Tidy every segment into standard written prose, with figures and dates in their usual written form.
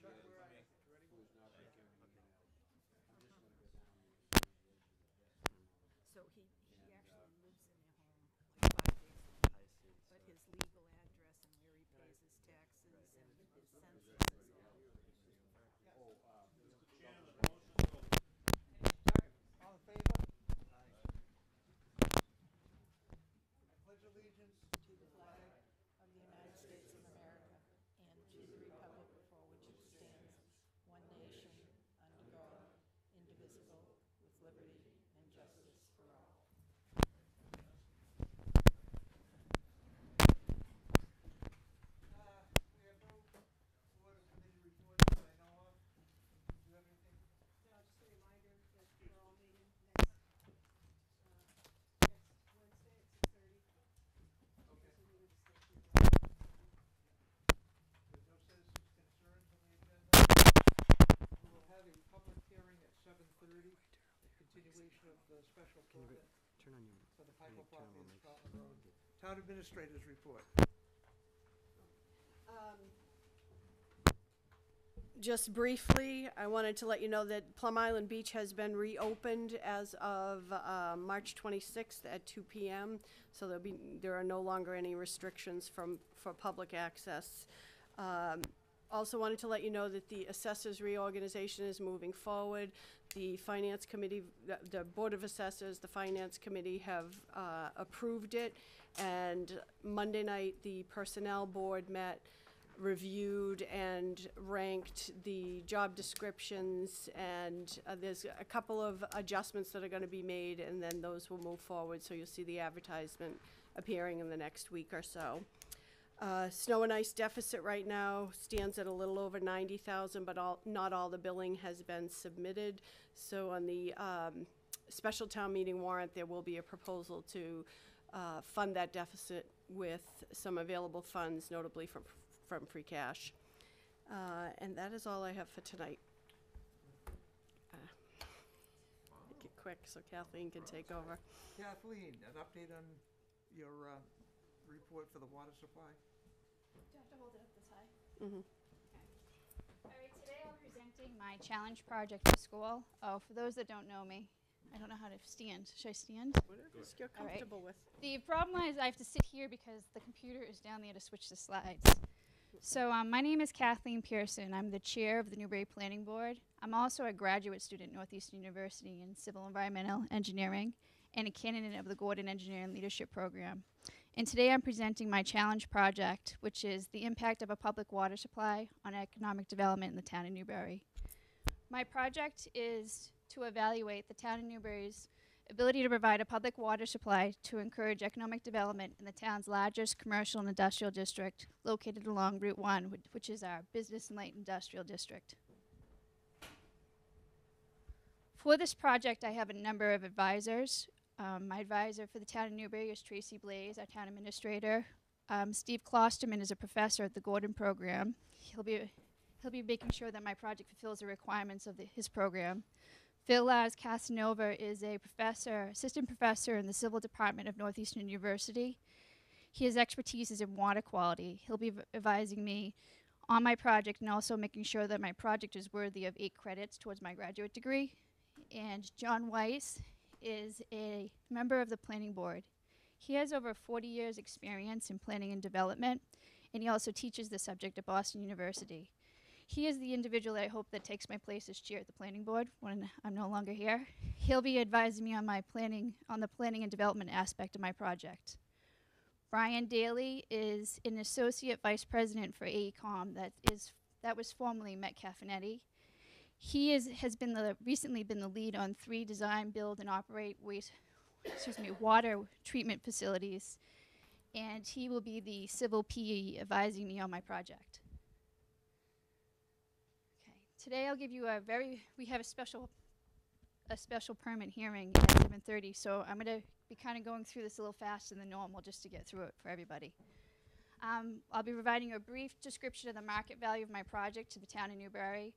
So he actually lives in their home like 5 days a week, but his legal address and where he pays his taxes and his census is all. All in favor? I pledge allegiance To the flag of the United States of America and to the republic for which it stands, one nation, under God, indivisible, with liberty and justice for all. We have no board or committee reports that I know of. Do you have anything? No, just a reminder that we're all meeting next Wednesday at 6:30. Okay. So we would stick to There's no citizens' concerns on the agenda. We will have a public hearing at 7:30, a continuation of the special permit Turn on your. for the Piper turn on property the in mic. Scotland Road. Town administrators report. Just briefly, I wanted to let you know that Plum Island Beach has been reopened as of March 26th at 2 p.m. So there are no longer any restrictions for public access. Also wanted to let you know that the assessors reorganization is moving forward. The finance committee, the Board of Assessors, the finance committee have approved it. And Monday night, the personnel board met, reviewed and ranked the job descriptions, and there's a couple of adjustments that are going to be made, and then those will move forward, so you'll see the advertisement appearing in the next week or so. Snow and ice deficit right now stands at a little over 90,000, but not all the billing has been submitted. So on the special town meeting warrant, there will be a proposal to fund that deficit with some available funds, notably from free cash. And that is all I have for tonight. Make it quick so Kathleen can take over. Kathleen, an update on your report for the water supply? Do I have to hold it up this high? Mm-hmm. All right, today I'm presenting my challenge project for school. Oh, for those that don't know me, I don't know how to stand. Should I stand? Whatever you're All right. comfortable with. The problem is I have to sit here because the computer is down there to switch the slides. So my name is Kathleen Pearson. I'm the chair of the Newbury Planning Board. I'm also a graduate student at Northeastern University in Civil Environmental Engineering and a candidate of the Gordon Engineering Leadership Program. And today I'm presenting my challenge project, which is the impact of a public water supply on economic development in the town of Newbury. My project is to evaluate the town of Newbury's ability to provide a public water supply to encourage economic development in the town's largest commercial and industrial district located along Route 1, which is our business and light industrial district. For this project, I have a number of advisors. My advisor for the town of Newbury is Tracy Blaze, our town administrator. Steve Klosterman is a professor at the Gordon program. He'll be making sure that my project fulfills the requirements of his program. Phil Laz Casanova is a assistant professor in the Civil Department of Northeastern University. His expertise is in water quality. He'll be advising me on my project and also making sure that my project is worthy of 8 credits towards my graduate degree. And John Weiss is a member of the planning board. He has over 40 years experience in planning and development, and he also teaches the subject at Boston University. He is the individual that I hope that takes my place as chair at the planning board when I'm no longer here. He'll be advising me on the planning and development aspect of my project. Brian Daly is an associate vice president for AECOM that was formerly Metcalf and Eddy. He has recently been the lead on 3 design, build, and operate water treatment facilities, and he will be the civil PE advising me on my project. Today I'll give you we have a special permit hearing at 7:30, so I'm going to be kind of going through this a little faster than normal just to get through it for everybody. I'll be providing you a brief description of the market value of my project to the town of Newbury,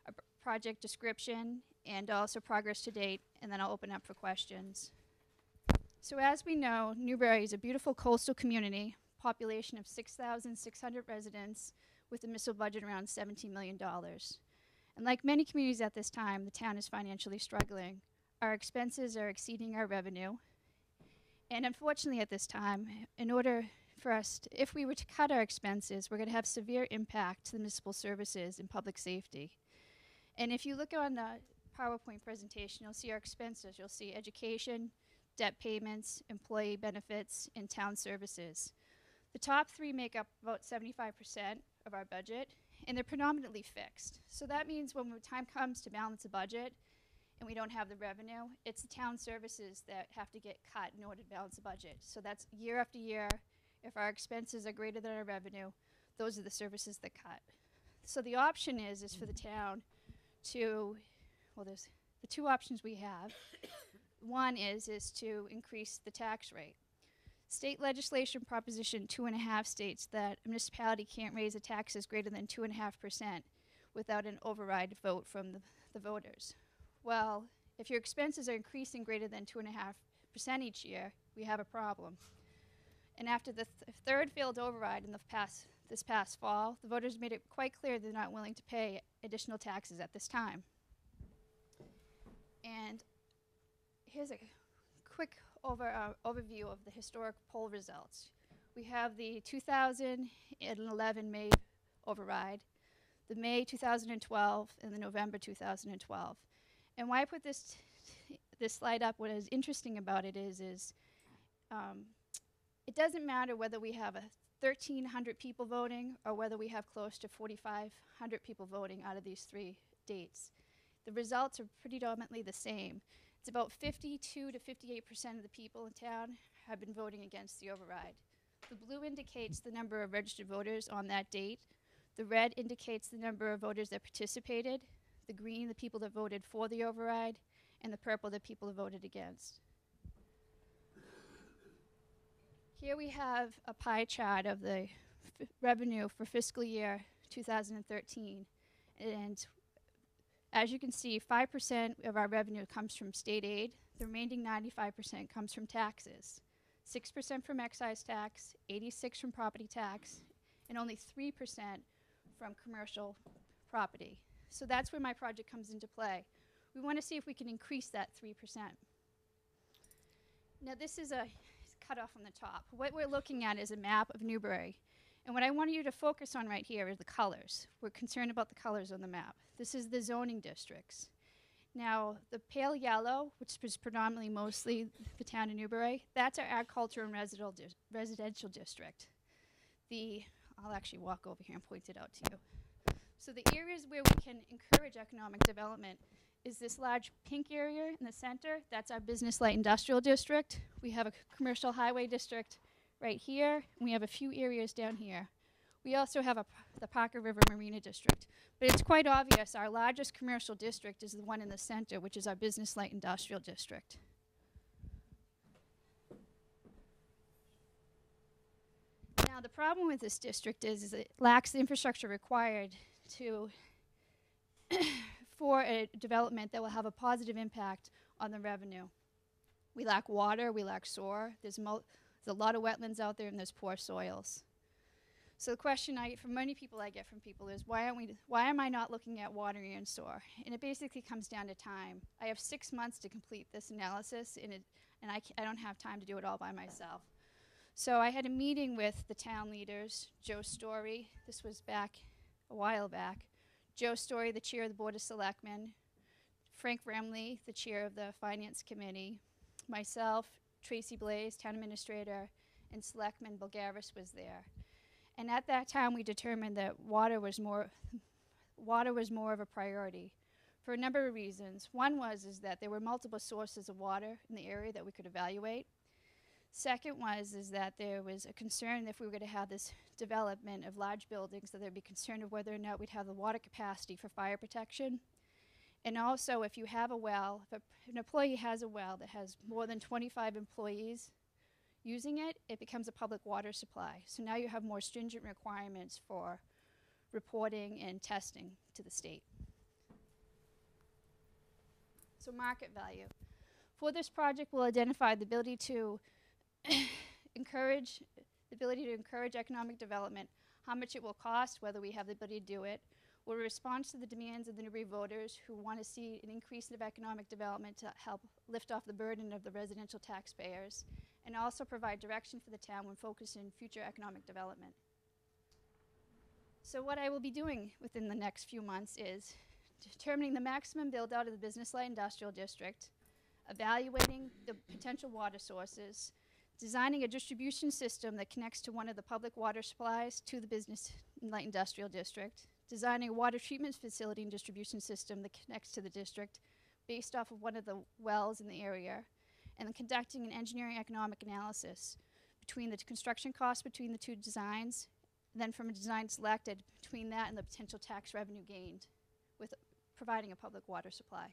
a project description, and also progress to date, and then I'll open up for questions. So as we know, Newbury is a beautiful coastal community, population of 6,600 residents, with a municipal budget around $17 million. And like many communities at this time, the town is financially struggling. Our expenses are exceeding our revenue. And unfortunately at this time, in order for us, if we were to cut our expenses, we're going to have severe impact to the municipal services and public safety. And if you look on the PowerPoint presentation, you'll see our expenses. You'll see education, debt payments, employee benefits, and town services. The top three make up about 75% of our budget, and they're predominantly fixed. So that means when the time comes to balance a budget and we don't have the revenue, it's the town services that have to get cut in order to balance the budget. So that's year after year. If our expenses are greater than our revenue, those are the services that cut. So the option is for the town to, well, there's the two options we have. One is to increase the tax rate. State legislation proposition 2.5 states that a municipality can't raise a taxes greater than 2.5% without an override vote from the voters. Well, if your expenses are increasing greater than 2.5% each year, we have a problem. And after the third failed override in this past fall, the voters made it quite clear they're not willing to pay additional taxes at this time. And here's a quick overview of the historic poll results. We have the 2011 May override, the May 2012, and the November 2012. And why I put this slide up, what is interesting about it is it doesn't matter whether we have 1,300 people voting or whether we have close to 4,500 people voting out of these three dates. The results are predominantly the same. It's about 52 to 58% of the people in town have been voting against the override. The blue indicates the number of registered voters on that date. The red indicates the number of voters that participated. The green, the people that voted for the override. And the purple, the people that voted against. Here we have a pie chart of the revenue for fiscal year 2013. And as you can see, 5% of our revenue comes from state aid. The remaining 95% comes from taxes. 6% from excise tax, 86% from property tax, and only 3% from commercial property. So that's where my project comes into play. We want to see if we can increase that 3%. Now this is a cut off on the top. What we're looking at is a map of Newbury. And what I want you to focus on right here is the colors. We're concerned about the colors on the map. This is the zoning districts. Now, the pale yellow, which is predominantly mostly the town of Newbury, that's our agriculture and residential district. I'll actually walk over here and point it out to you. So the areas where we can encourage economic development is this large pink area in the center. That's our business light industrial district. We have a commercial highway district right here, and we have a few areas down here. We also have the Parker River Marina District. But it's quite obvious our largest commercial district is the one in the center, which is our business light industrial district. Now the problem with this district is it lacks the infrastructure required for a development that will have a positive impact on the revenue. We lack water, we lack sewer, there's a lot of wetlands out there, and there's poor soils. So the question I get from many people is why am I not looking at water and sewer? And it basically comes down to time. I have 6 months to complete this analysis, and I don't have time to do it all by myself. So I had a meeting with the town leaders, Joe Story, this was a while back, Joe Story, the chair of the Board of Selectmen, Frank Remley, the chair of the Finance Committee, myself, Tracy Blaze, town administrator, and Selectman Bulgaris was there. And at that time, we determined that water was more of a priority for a number of reasons. One is that there were multiple sources of water in the area that we could evaluate. Second is that there was a concern if we were going to have this development of large buildings, that there'd be concern of whether or not we'd have the water capacity for fire protection. And also, if you have a well, if an employee has a well that has more than 25 employees using it, it becomes a public water supply. So now you have more stringent requirements for reporting and testing to the state. So market value. For this project, we'll identify the ability to encourage economic development, how much it will cost, whether we have the ability to do it, will respond to the demands of the Newbury voters who want to see an increase of economic development to help lift off the burden of the residential taxpayers, and also provide direction for the town when focusing future economic development. So what I will be doing within the next few months is determining the maximum build out of the business light industrial district, evaluating the potential water sources, designing a distribution system that connects to one of the public water supplies to the business light industrial district, designing a water treatment facility and distribution system that connects to the district based off of one of the wells in the area, and then conducting an engineering economic analysis between the construction costs between the two designs, and then from a design selected between that and the potential tax revenue gained with providing a public water supply.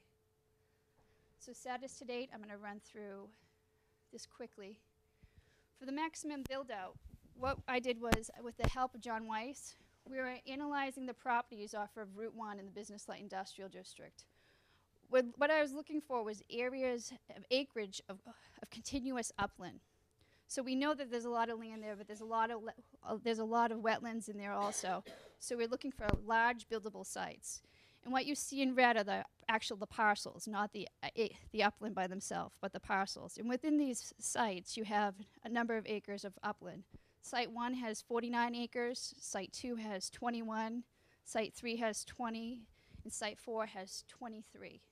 So status to date, I'm going to run through this quickly. For the maximum build out, what I did was, with the help of John Weiss, we were analyzing the properties off of Route 1 in the Business Light Industrial District. What I was looking for was areas of acreage of continuous upland. So we know that there's a lot of land there, but there's a lot of wetlands in there also. So we're looking for large buildable sites. And what you see in red are the parcels, not the upland by themselves, but the parcels. And within these sites, you have a number of acres of upland. Site 1 has 49 acres, Site 2 has 21, Site 3 has 20, and Site 4 has 23.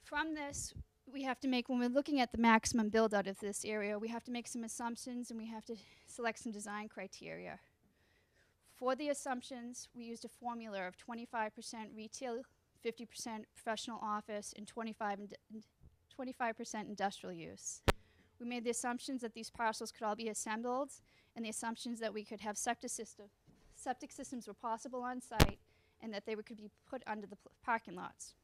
From this, we have to make, when we're looking at the maximum build out of this area, we have to make some assumptions and we have to select some design criteria. For the assumptions, we used a formula of 25% retail, 50% professional office, and 25% industrial use. We made the assumptions that these parcels could all be assembled, and the assumptions that we could have septic systems were possible on site, and that they could be put under the parking lots.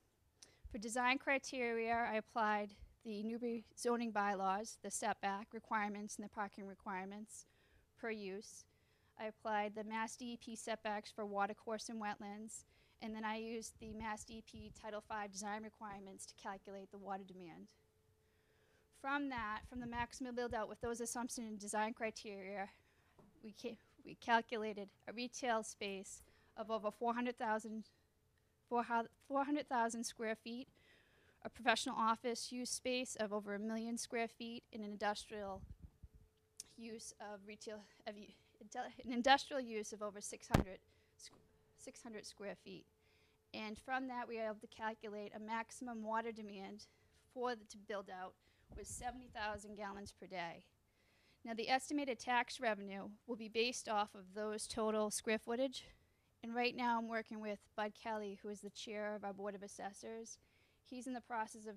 For design criteria, I applied the Newbury zoning bylaws, the setback requirements and the parking requirements per use. I applied the Mass DEP setbacks for watercourse and wetlands, and then I used the Mass DEP Title V design requirements to calculate the water demand. From that, from the maximum build out with those assumptions and design criteria, we calculated a retail space of over 400,000 square feet, a professional office use space of over 1 million square feet, and an industrial use of an industrial use of over 600 square feet. And from that, we were able to calculate a maximum water demand to build out was 70,000 gallons per day. Now, the estimated tax revenue will be based off of those total square footage. And right now, I'm working with Bud Kelly, who is the chair of our Board of Assessors. He's in the process of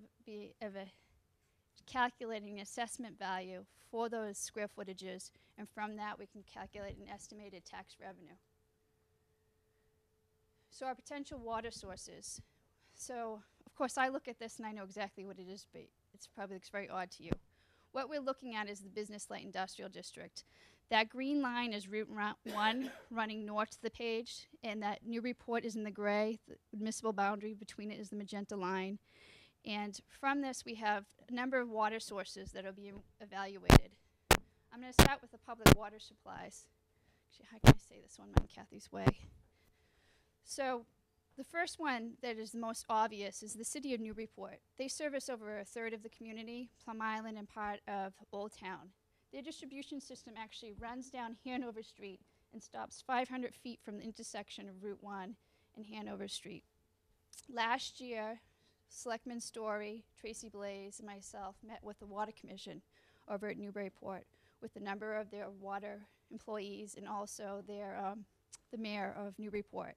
calculating an assessment value for those square footages, and from that, we can calculate an estimated tax revenue. So our potential water sources. So, of course, I look at this and I know exactly what it is, but it probably looks very odd to you. What we're looking at is the Business Light Industrial District. That green line is Route 1 running north to the page, and that Newburyport is in the gray. The municipal boundary between it is the magenta line. And from this, we have a number of water sources that are being evaluated. I'm going to start with the public water supplies. Actually, how can I say this one? I'm Kathy's way. So the first one that is the most obvious is the city of Newburyport. They service over a third of the community, Plum Island and part of Old Town. Their distribution system actually runs down Hanover Street and stops 500 feet from the intersection of Route 1 and Hanover Street. Last year, Selectman Story, Tracy Blaze, and myself met with the Water Commission over at Newburyport with a number of their water employees and also the mayor of Newburyport.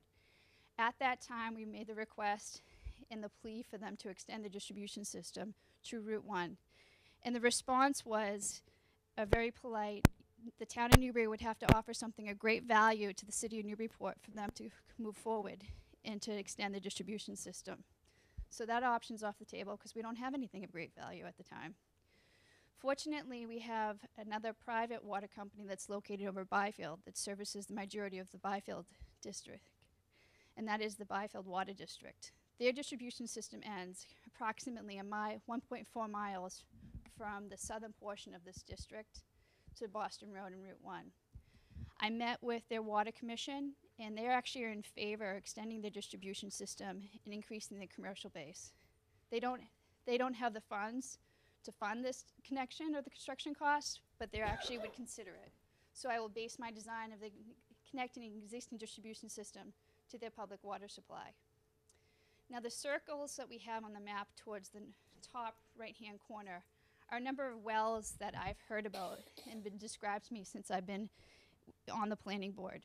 At that time, we made the request and the plea for them to extend the distribution system to Route 1. And the response was very polite. The town of Newbury would have to offer something of great value to the city of Newburyport for them to move forward and to extend the distribution system. So that option's off the table because we don't have anything of great value at the time. Fortunately, we have another private water company that's located over Byfield that services the majority of the Byfield district, and that is the Byfield Water District. Their distribution system ends approximately 1.4 miles from the southern portion of this district to Boston Road and Route 1. I met with their water commission, and they actually are in favor of extending the distribution system and increasing the commercial base. They don't have the funds to fund this connection or the construction costs, but they actually would consider it. So I will base my design of the connecting an existing distribution system to their public water supply. Now the circles that we have on the map towards the top right-hand corner are a number of wells that I've heard about and been described to me since I've been on the planning board.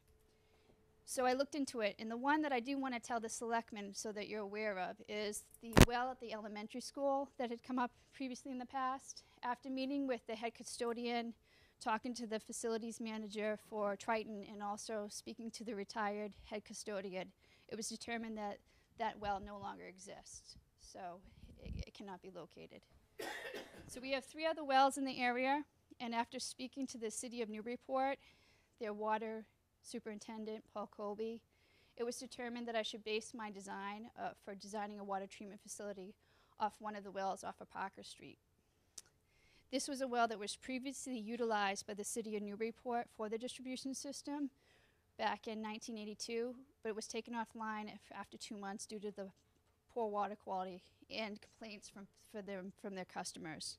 So I looked into it, and the one that I do want to tell the selectmen so that you're aware of is the well at the elementary school that had come up previously in the past. After meeting with the head custodian, talking to the facilities manager for Triton, and also speaking to the retired head custodian, it was determined that that well no longer exists, so it cannot be located. So we have 3 other wells in the area, and after speaking to the city of Newburyport, their water superintendent, Paul Colby, it was determined that I should base my design for designing a water treatment facility off one of the wells off of Parker Street. This was a well that was previously utilized by the city of Newburyport for the distribution system back in 1982, but it was taken offline after 2 months due to the poor water quality and complaints from their customers.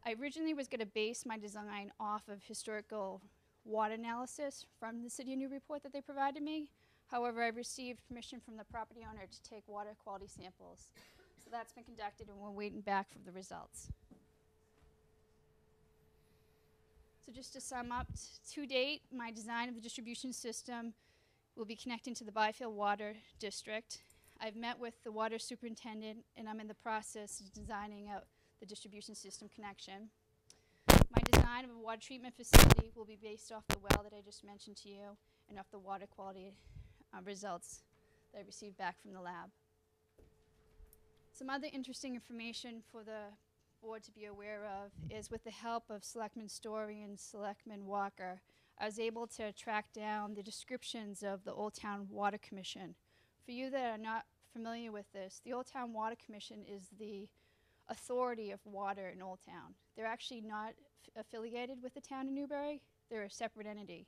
I originally was going to base my design off of historical water analysis from the city of Newburyport that they provided me. However, I received permission from the property owner to take water quality samples. So that's been conducted, and we're waiting back for the results. So just to sum up, to date, my design of the distribution system will be connecting to the Byfield Water District. I've met with the water superintendent, and I'm in the process of designing out the distribution system connection. My design of a water treatment facility will be based off the well that I just mentioned to you and off the water quality results that I received back from the lab. Some other interesting information for the board to be aware of is, with the help of Selectman Story and Selectman Walker, I was able to track down the descriptions of the Old Town Water Commission. For you that are not familiar with this, the Old Town Water Commission is the authority of water in Old Town. They're actually not affiliated with the town of Newbury. They're a separate entity.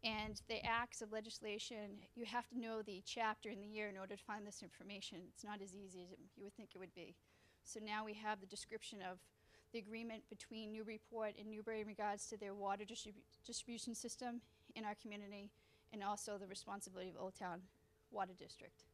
And the acts of legislation, you have to know the chapter and the year in order to find this information. It's not as easy as you would think it would be. So now we have the description of the agreement between Newburyport and Newbury in regards to their water distribution system in our community, and also the responsibility of Old Town Water District.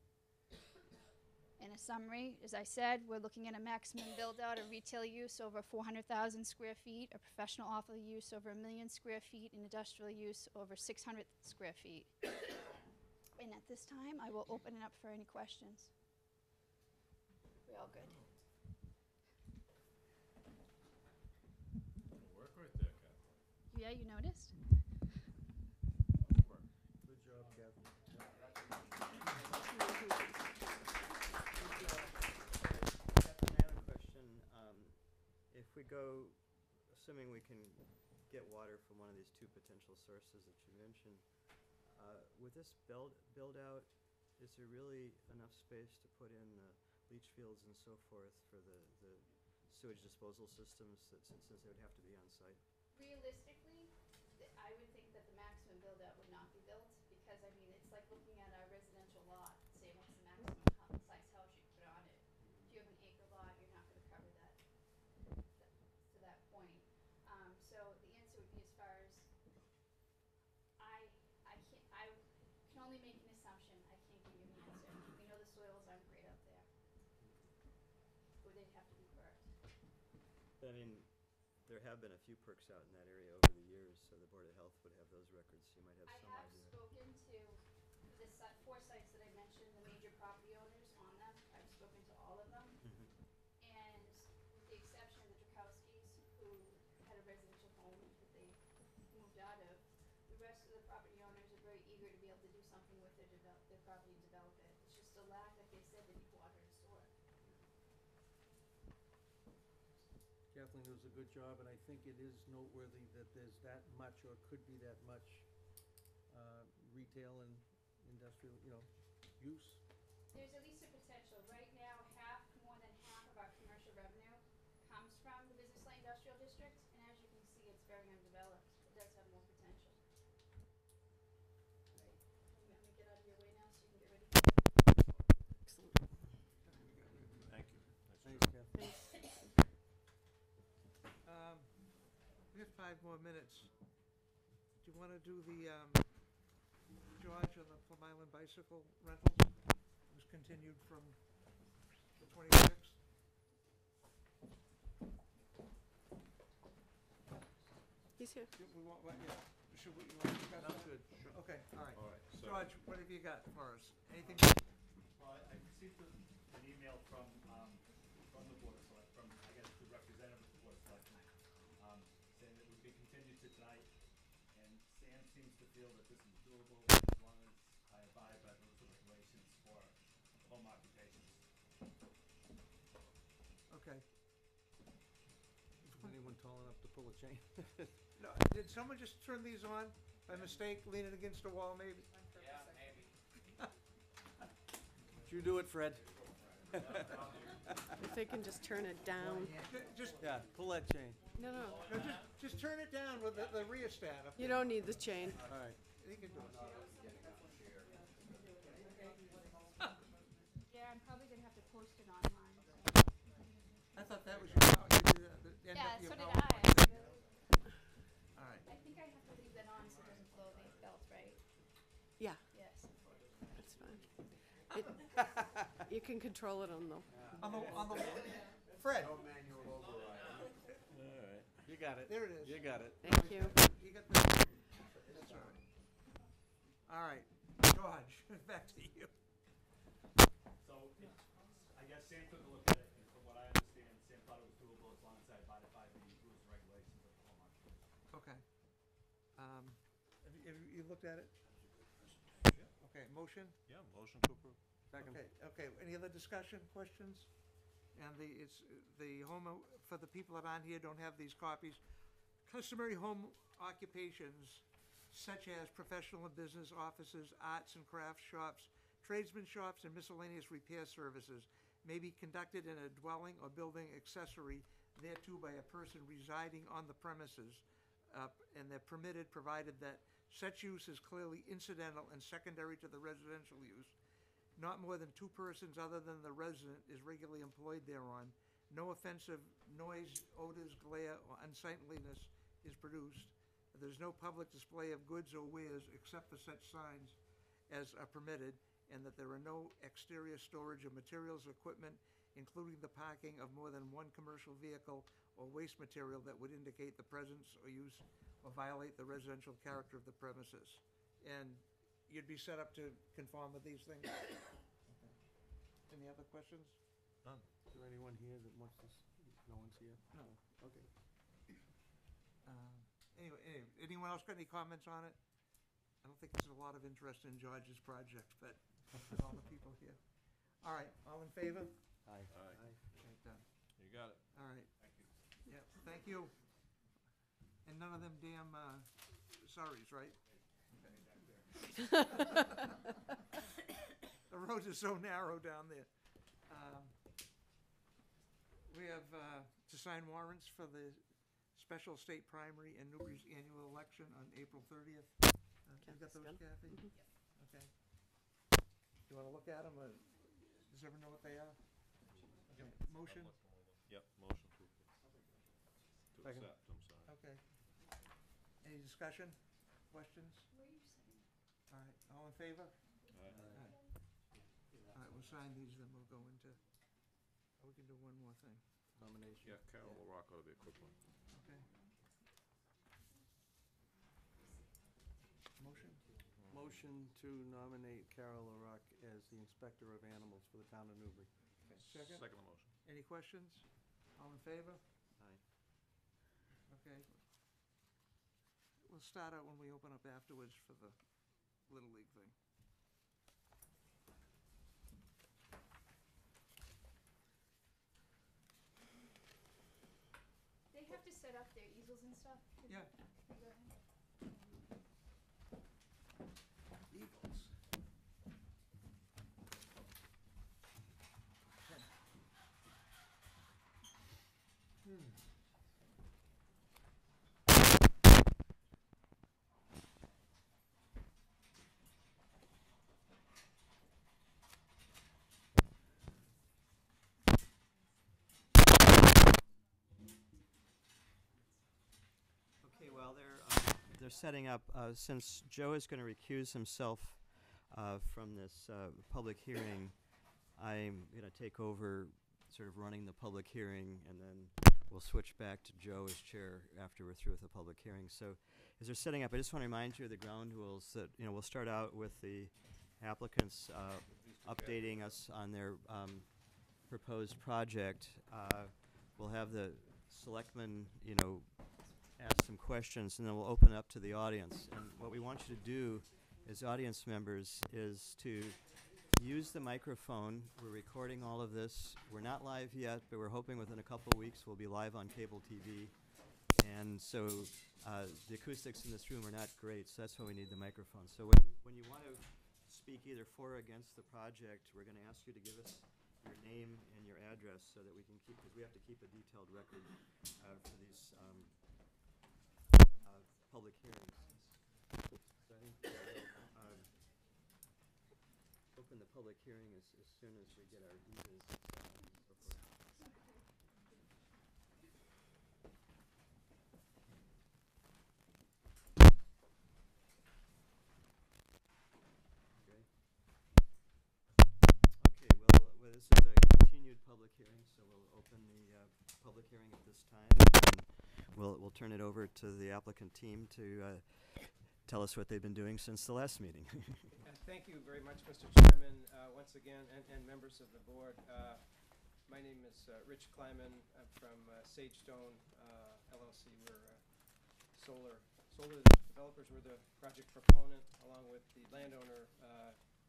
In a summary, as I said, we're looking at a maximum build-out of retail use over 400,000 square feet, a professional office use over 1 million square feet, and industrial use over 600 square feet. And at this time, I will open it up for any questions. We all good? Work right there, Kathleen. Yeah, you noticed? Good job, Kathleen. Captain, I have a question. If we go, assuming we can get water from one of these 2 potential sources that you mentioned, with this build out, is there really enough space to put in leach fields and so forth for the sewage disposal systems, since they would have to be on site? Realistically, I would think that the maximum build-out would not be built, because, I mean, it's like looking at a residential lot, saying what's the maximum size house you can put on it. If you have an acre lot, you're not gonna cover that to that point. So the answer would be, as far as, I can only make an assumption. I can't give you an answer. We know the soils aren't great out there, or they'd have to be perked. But I mean, there have been a few perks out in that area over the years, so the Board of Health would have those records, so you might have I some have idea. spoken to the 4 sites that I mentioned, the major property owners on them. I've spoken to all of them. Mhm. And with the exception of the Drakowskis, who had a residential home that they moved out of, the rest of the property owners are very eager to be able to do something with their property and develop it. It's just a lack, like they said, they need water and sewer. Kathleen, it was a good job, and I think it is noteworthy that there's that much, or could be that much, retail and industrial, use. There's at least a potential. Right now, more than half of our commercial revenue comes from the business light industrial district, and as you can see, it's very undeveloped. It does have more potential. We have 5 more minutes. Do you wanna do the, George, on the Plum Island bicycle rentals? It was continued from the 26th. He's here. We want, yeah, should we, you want to discuss that? That's good. Sure. Okay, all right. All right, so- George, what have you got for us? Anything? Well, I received an email from the Board of Select, from, I guess, the representative of the Board of Selectmen, saying that it would be continued to tonight, and Sam seems to feel that this is doable as long as I abide by the regulations for home occupations. Okay. Is anyone tall enough to pull a chain? No, did someone just turn these on by mistake, leaning against a wall maybe? Yeah, maybe. Did you do it, Fred? If they can just turn it down. Just, Yeah, pull that chain. No, no, no, just turn it down with the rheostat up you there. don't need the chain. All right. You can do it. Yeah, I'm probably gonna have to post it online. I thought that was your, you did the end Yeah, of your so did PowerPoint. All right. I think I have to leave that on so it doesn't blow the belts, right? Yeah, Yes. that's fine. You can control it on the, On the, Fred, All right. You got it. there it is. You got it. thank you. You got the, that's all right. All right, George, back to you. So, I guess Sam took a look at it, and from what I understand, Sam thought it was doable as long as I abided by the rules and regulations of the home occupation. Okay. Have you looked at it? Okay, motion? Yeah, motion to approve. Second. Okay, any other discussion, questions? And it's the home, for the people that aren't here, don't have these copies. Customary home occupations such as professional and business offices, arts and crafts shops, tradesman shops, and miscellaneous repair services may be conducted in a dwelling or building accessory thereto by a person residing on the premises, and they're permitted provided that such use is clearly incidental and secondary to the residential use. Not more than 2 persons other than the resident is regularly employed thereon. No offensive noise, odors, glare, or unsightliness is produced. There's no public display of goods or wares except for such signs as are permitted, and that there are no exterior storage of materials or equipment, including the parking of more than 1 commercial vehicle or waste material that would indicate the presence or use or violate the residential character of the premises. And you'd be set up to conform with these things? Okay. Any other questions? None. Is there anyone here that wants this? No one's here? No. Okay. Anyway, anyone else got any comments on it? I don't think there's a lot of interest in George's project, but with all the people here. All right, all in favor? Aye. Aye. Okay, done. You got it. All right. Yep, thank you. And none of them damn, sorries, right? The roads are so narrow down there. We have to sign warrants for the special state primary and Newbury's annual election on April 30th. You got those, Kathy? Okay. You want to look at them, or does everyone know what they are? Okay, motion? Yep, motion to approve. To Second. accept, I'm sorry. Okay. Any discussion, questions? Where are you sitting? All right, all in favor? Aye. All right, we'll sign these, then we'll go into, we can do one more thing, Nomination. Yeah, Carol LaRock ought to be a quick one. okay? Motion? Motion to nominate Carol LaRock as the Inspector of Animals for the town of Newbury. Second? Second motion. Any questions? All in favor? Aye. Okay. We'll start out when we open up afterwards for the Little League thing. They have to set up their easels and stuff? Yeah. Go ahead. Eagles. While they're setting up, since Joe is going to recuse himself from this public hearing, I'm going to take over sort of running the public hearing, and then we'll switch back to Joe as chair after we're through with the public hearing. So as they're setting up, I just want to remind you of the ground rules that, we'll start out with the applicants updating us on their proposed project. We'll have the selectmen, ask some questions, and then we'll open it up to the audience. And what we want you to do as audience members is to use the microphone. We're recording all of this. We're not live yet, but we're hoping within a couple of weeks we'll be live on cable TV. And so the acoustics in this room are not great, so that's why we need the microphone. So when you want to speak either for or against the project, we're going to ask you to give us your name and your address so that we can keep, because we have to keep a detailed record for these public hearings. So I think open the public hearing as soon as we get our e-biz before. Okay, well, this is a continued public hearing, so we'll open the public hearing at this time, and we'll turn it over to the applicant team to tell us what they've been doing since the last meeting. Thank you very much, Mr. Chairman, once again, and members of the board. My name is Rich Kleiman. I'm from Sagestone LLC. We're solar developers. We're the project proponent, along with the landowner,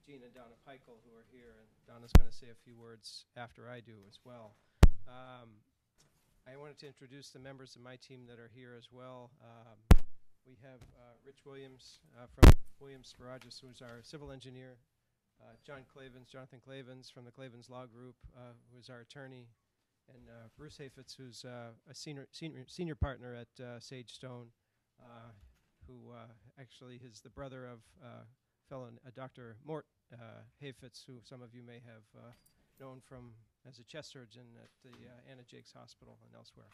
Gene and Donna Peichel, who are here. And Donna's going to say a few words after I do as well. I wanted to introduce the members of my team that are here as well. We have Rich Williams from Williams Sparagus, who is our civil engineer. Jonathan Clavens from the Clavens Law Group, who is our attorney. And Bruce Hafetz, who's a senior partner at Sagestone, who actually is the brother of Dr. Mort Hafetz, who some of you may have known from as a chest surgeon at the Anna Jakes Hospital and elsewhere.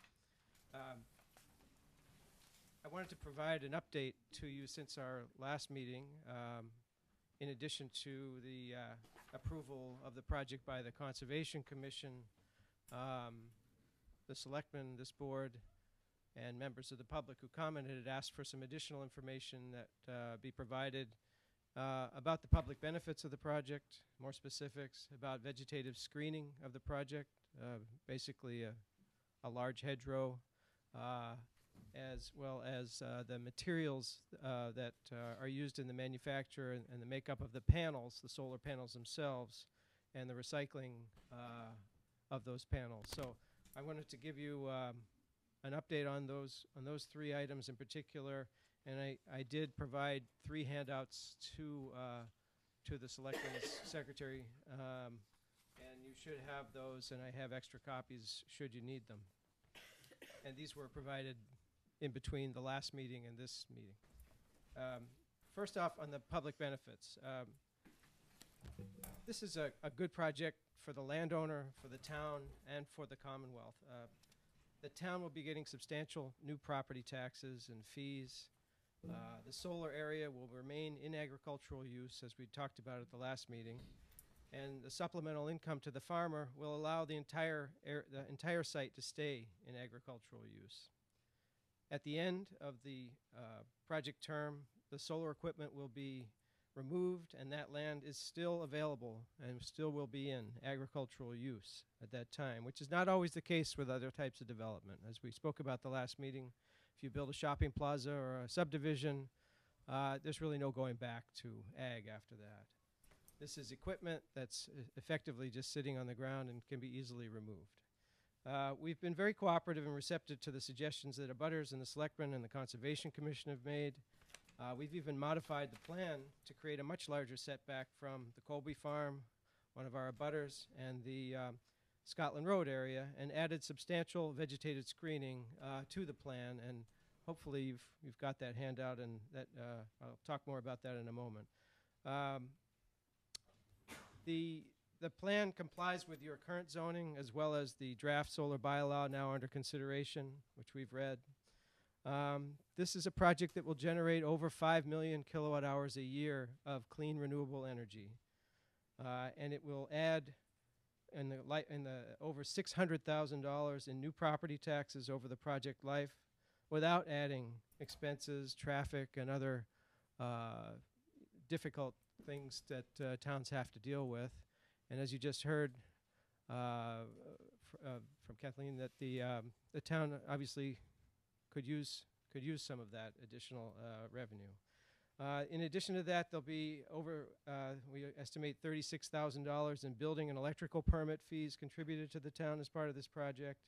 I wanted to provide an update to you since our last meeting, in addition to the approval of the project by the Conservation Commission, the selectmen, this board, and members of the public who commented had asked for some additional information that be provided about the public benefits of the project, more specifics about vegetative screening of the project, basically a large hedgerow, as well as the materials that are used in the manufacture and the makeup of the panels, the solar panels themselves, and the recycling of those panels. So I wanted to give you an update on those three items in particular, and I did provide 3 handouts to the Selectmen's Secretary, and you should have those, and I have extra copies should you need them. And these were provided in between the last meeting and this meeting. First off, on the public benefits. This is a good project for the landowner, for the town, and for the Commonwealth. The town will be getting substantial new property taxes and fees. The solar area will remain in agricultural use, as we talked about at the last meeting. And the supplemental income to the farmer will allow the entire site to stay in agricultural use. At the end of the project term, the solar equipment will be removed, and that land is still available and still will be in agricultural use at that time, which is not always the case with other types of development. As we spoke about the last meeting, if you build a shopping plaza or a subdivision, there's really no going back to ag after that. This is equipment that's effectively just sitting on the ground and can be easily removed. We've been very cooperative and receptive to the suggestions that abutters and the Selectmen and the Conservation Commission have made. We've even modified the plan to create a much larger setback from the Colby Farm, one of our abutters, and the Scotland Road area, and added substantial vegetated screening to the plan. And hopefully you've got that handout, and that I'll talk more about that in a moment. The plan complies with your current zoning as well as the draft solar bylaw now under consideration, which we've read. This is a project that will generate over 5 million kilowatt hours a year of clean renewable energy. And it will add in the over $600,000 in new property taxes over the project life without adding expenses, traffic, and other difficult things that towns have to deal with. And as you just heard from Kathleen, that the town obviously could use some of that additional revenue. In addition to that, there'll be we estimate $36,000 in building and electrical permit fees contributed to the town as part of this project,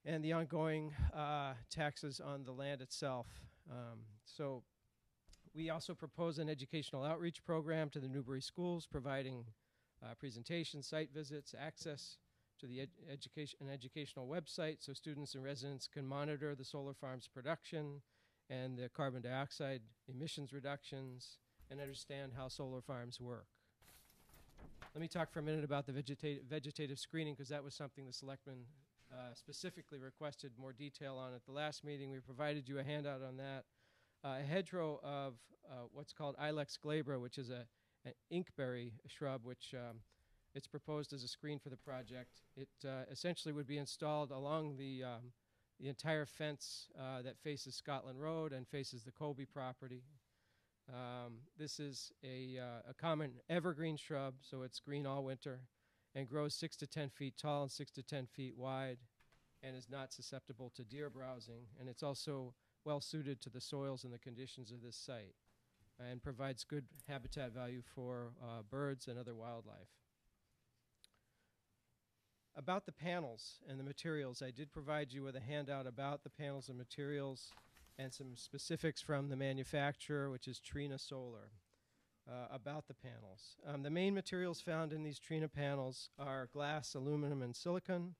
and the ongoing taxes on the land itself. So we also propose an educational outreach program to the Newbury schools, providing presentations, site visits, access to the educational website so students and residents can monitor the solar farm's production and the carbon dioxide emissions reductions and understand how solar farms work. Let me talk for a minute about the vegetative screening, because that was something the selectmen specifically requested more detail on at the last meeting. We provided you a handout on that. A hedgerow of what's called Ilex glabra, which is an inkberry shrub, which it's proposed as a screen for the project. It essentially would be installed along the entire fence that faces Scotland Road and faces the Colby property. This is a common evergreen shrub, so it's green all winter, and grows 6 to 10 feet tall and 6 to 10 feet wide, and is not susceptible to deer browsing. And it's also well suited to the soils and the conditions of this site, and provides good habitat value for birds and other wildlife. About the panels and the materials, I did provide you with a handout about the panels and materials and some specifics from the manufacturer, which is Trina Solar, about the panels. The main materials found in these Trina panels are glass, aluminum, and silicon.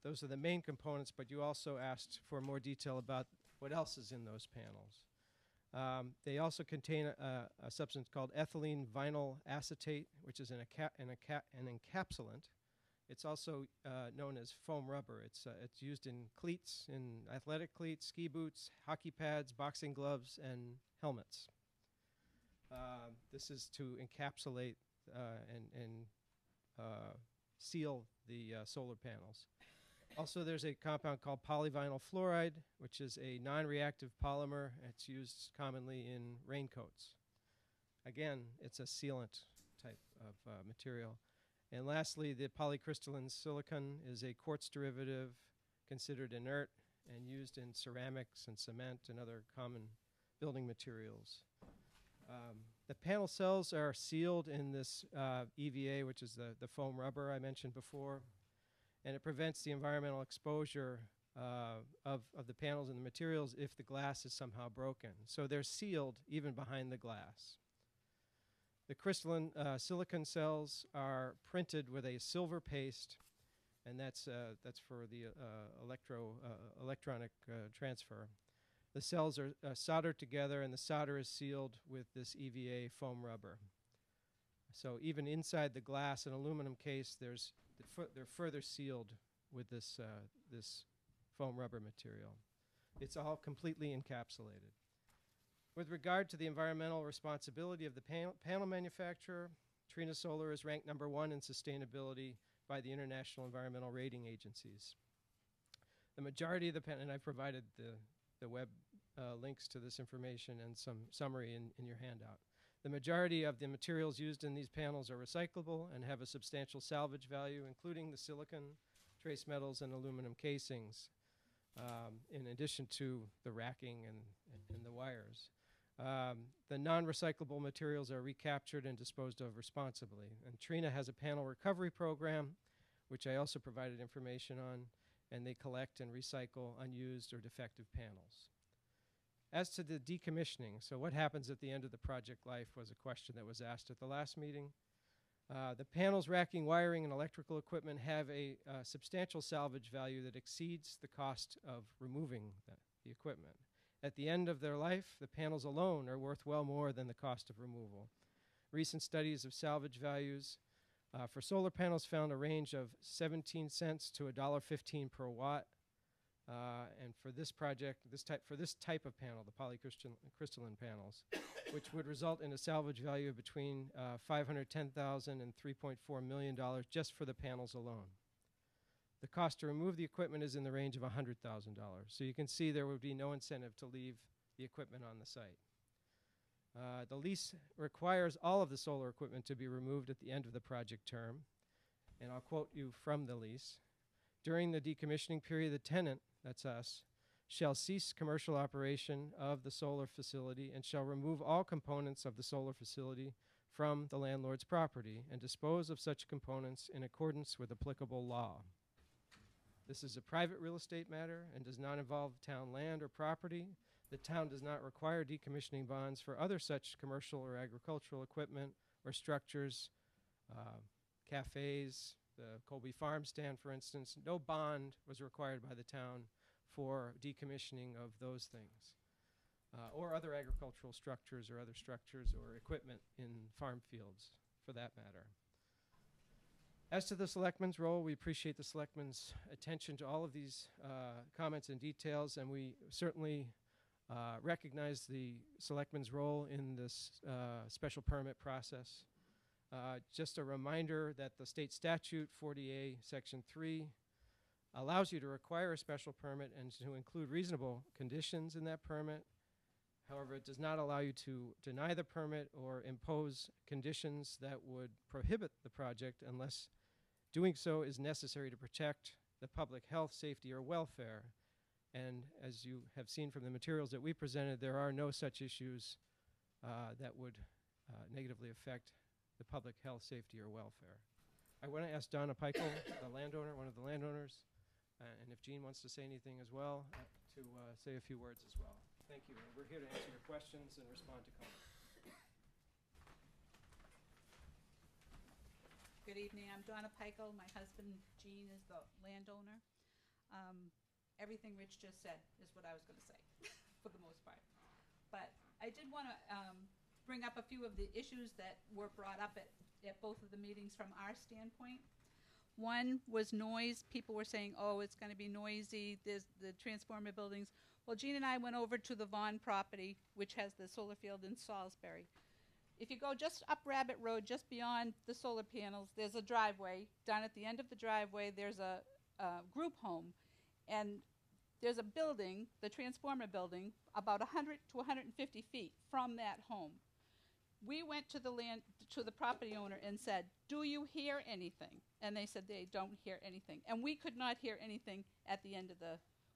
Those are the main components, but you also asked for more detail about what else is in those panels. They also contain a substance called ethylene vinyl acetate, which is an encapsulant. It's also known as foam rubber. It's used in cleats, in athletic cleats, ski boots, hockey pads, boxing gloves, and helmets. This is to encapsulate and seal the solar panels. Also, there's a compound called polyvinyl fluoride, which is a non-reactive polymer. It's used commonly in raincoats. Again, it's a sealant type of material. And lastly, the polycrystalline silicon is a quartz derivative considered inert and used in ceramics and cement and other common building materials. The panel cells are sealed in this EVA, which is the foam rubber I mentioned before, and it prevents the environmental exposure of the panels and the materials if the glass is somehow broken. So they're sealed even behind the glass. The crystalline silicon cells are printed with a silver paste, and that's for the electronic transfer. The cells are soldered together, and the solder is sealed with this EVA foam rubber. So even inside the glass and aluminum case, they're further sealed with this foam rubber material. It's all completely encapsulated. With regard to the environmental responsibility of the panel manufacturer, Trina Solar is ranked #1 in sustainability by the International Environmental Rating Agencies. The majority of the and I provided the web links to this information and some summary in your handout. The majority of the materials used in these panels are recyclable and have a substantial salvage value, including the silicon, trace metals, and aluminum casings, in addition to the racking and the wires. The non-recyclable materials are recaptured and disposed of responsibly. And Trina has a panel recovery program, which I also provided information on, and they collect and recycle unused or defective panels. As to the decommissioning, so what happens at the end of the project life was a question that was asked at the last meeting. The panels, racking, wiring, and electrical equipment have a substantial salvage value that exceeds the cost of removing the equipment. At the end of their life, the panels alone are worth well more than the cost of removal. Recent studies of salvage values for solar panels found a range of 17 cents to $1.15 per watt, And for this project, for this type of panel, the polycrystalline panels, which would result in a salvage value of between $510,000 and $3.4 million just for the panels alone. The cost to remove the equipment is in the range of $100,000. So you can see there would be no incentive to leave the equipment on the site. The lease requires all of the solar equipment to be removed at the end of the project term. And I'll quote you from the lease. During the decommissioning period, the tenant, that's us, shall cease commercial operation of the solar facility and shall remove all components of the solar facility from the landlord's property and dispose of such components in accordance with applicable law. This is a private real estate matter and does not involve town land or property. The town does not require decommissioning bonds for other such commercial or agricultural equipment or structures, cafes, the Colby Farm stand, for instance. No bond was required by the town for decommissioning of those things, or other agricultural structures or other structures or equipment in farm fields, for that matter. As to the selectmen's role, we appreciate the selectmen's attention to all of these comments and details, and we certainly recognize the selectmen's role in this special permit process. Just a reminder that the state statute 40A section 3 allows you to require a special permit and to include reasonable conditions in that permit. However, it does not allow you to deny the permit or impose conditions that would prohibit the project unless doing so is necessary to protect the public health, safety, or welfare. And as you have seen from the materials that we presented, there are no such issues that would negatively affect the public health, safety, or welfare. I want to ask Donna Peichel, the landowner, one of the landowners, and if Jean wants to say anything as well, to say a few words as well. Thank you. And we're here to answer your questions and respond to comments. Good evening. I'm Donna Peichel. My husband, Gene, is the landowner. Everything Rich just said is what I was going to say, for the most part. But I did want to bring up a few of the issues that were brought up at both of the meetings from our standpoint. One was noise. People were saying, oh, it's going to be noisy. There's the transformer buildings. Well, Gene and I went over to the Vaughn property, which has the solar field in Salisbury. If you go just up Rabbit Road, just beyond the solar panels, there's a driveway. Down at the end of the driveway, there's a group home. And there's a building, the transformer building, about 100 to 150 feet from that home. We went to the property owner and said, do you hear anything? And they said they don't hear anything. And we could not hear anything at the end of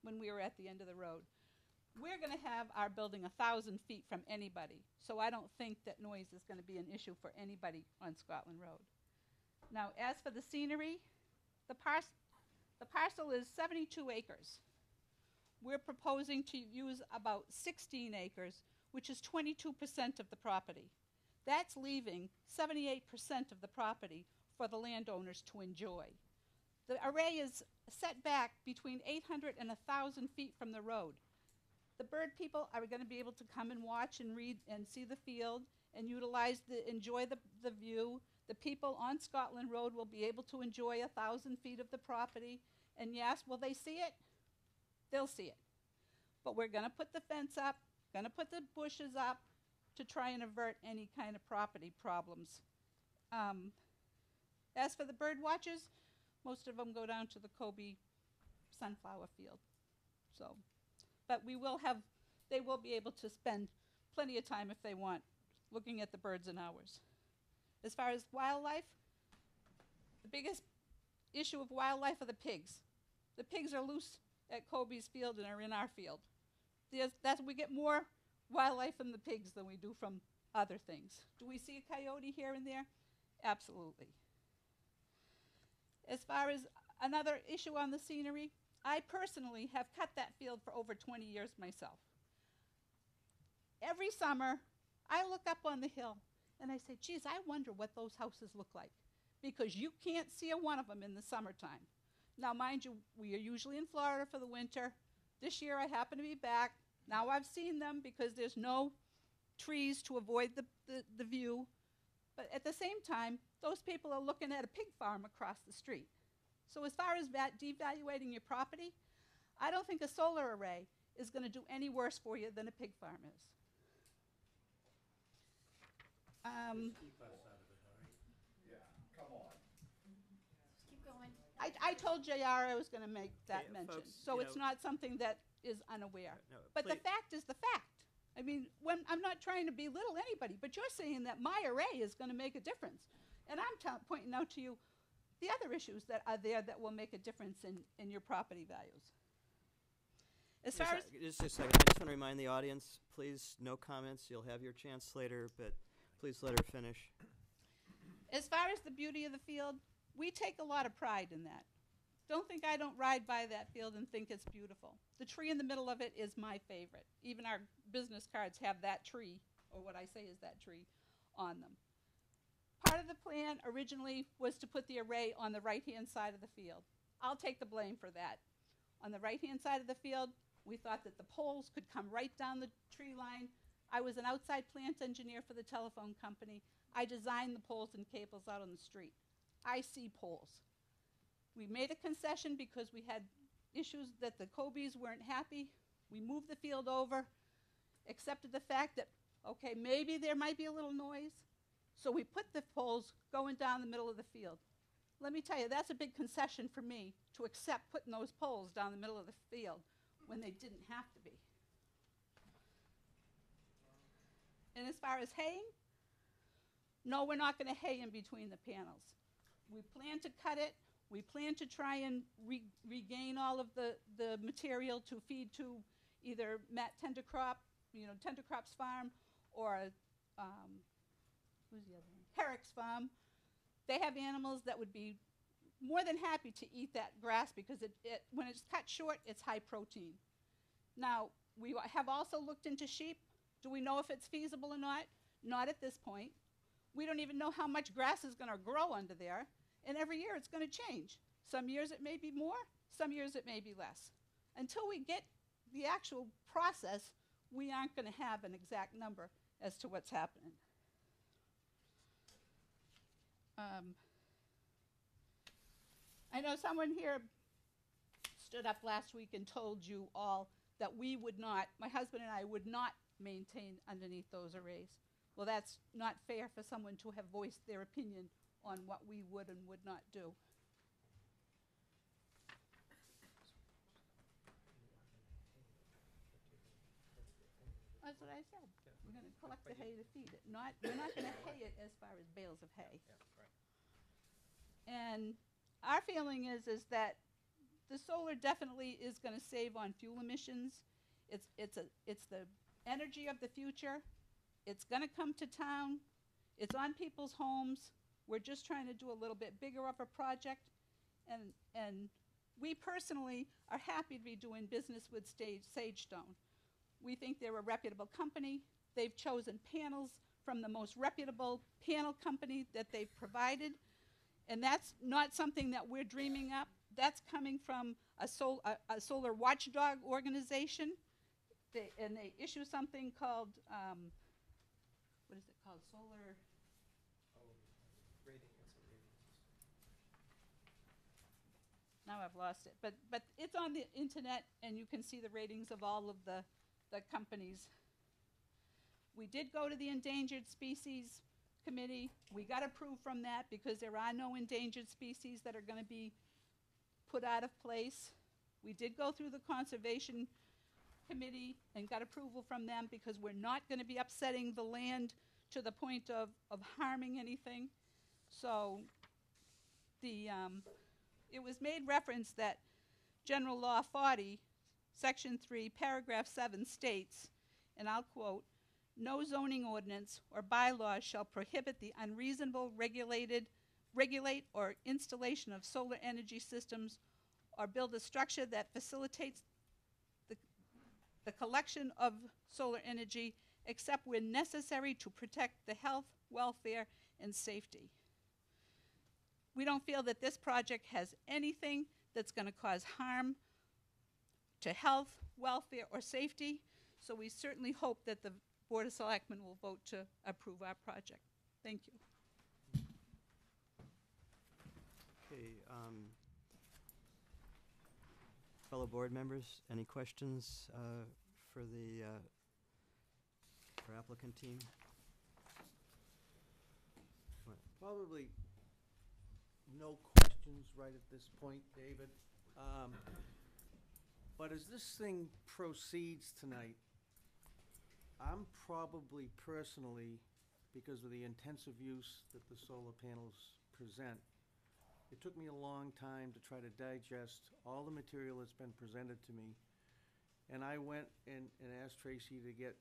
when we were at the end of the road. We're going to have our building 1,000 feet from anybody, so I don't think that noise is going to be an issue for anybody on Scotland Road. Now, as for the scenery, the parcel is 72 acres. We're proposing to use about 16 acres, which is 22% of the property. That's leaving 78% of the property for the landowners to enjoy. The array is set back between 800 and 1,000 feet from the road. The bird people are going to be able to come and watch and read and see the field and enjoy the view. The people on Scotland Road will be able to enjoy 1,000 feet of the property. And yes, will they see it? They'll see it. But we're going to put the fence up, going to put the bushes up to try and avert any kind of property problems. As for the bird watchers, most of them go down to the Kobe sunflower field. So, but they will be able to spend plenty of time if they want looking at the birds and ours. As far as wildlife, the biggest issue of wildlife are the pigs. The pigs are loose at Kobe's field and are in our field. We get more wildlife from the pigs than we do from other things. Do we see a coyote here and there? Absolutely. As far as another issue on the scenery, I personally have cut that field for over 20 years myself. Every summer, I look up on the hill and I say, geez, I wonder what those houses look like, because you can't see a one of them in the summertime. Now, mind you, we are usually in Florida for the winter. This year I happen to be back. Now I've seen them because there's no trees to avoid the view. But at the same time, those people are looking at a pig farm across the street. So as far as devaluating your property, I don't think a solar array is going to do any worse for you than a pig farm is. Keep going. I told JR I was going to make that Okay, mention, folks, so you it's know- not something that is unaware. No, But the please- fact is the fact. I mean, when I'm not trying to belittle anybody, but you're saying that my array is going to make a difference, and I'm pointing out to you the other issues that are there that will make a difference in your property values. As far as Just a second, I just want to remind the audience, please, no comments, you'll have your chance later, but please let her finish. As far as the beauty of the field, we take a lot of pride in that. Don't think I don't ride by that field and think it's beautiful. The tree in the middle of it is my favorite. Even our business cards have that tree, or what I say is that tree, on them. Part of the plan originally was to put the array on the right-hand side of the field. I'll take the blame for that. On the right-hand side of the field, we thought that the poles could come right down the tree line. I was an outside plant engineer for the telephone company. I designed the poles and cables out on the street. I see poles. We made a concession because we had issues that the Cobies weren't happy. We moved the field over, accepted the fact that, okay, maybe there might be a little noise. So we put the poles going down the middle of the field. Let me tell you, that's a big concession for me to accept putting those poles down the middle of the field when they didn't have to be. And as far as haying, no, we're not going to hay in between the panels. We plan to cut it. We plan to try and regain all of the material to feed to either Matt Tendercrop, Tendercrop's farm, or who's the other one? Herrick's farm. They have animals that would be more than happy to eat that grass because when it's cut short, it's high protein. Now, we have also looked into sheep. Do we know if it's feasible or not? Not at this point. We don't even know how much grass is going to grow under there. And every year it's going to change. Some years it may be more, some years it may be less. Until we get the actual process, we aren't going to have an exact number as to what's happening. I know someone here stood up last week and told you all that we would not, my husband and I would not maintain underneath those arrays. Well, that's not fair for someone to have voiced their opinion on what we would and would not do. That's what I said. We're going to collect the hay to feed it. We're not going to hay it as far as bales of hay. And our feeling is that the solar definitely is going to save on fuel emissions. It's the energy of the future. It's going to come to town. It's on people's homes. We're just trying to do a little bit bigger of a project. And we personally are happy to be doing business with Sagestone. We think they're a reputable company. They've chosen panels from the most reputable panel company that they've provided. And that's not something that we're dreaming up. That's coming from a solar watchdog organization. And they issue something called, what is it called? Solar. Now I've lost it. But it's on the internet, and you can see the ratings of all of the companies. We did go to the Endangered Species Committee. We got approved from that because there are no endangered species that are going to be put out of place. We did go through the Conservation Committee and got approval from them because we're not going to be upsetting the land to the point of harming anything. So it was made reference that General Law 40, Section 3, Paragraph 7 states, and I'll quote, "No zoning ordinance or bylaw shall prohibit the unreasonable regulate or installation of solar energy systems or build a structure that facilitates the collection of solar energy except when necessary to protect the health, welfare, and safety." We don't feel that this project has anything that's going to cause harm to health, welfare, or safety, so we certainly hope that the Board of Selectmen will vote to approve our project. Thank you. Okay, fellow board members, any questions for the for applicant team? Probably no questions right at this point, David. But as this thing proceeds tonight, I'm probably personally, because of the intensive use that the solar panels present, it took me a long time to try to digest all the material that's been presented to me. And I went and asked Tracy to get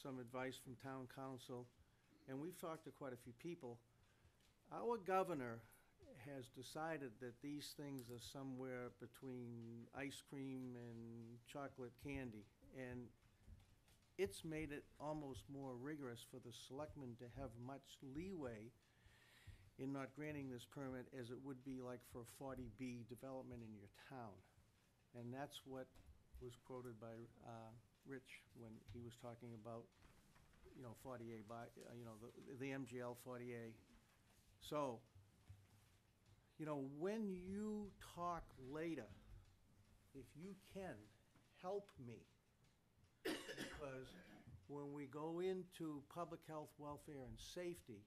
some advice from town council, and we've talked to quite a few people. Our governor has decided that these things are somewhere between ice cream and chocolate candy. And it's made it almost more rigorous for the selectmen to have much leeway in not granting this permit as it would be like for a 40B development in your town. And that's what was quoted by Rich when he was talking about, 40A, the MGL 40A. So, when you talk later, if you can, help me. Because when we go into public health, welfare, and safety,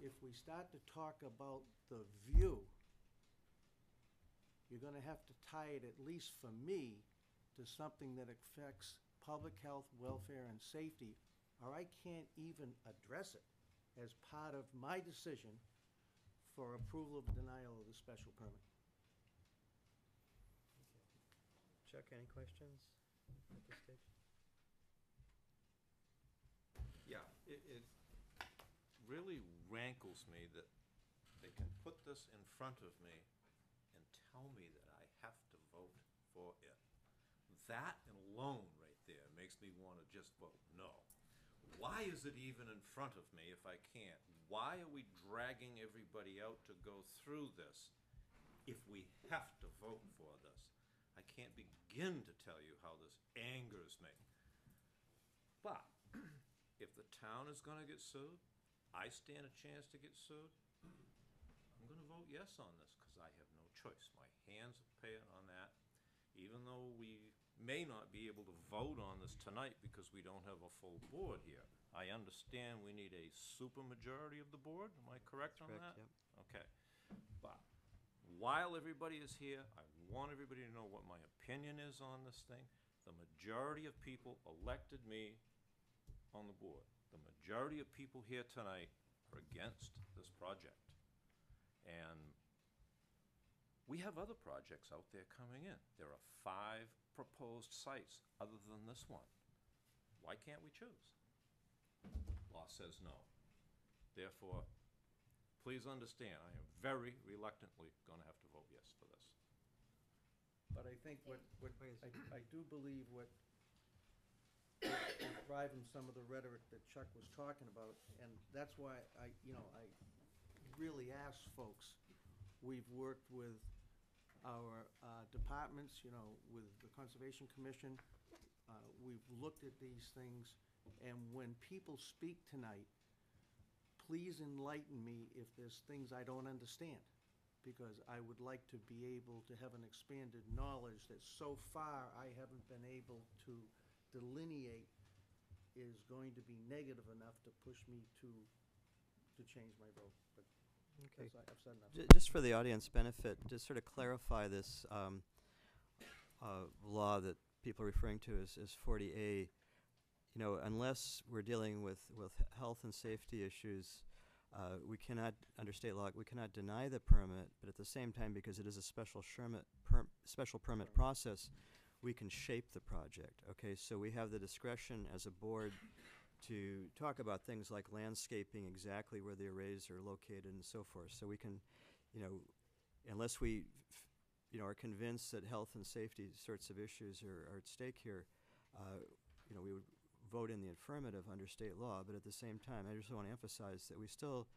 if we start to talk about the view, you're gonna have to tie it, at least for me, to something that affects public health, welfare, and safety, or I can't even address it as part of my decision for approval of denial of the special permit. Chuck, any questions at this stage? Yeah, it really rankles me that they can put this in front of me and tell me that I have to vote for it. That alone right there makes me want to just vote no. Why is it even in front of me if I can't? Why are we dragging everybody out to go through this if we have to vote for this? I can't begin to tell you how this angers me. But if the town is going to get sued, I stand a chance to get sued, I'm going to vote yes on this because I have no choice. My hands are paying on that. Even though we may not be able to vote on this tonight because we don't have a full board here. I understand we need a supermajority of the board. Am I correct on that? Yep. Okay. But while everybody is here, I want everybody to know what my opinion is on this thing. The majority of people elected me on the board. The majority of people here tonight are against this project. And we have other projects out there coming in. There are 5 proposed sites other than this one. Why can't we choose? Law says no. Therefore, please understand, I am very reluctantly going to have to vote yes for this. But I think I do believe what is driving some of the rhetoric that Chuck was talking about, and that's why I really ask folks. We've worked with our departments, with the Conservation Commission. We've looked at these things, and when people speak tonight, please enlighten me if there's things I don't understand, because I would like to be able to have an expanded knowledge that so far I haven't been able to delineate is going to be negative enough to push me to change my vote. But Okay. I've said enough. Just for the audience benefit, to sort of clarify this law that people are referring to as 40A, unless we're dealing with health and safety issues, we cannot, under state law, we cannot deny the permit, but at the same time, because it is a special permit process, we can shape the project, okay? So we have the discretion as a board to talk about things like landscaping, exactly where the arrays are located and so forth. So we can, unless we, are convinced that health and safety sorts of issues are at stake here, we would vote in the affirmative under state law. But at the same time, I just want to emphasize that we still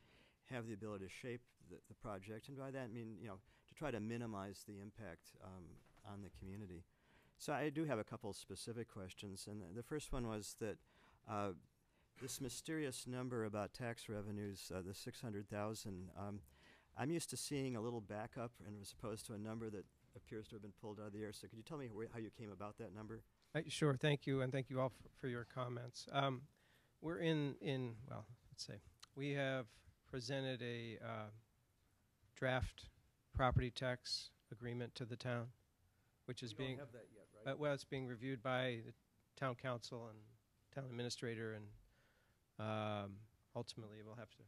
have the ability to shape the project, and by that I mean, to try to minimize the impact on the community. So I do have a couple specific questions, and the first one was that this mysterious number about tax revenues, the 600,000, I'm used to seeing a little backup, and as opposed to a number that appears to have been pulled out of the air. So could you tell me how you came about that number? Sure, thank you, and thank you all for your comments. We're well, let's say, we have presented a draft property tax agreement to the town, which is We being, don't have that yet, right? well, it's being reviewed by the town council and town administrator, and ultimately we'll have to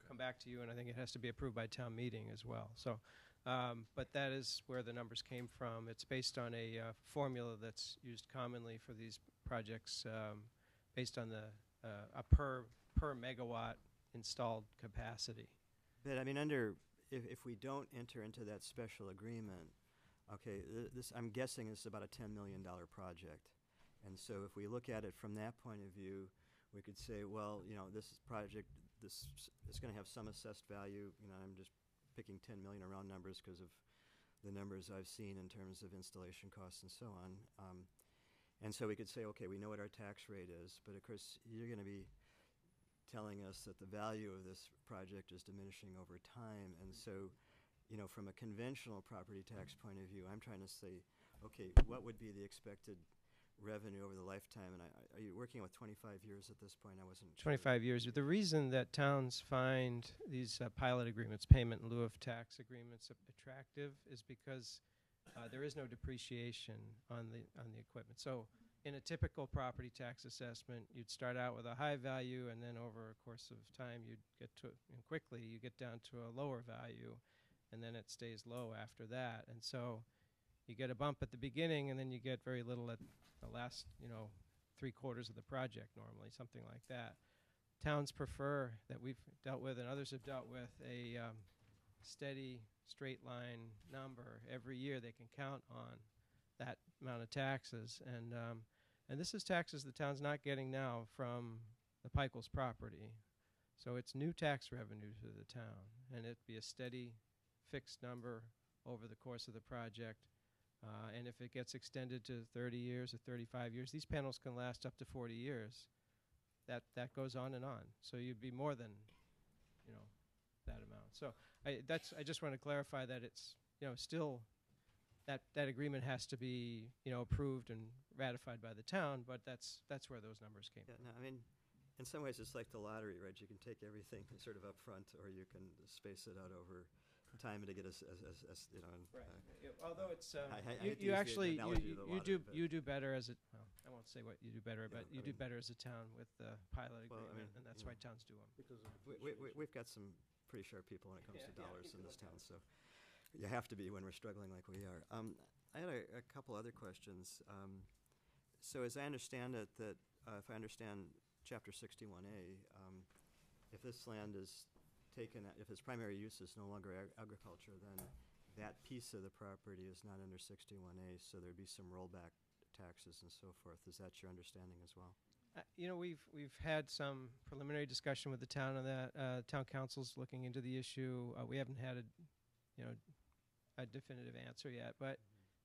come back to you, and I think it has to be approved by town meeting as well. So, but that is where the numbers came from. It's based on a formula that's used commonly for these projects, based on a per megawatt installed capacity. But I mean, if we don't enter into that special agreement, okay, this, I'm guessing this is about a $10 million project. And so if we look at it from that point of view, we could say, well, you know, this project, this is going to have some assessed value. You know, I'm just picking 10 million around numbers because of the numbers I've seen in terms of installation costs and so on. And so we could say, okay, we know what our tax rate is, but of course you're going to be telling us that the value of this project is diminishing over time. And so, you know, from a conventional property tax point of view, I'm trying to say, okay, what would be the expected revenue over the lifetime? And are you working with 25 years at this point? I wasn't sure. 25 years. The reason that towns find these pilot agreements, payment in lieu of tax agreements, attractive is because there is no depreciation on the equipment. So in a typical property tax assessment, you'd start out with a high value, and then over a course of time, you'd get to, and quickly, you get down to a lower value, and then it stays low after that. And so you get a bump at the beginning, and then you get very little at the last, you know, 3/4 of the project normally, something like that. Towns prefer, that we've dealt with and others have dealt with, a steady straight line number. Every year they can count on that amount of taxes. And this is taxes the town's not getting now from the Pikel's property. So it's new tax revenue to the town, and it'd be a steady fixed number over the course of the project. And if it gets extended to 30 years or 35 years, these panels can last up to 40 years. That goes on and on. So you'd be more than, you know, that amount. So I just want to clarify that it's, you know, still that agreement has to be, you know, approved and ratified by the town, but that's where those numbers came Yeah, from. no, I mean, in some ways it's like the lottery, right? You can take everything sort of up front, or you can space it out over time to get us, you know. Right. Although it's I hate to use you the actually analogy of the lottery, but- you do better as a, well, I won't say what you do better, Yeah, but you I do mean- better as a town with the pilot Well, I agreement, mean, and that's you why know. towns do them. Because of We've got some pretty sharp people when it comes Yeah, to yeah, dollars keep in it this like town, so you have to be when we're struggling like we are. I had a couple other questions. So as I understand it, that if I understand Chapter 61A, if this land is taken, if its primary use is no longer agriculture, then that piece of the property is not under 61A, so there'd be some rollback taxes and so forth. Is that your understanding as well? You know, we've had some preliminary discussion with the town on that. Town council's looking into the issue. We haven't had a definitive answer yet, but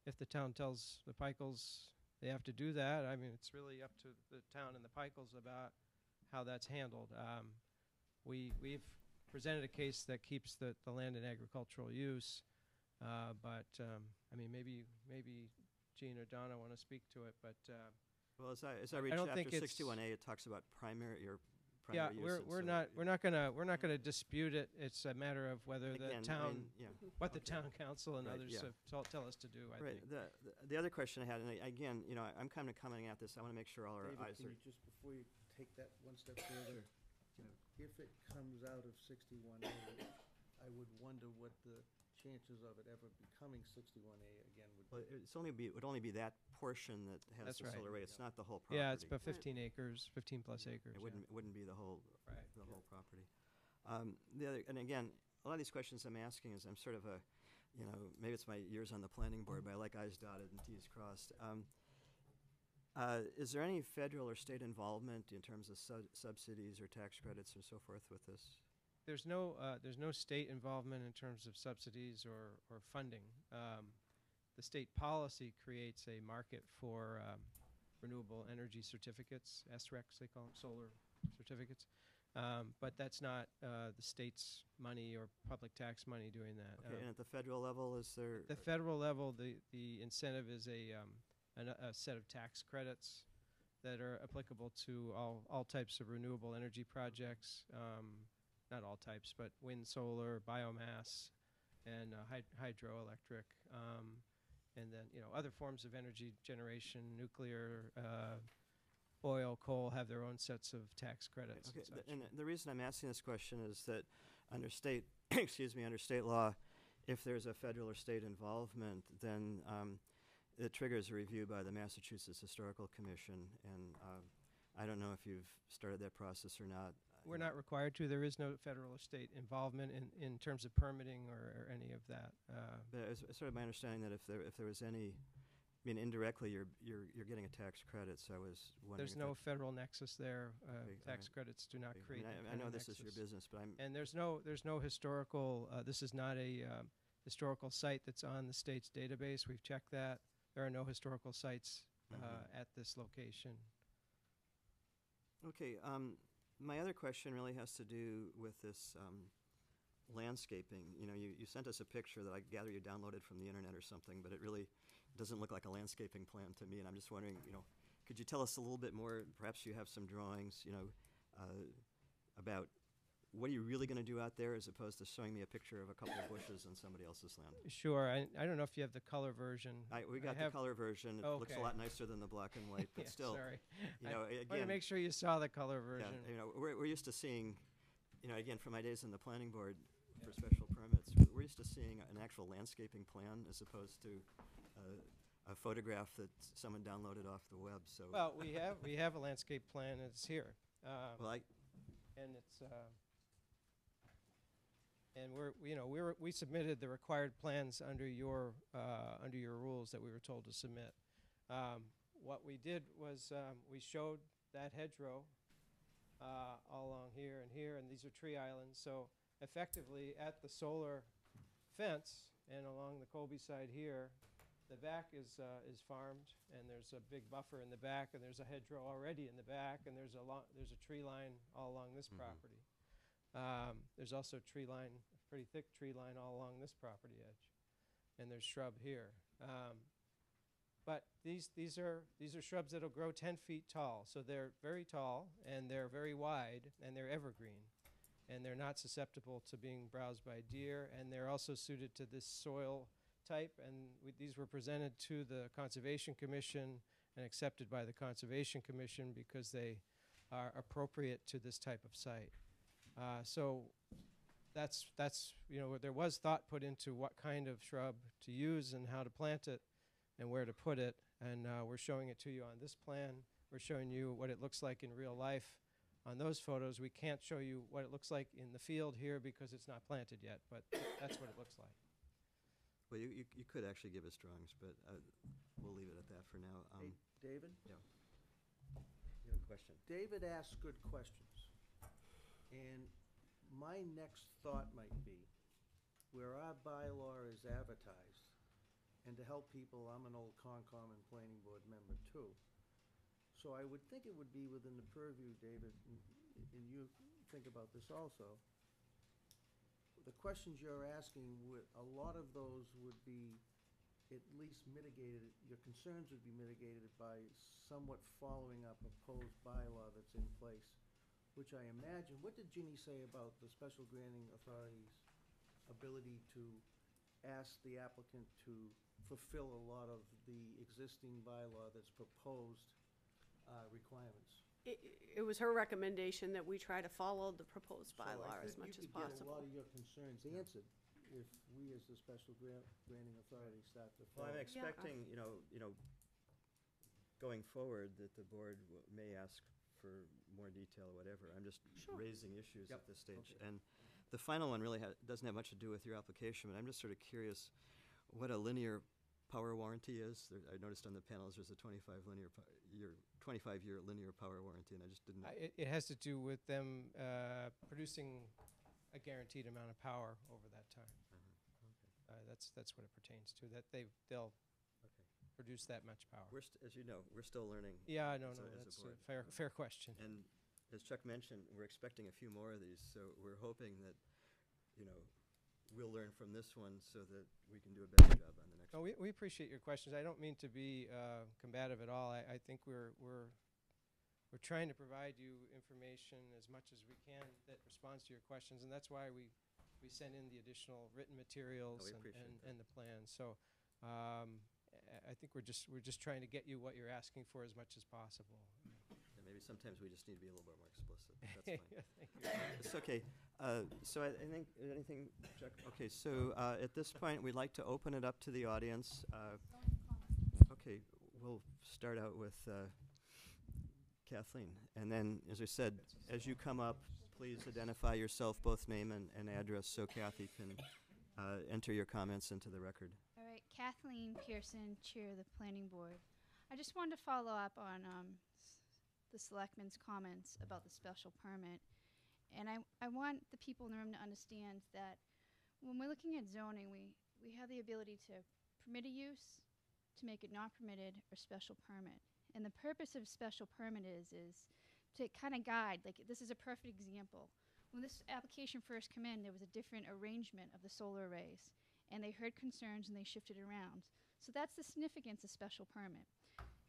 if the town tells the Pikel's they have to do that, I mean, it's really up to the town and the Pikel's about how that's handled. We've presented a case that keeps the land in agricultural use, but I mean, maybe Gene or Donna want to speak to it, but Well, as I read I don't Chapter think it's- 61A, it talks about primary use. yeah, and we're so- not gonna dispute it. It's a matter of whether the Again, I town, mean, yeah. what the Okay. town council and Right, others yeah. have tell us to do. I Right. think. The other question I had, and again, you know, I'm kind of coming at this, I want to make sure all our David, eyes can are. you just, before you take that one step further, if it comes out of 61A, I would wonder what the chances of it ever becoming 61A again would Well, be. it would only be that portion that has That's the right. solar array. It's not the whole property. Yeah, it's about 15 acres, 15 plus acres. It wouldn't be the whole Right. property. The other, and again, a lot of these questions I'm asking is I'm sort of a, you know, maybe it's my years on the planning board, but I like I's dotted and T's crossed. Is there any federal or state involvement in terms of subsidies or tax credits and so forth with this? There's no state involvement in terms of subsidies or funding. The state policy creates a market for renewable energy certificates, SRECs they call them, solar certificates. But that's not the state's money or public tax money doing that. Okay, and at the federal level, is there? The federal level, the incentive is a set of tax credits that are applicable to all types of renewable energy projects. Not all types, but wind, solar, biomass, and hydroelectric, and then other forms of energy generation, nuclear, oil, coal have their own sets of tax credits. Okay, and such. and the reason I'm asking this question is that under state, excuse me, under state law, if there's a federal or state involvement, then it triggers a review by the Massachusetts Historical Commission, and I don't know if you've started that process or not. We're not required to. There is no federal or state involvement in terms of permitting or any of that. But it's sort of my understanding that if there was any, I mean, indirectly you're getting a tax credit. So I was wondering. There's if no federal nexus there. Okay, Tax credits do not okay. create. I mean, I that kind know of this is your nexus. business, but I'm. And there's no historical. This is not a historical site that's on the state's database. We've checked that. There are no historical sites at this location. Okay. My other question really has to do with this landscaping. You sent us a picture that I gather you downloaded from the internet or something, but it really doesn't look like a landscaping plan to me. And I'm just wondering, could you tell us a little bit more? Perhaps you have some drawings, about what are you really going to do out there, as opposed to showing me a picture of a couple of bushes on somebody else's land. Sure. I don't know if you have the color version. We got the color version. It looks a Okay. lot nicer than the black and white, but Yeah, still. sorry. I Again, wanted to make sure you saw the color version. Yeah, we're used to seeing, again, from my days in the planning board for special permits, we're used to seeing an actual landscaping plan as opposed to a photograph that someone downloaded off the web. So Well, we have a landscape plan. It's here. well, And it's and we submitted the required plans under your rules that we were told to submit. What we did was we showed that hedgerow all along here, and these are tree islands. So effectively, at the solar fence and along the Colby side here, the back is farmed, and there's a big buffer in the back, and there's a hedgerow already in the back, and there's a tree line all along this property. There's also a pretty thick tree line all along this property edge, and there's shrub here. But these are shrubs that'll grow 10 feet tall, so they're very tall and they're very wide and they're evergreen, and they're not susceptible to being browsed by deer, and they're also suited to this soil type. And these were presented to the Conservation Commission and accepted by the Conservation Commission because they are appropriate to this type of site. So that's there was thought put into what kind of shrub to use and how to plant it and where to put it, and we're showing it to you on this plan. We're showing you what it looks like in real life on those photos. We can't show you what it looks like in the field here because it's not planted yet, but that's what it looks like. well, you could actually give us drawings, but we'll leave it at that for now. Hey, David? Yeah. You have a question? David asks good questions. And my next thought might be, where our bylaw is advertised, and to help people, I'm an old Concom and Planning Board member too. So I would think it would be within the purview, David, and you think about this also. The questions you're asking, a lot of those would be at least mitigated, your concerns would be mitigated by somewhat following a proposed bylaw that's in place, which I imagine, what did Ginny say about the special granting authority's ability to ask the applicant to fulfill a lot of the existing bylaw that's proposed requirements? It was her recommendation that we try to follow the proposed So I bylaw as think much as you could get a possible. lot of your concerns answered if we, as the special granting authority, start to Well, follow. I'm expecting, going forward, that the board may ask for more detail or whatever. I'm just Sure. raising issues Yep. at this stage. Okay. And the final one really doesn't have much to do with your application, but I'm just sort of curious what a linear power warranty is. I noticed on the panels there's a 25-year linear power warranty, and I just didn't. It has to do with them producing a guaranteed amount of power over that time. That's what it pertains to. That they'll produce that much power. As you know, we're still learning. Yeah, no, as a that's a board. fair question. And as Chuck mentioned, we're expecting a few more of these, so we're hoping that, we'll learn from this one so that we can do a better job on the next Oh, one. we appreciate your questions. I don't mean to be combative at all. I think we're trying to provide you information as much as we can that responds to your questions, and that's why we send in the additional written materials we appreciate that. and the plans. So I think we're just trying to get you what you're asking for as much as possible. And maybe sometimes we just need to be a little bit more explicit. That's fine. Thank you. It's okay. So I think, anything, Chuck? Okay, so at this point, we'd like to open it up to the audience. Okay, we'll start out with Kathleen. And then, as I said, as you come up, please identify yourself, both name and address, so Kathy can enter your comments into the record. All right, Kathleen Pearson, Chair of the Planning Board. I just wanted to follow up on the selectmen's comments about the special permit. And I want the people in the room to understand that when we're looking at zoning, we have the ability to permit a use, to make it not permitted, or special permit. And the purpose of special permit is to kind of guide, like this is a perfect example. When this application first came in, there was a different arrangement of the solar arrays, and they heard concerns and they shifted around. So that's the significance of special permit.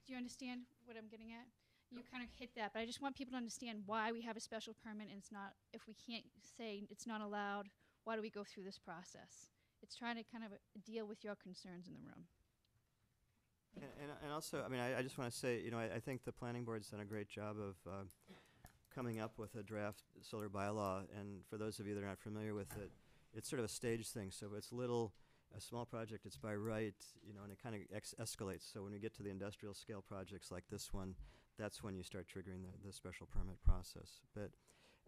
Do you understand what I'm getting at? You kind of hit that, but I just want people to understand why we have a special permit, and it's not, if we can't say it's not allowed, why do we go through this process? It's trying to kind of deal with your concerns in the room. And also, I mean, I just want to say, I think the planning board's done a great job of coming up with a draft solar bylaw. And for those of you that are not familiar with it, it's sort of a stage thing. So it's a small project, it's by right, and it kind of escalates. So when we get to the industrial scale projects like this one, that's when you start triggering the special permit process. But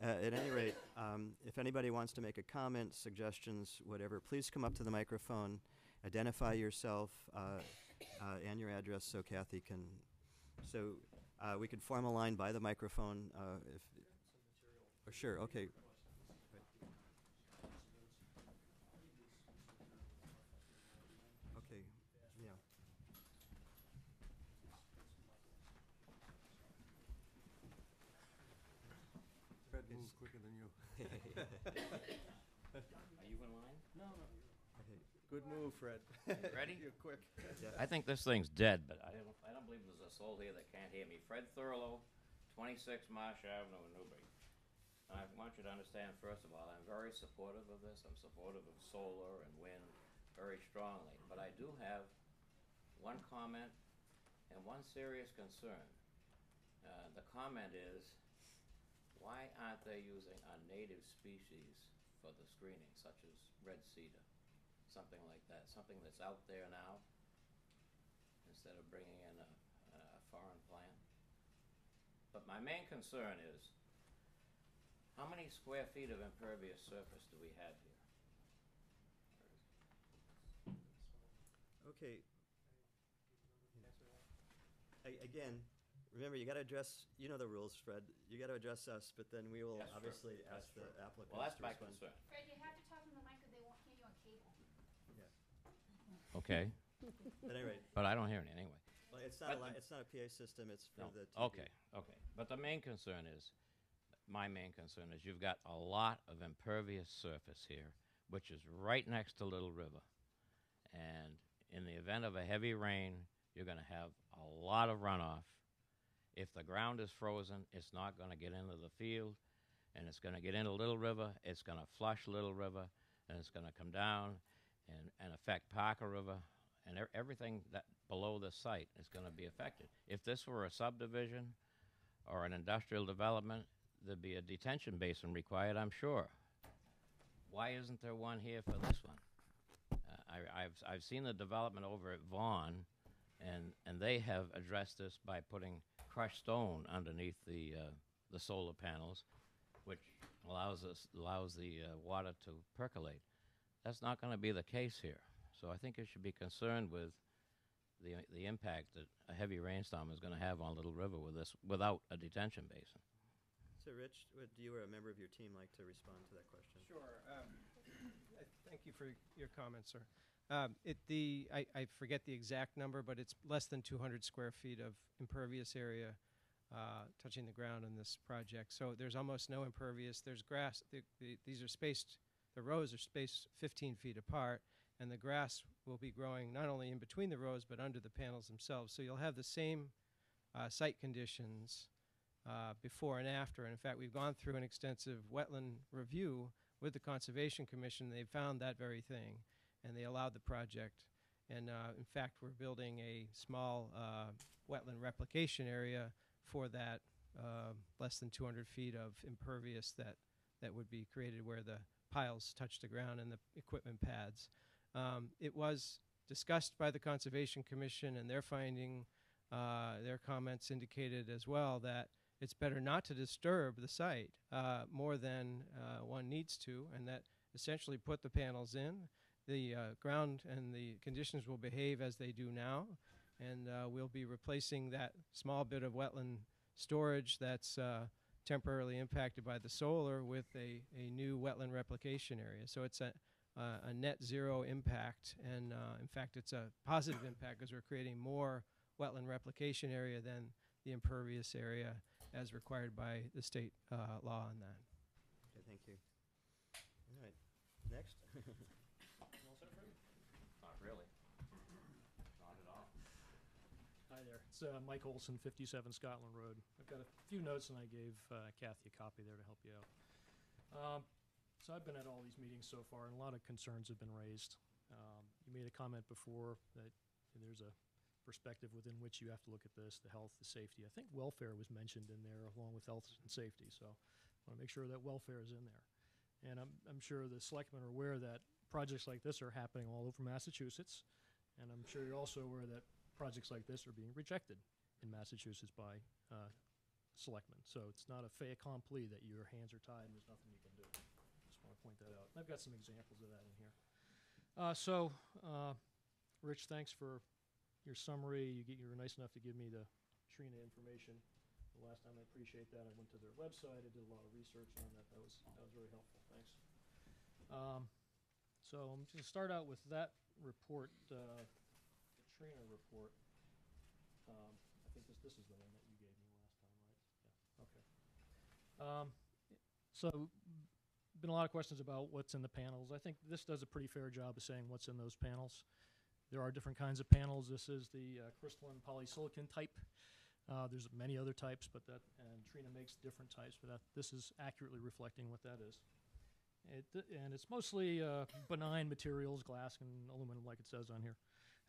at any rate, if anybody wants to make a comment, suggestions, whatever, please come up to the microphone, identify yourself and your address so Kathy can. So we could form a line by the microphone. Sure, okay. Okay, yeah. Fred moves quicker than you. Are you in line? No. Good move, Fred. Ready? You're quick. Yeah. I think this thing's dead, but I don't believe there's a soul here that can't hear me. Fred Thurlow, 26 Marsh Avenue in Newbury. And I want you to understand, first of all, I'm very supportive of this. I'm supportive of solar and wind very strongly. But I do have one comment and one serious concern. The comment is, why aren't they using a native species for the screening, such as red cedar? Something like that, something that's out there now, instead of bringing in a foreign plant. But my main concern is, how many square feet of impervious surface do we have here? Okay. Again, remember, you got to address, the rules, Fred. You got to address us, but then we will That's true. obviously That's ask the true. applicant. Well, that's my concern. Fred, you have to talk in the mic or they won't hear you on cable. Okay, At any rate, but I don't hear it anyway. well, it's not But- it's not a PA system. It's for No. the TV. Okay. But the main concern is, my main concern is you've got a lot of impervious surface here, which is right next to Little River. And in the event of a heavy rain, you're going to have a lot of runoff. If the ground is frozen, it's not going to get into the field, and it's going to get into Little River. It's going to flush Little River, and it's going to come down and affect Parker River, and everything that below the site is going to be affected. If this were a subdivision or an industrial development, there'd be a detention basin required, I'm sure. Why isn't there one here for this one? I've seen the development over at Vaughan, and they have addressed this by putting crushed stone underneath the solar panels, which allows the water to percolate. That's not going to be the case here. So I think you should be concerned with the impact that a heavy rainstorm is going to have on Little River without a detention basin. So, Rich, would you or a member of your team like to respond to that question? Sure. Thank you for your comments, sir. I forget the exact number, but it's less than 200 square feet of impervious area touching the ground in this project. So there's almost no impervious. There's grass. These are spaced, the rows are spaced 15 feet apart, and the grass will be growing not only in between the rows but under the panels themselves. So you'll have the same site conditions before and after. And in fact, we've gone through an extensive wetland review with the Conservation Commission. They found that very thing, and they allowed the project. And in fact, we're building a small wetland replication area for that less than 200 feet of impervious that would be created where the piles touch the ground and the equipment pads. It was discussed by the Conservation Commission, and their finding, their comments indicated as well that it's better not to disturb the site more than one needs to, and that essentially put the panels in. The ground and the conditions will behave as they do now, and we'll be replacing that small bit of wetland storage that's temporarily impacted by the solar with a new wetland replication area. So it's a net zero impact, and in fact it's a positive impact because we're creating more wetland replication area than the impervious area as required by the state law on that. Okay, thank you. All right, next. Not really. Not at all. Hi there. It's Mike Olson, 57 Scotland Road. I've got a few notes, and I gave Kathy a copy there to help you out. So I've been at all these meetings so far, and a lot of concerns have been raised. You made a comment before that there's a perspective within which you have to look at this, the health, the safety. I think welfare was mentioned in there along with health and safety, so I want to make sure that welfare is in there. And I'm sure the selectmen are aware that projects like this are happening all over Massachusetts, and I'm sure you're also aware that projects like this are being rejected in Massachusetts by selectmen. So it's not a fait accompli that your hands are tied and there's nothing you can do. Just want to point that out. And I've got some examples of that in here. Rich, thanks for your summary. You were nice enough to give me the Trina information the last time. I appreciate that. I went to their website. I did a lot of research on that. That was very helpful. Thanks. So I'm going to start out with that report, the Trina report. I think this is the one that you gave me last time, right? Yeah. Okay. So been a lot of questions about what's in the panels. I think this does a pretty fair job of saying what's in those panels. There are different kinds of panels. This is the crystalline polysilicon type. There's many other types, and Trina makes different types, but this is accurately reflecting what that is. And it's mostly benign materials, glass and aluminum, like it says on here.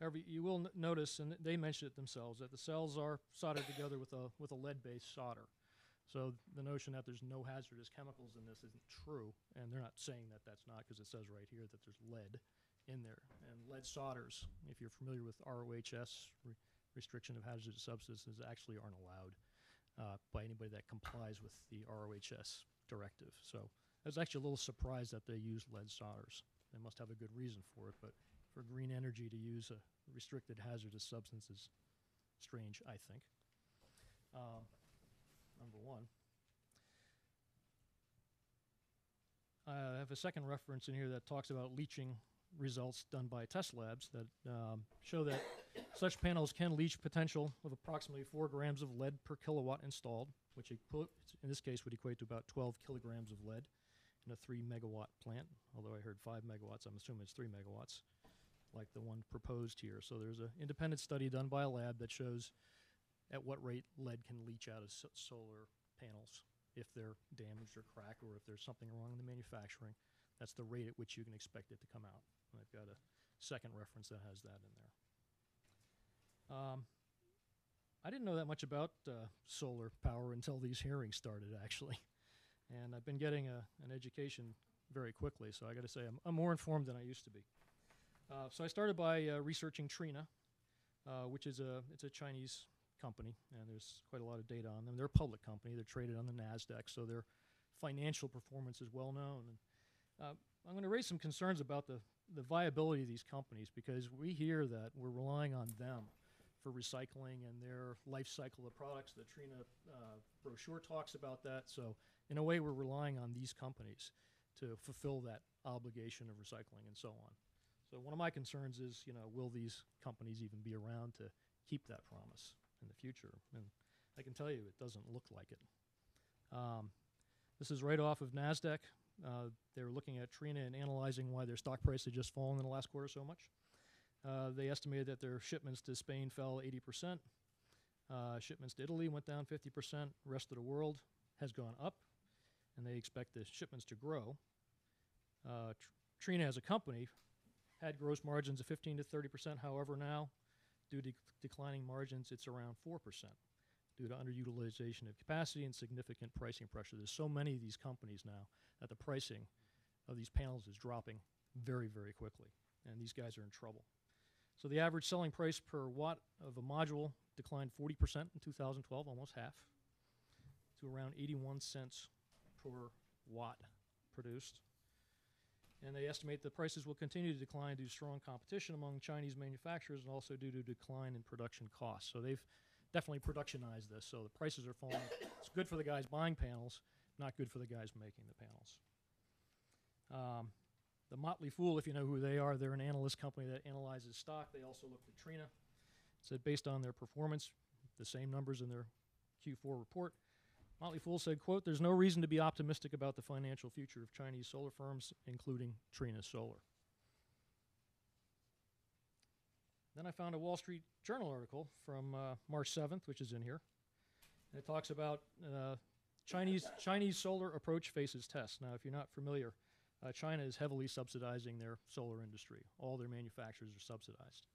However, you will notice, and they mentioned it themselves, that the cells are soldered together with a lead-based solder. So the notion that there's no hazardous chemicals in this isn't true, and they're not saying that that's not, because it says right here that there's lead in there. And lead solders, if you're familiar with ROHS, restriction of hazardous substances, actually aren't allowed by anybody that complies with the ROHS directive. So I was actually a little surprised that they use lead solders. They must have a good reason for it, but for green energy to use a restricted hazardous substance is strange, I think. Number one. I have a second reference in here that talks about leaching results done by test labs that show that such panels can leach potential of approximately 4 grams of lead per kilowatt installed, which in this case would equate to about 12 kilograms of lead in a 3 megawatt plant. Although I heard 5 megawatts, I'm assuming it's 3 megawatts, like the one proposed here. So there's an independent study done by a lab that shows at what rate lead can leach out of solar panels if they're damaged or cracked, or if there's something wrong in the manufacturing. That's the rate at which you can expect it to come out. And I've got a second reference that has that in there. I didn't know that much about solar power until these hearings started, actually. And I've been getting an education very quickly, so I got to say I'm more informed than I used to be. So I started by researching Trina, which is it's a Chinese company, and there's quite a lot of data on them. They're a public company. They're traded on the NASDAQ, so their financial performance is well known. And, I'm going to raise some concerns about the viability of these companies, because we hear that we're relying on them for recycling and their life cycle of products. The Trina brochure talks about that. So in a way, we're relying on these companies to fulfill that obligation of recycling and so on. So one of my concerns is, will these companies even be around to keep that promise in the future? And I can tell you it doesn't look like it. This is right off of NASDAQ. They were looking at Trina and analyzing why their stock price had just fallen in the last quarter so much. They estimated that their shipments to Spain fell 80%. Shipments to Italy went down 50%. Rest of the world has gone up, and they expect the shipments to grow. Trina as a company had gross margins of 15 to 30%. However, now, due to declining margins, it's around 4% due to underutilization of capacity and significant pricing pressure. There's so many of these companies now that the pricing of these panels is dropping very, very quickly, and these guys are in trouble. So the average selling price per watt of a module declined 40% in 2012, almost half, to around 81 cents per watt produced. And they estimate the prices will continue to decline due to strong competition among Chinese manufacturers and also due to decline in production costs. So they've definitely productionized this, so the prices are falling. It's good for the guys buying panels, not good for the guys making the panels. The Motley Fool, if you know who they are, they're an analyst company that analyzes stock. They also looked at Trina. Said based on their performance, the same numbers in their Q4 report, Motley Fool said, quote, "There's no reason to be optimistic about the financial future of Chinese solar firms, including Trina Solar." Then I found a Wall Street Journal article from March 7th, which is in here. And it talks about Chinese solar approach faces tests. Now, if you're not familiar, China is heavily subsidizing their solar industry. All their manufacturers are subsidized.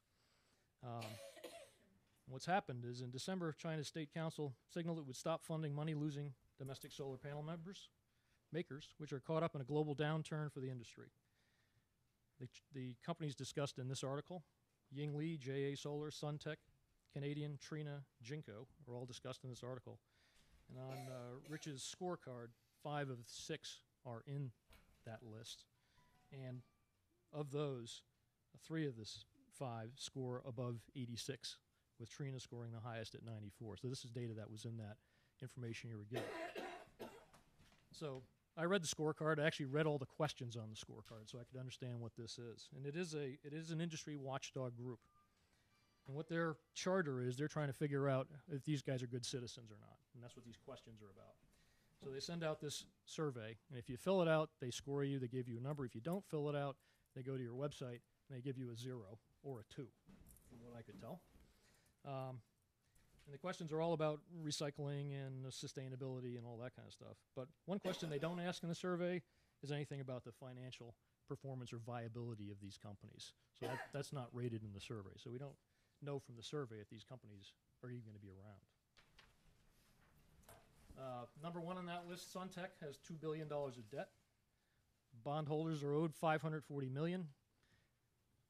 What's happened is in December, China's State Council signaled it would stop funding money-losing domestic solar panel makers, which are caught up in a global downturn for the industry. The companies discussed in this article, Yingli, JA Solar, Suntech, Canadian, Trina, Jinko, are all discussed in this article. And on Rich's scorecard, 5 of 6 are in that list. And of those, 3 of the 5 score above 86, with Trina scoring the highest at 94. So this is data that was in that information you were given. So I read the scorecard. I actually read all the questions on the scorecard so I could understand what this is. And it is an industry watchdog group. And what their charter is, they're trying to figure out if these guys are good citizens or not. And that's what these questions are about. So they send out this survey, and if you fill it out, they score you, they give you a number. If you don't fill it out, they go to your website, and they give you a 0 or a 2, from what I could tell. And the questions are all about recycling and sustainability and all that kind of stuff. But one question they don't ask in the survey is anything about the financial performance or viability of these companies. So that's not rated in the survey. So we don't know from the survey if these companies are even going to be around. Number 1 on that list, Suntech, has $2 billion of debt. Bondholders are owed $540 million.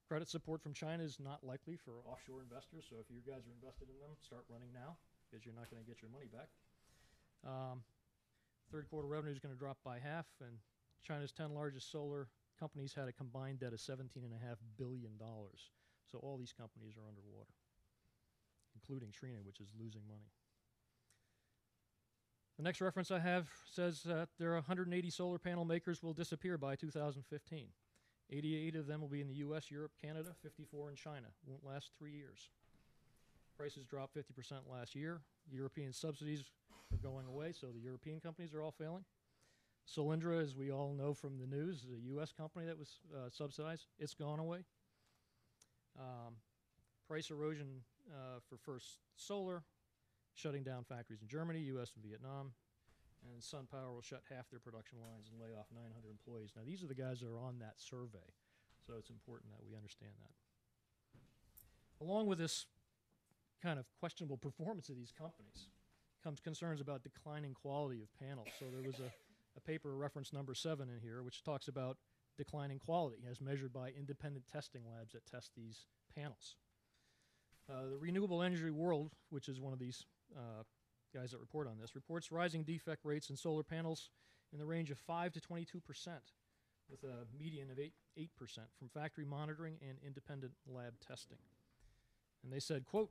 Credit support from China is not likely for offshore investors, so if you guys are invested in them, start running now, because you're not going to get your money back. Third quarter revenue is going to drop by half, and China's 10 largest solar companies had a combined debt of $17.5 billion. So all these companies are underwater, including Trina, which is losing money. The next reference I have says that there are 180 solar panel makers will disappear by 2015. 88 of them will be in the US, Europe, Canada, 54 in China. Won't last 3 years. Prices dropped 50% last year. European subsidies are going away, so the European companies are all failing. Solyndra, as we all know from the news, is a US company that was subsidized. It's gone away. Price erosion for First Solar, shutting down factories in Germany, US, and Vietnam. And SunPower will shut half their production lines and lay off 900 employees. Now, these are the guys that are on that survey, so it's important that we understand that. Along with this kind of questionable performance of these companies comes concerns about declining quality of panels. So there was a paper, reference number 7 in here, which talks about declining quality as measured by independent testing labs that test these panels. The Renewable Energy World, which is one of these guys that report on this, reports rising defect rates in solar panels in the range of 5 to 22%, with a median of 8% from factory monitoring and independent lab testing. And they said, quote,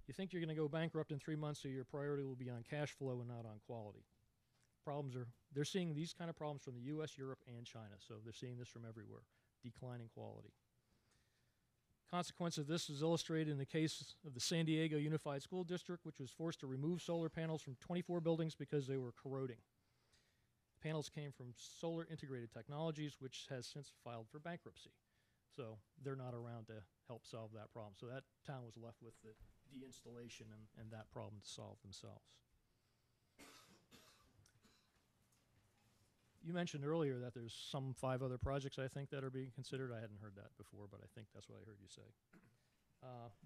"You think you're going to go bankrupt in 3 months, so your priority will be on cash flow and not on quality." They're seeing these kind of problems from the US, Europe, and China, so they're seeing this from everywhere, declining quality. Consequence of this is illustrated in the case of the San Diego Unified School District, which was forced to remove solar panels from 24 buildings because they were corroding. The panels came from Solar Integrated Technologies, which has since filed for bankruptcy. So they're not around to help solve that problem. So that town was left with the deinstallation and that problem to solve themselves. You mentioned earlier that there's some 5 other projects, I think, that are being considered. I hadn't heard that before, but I think that's what I heard you say.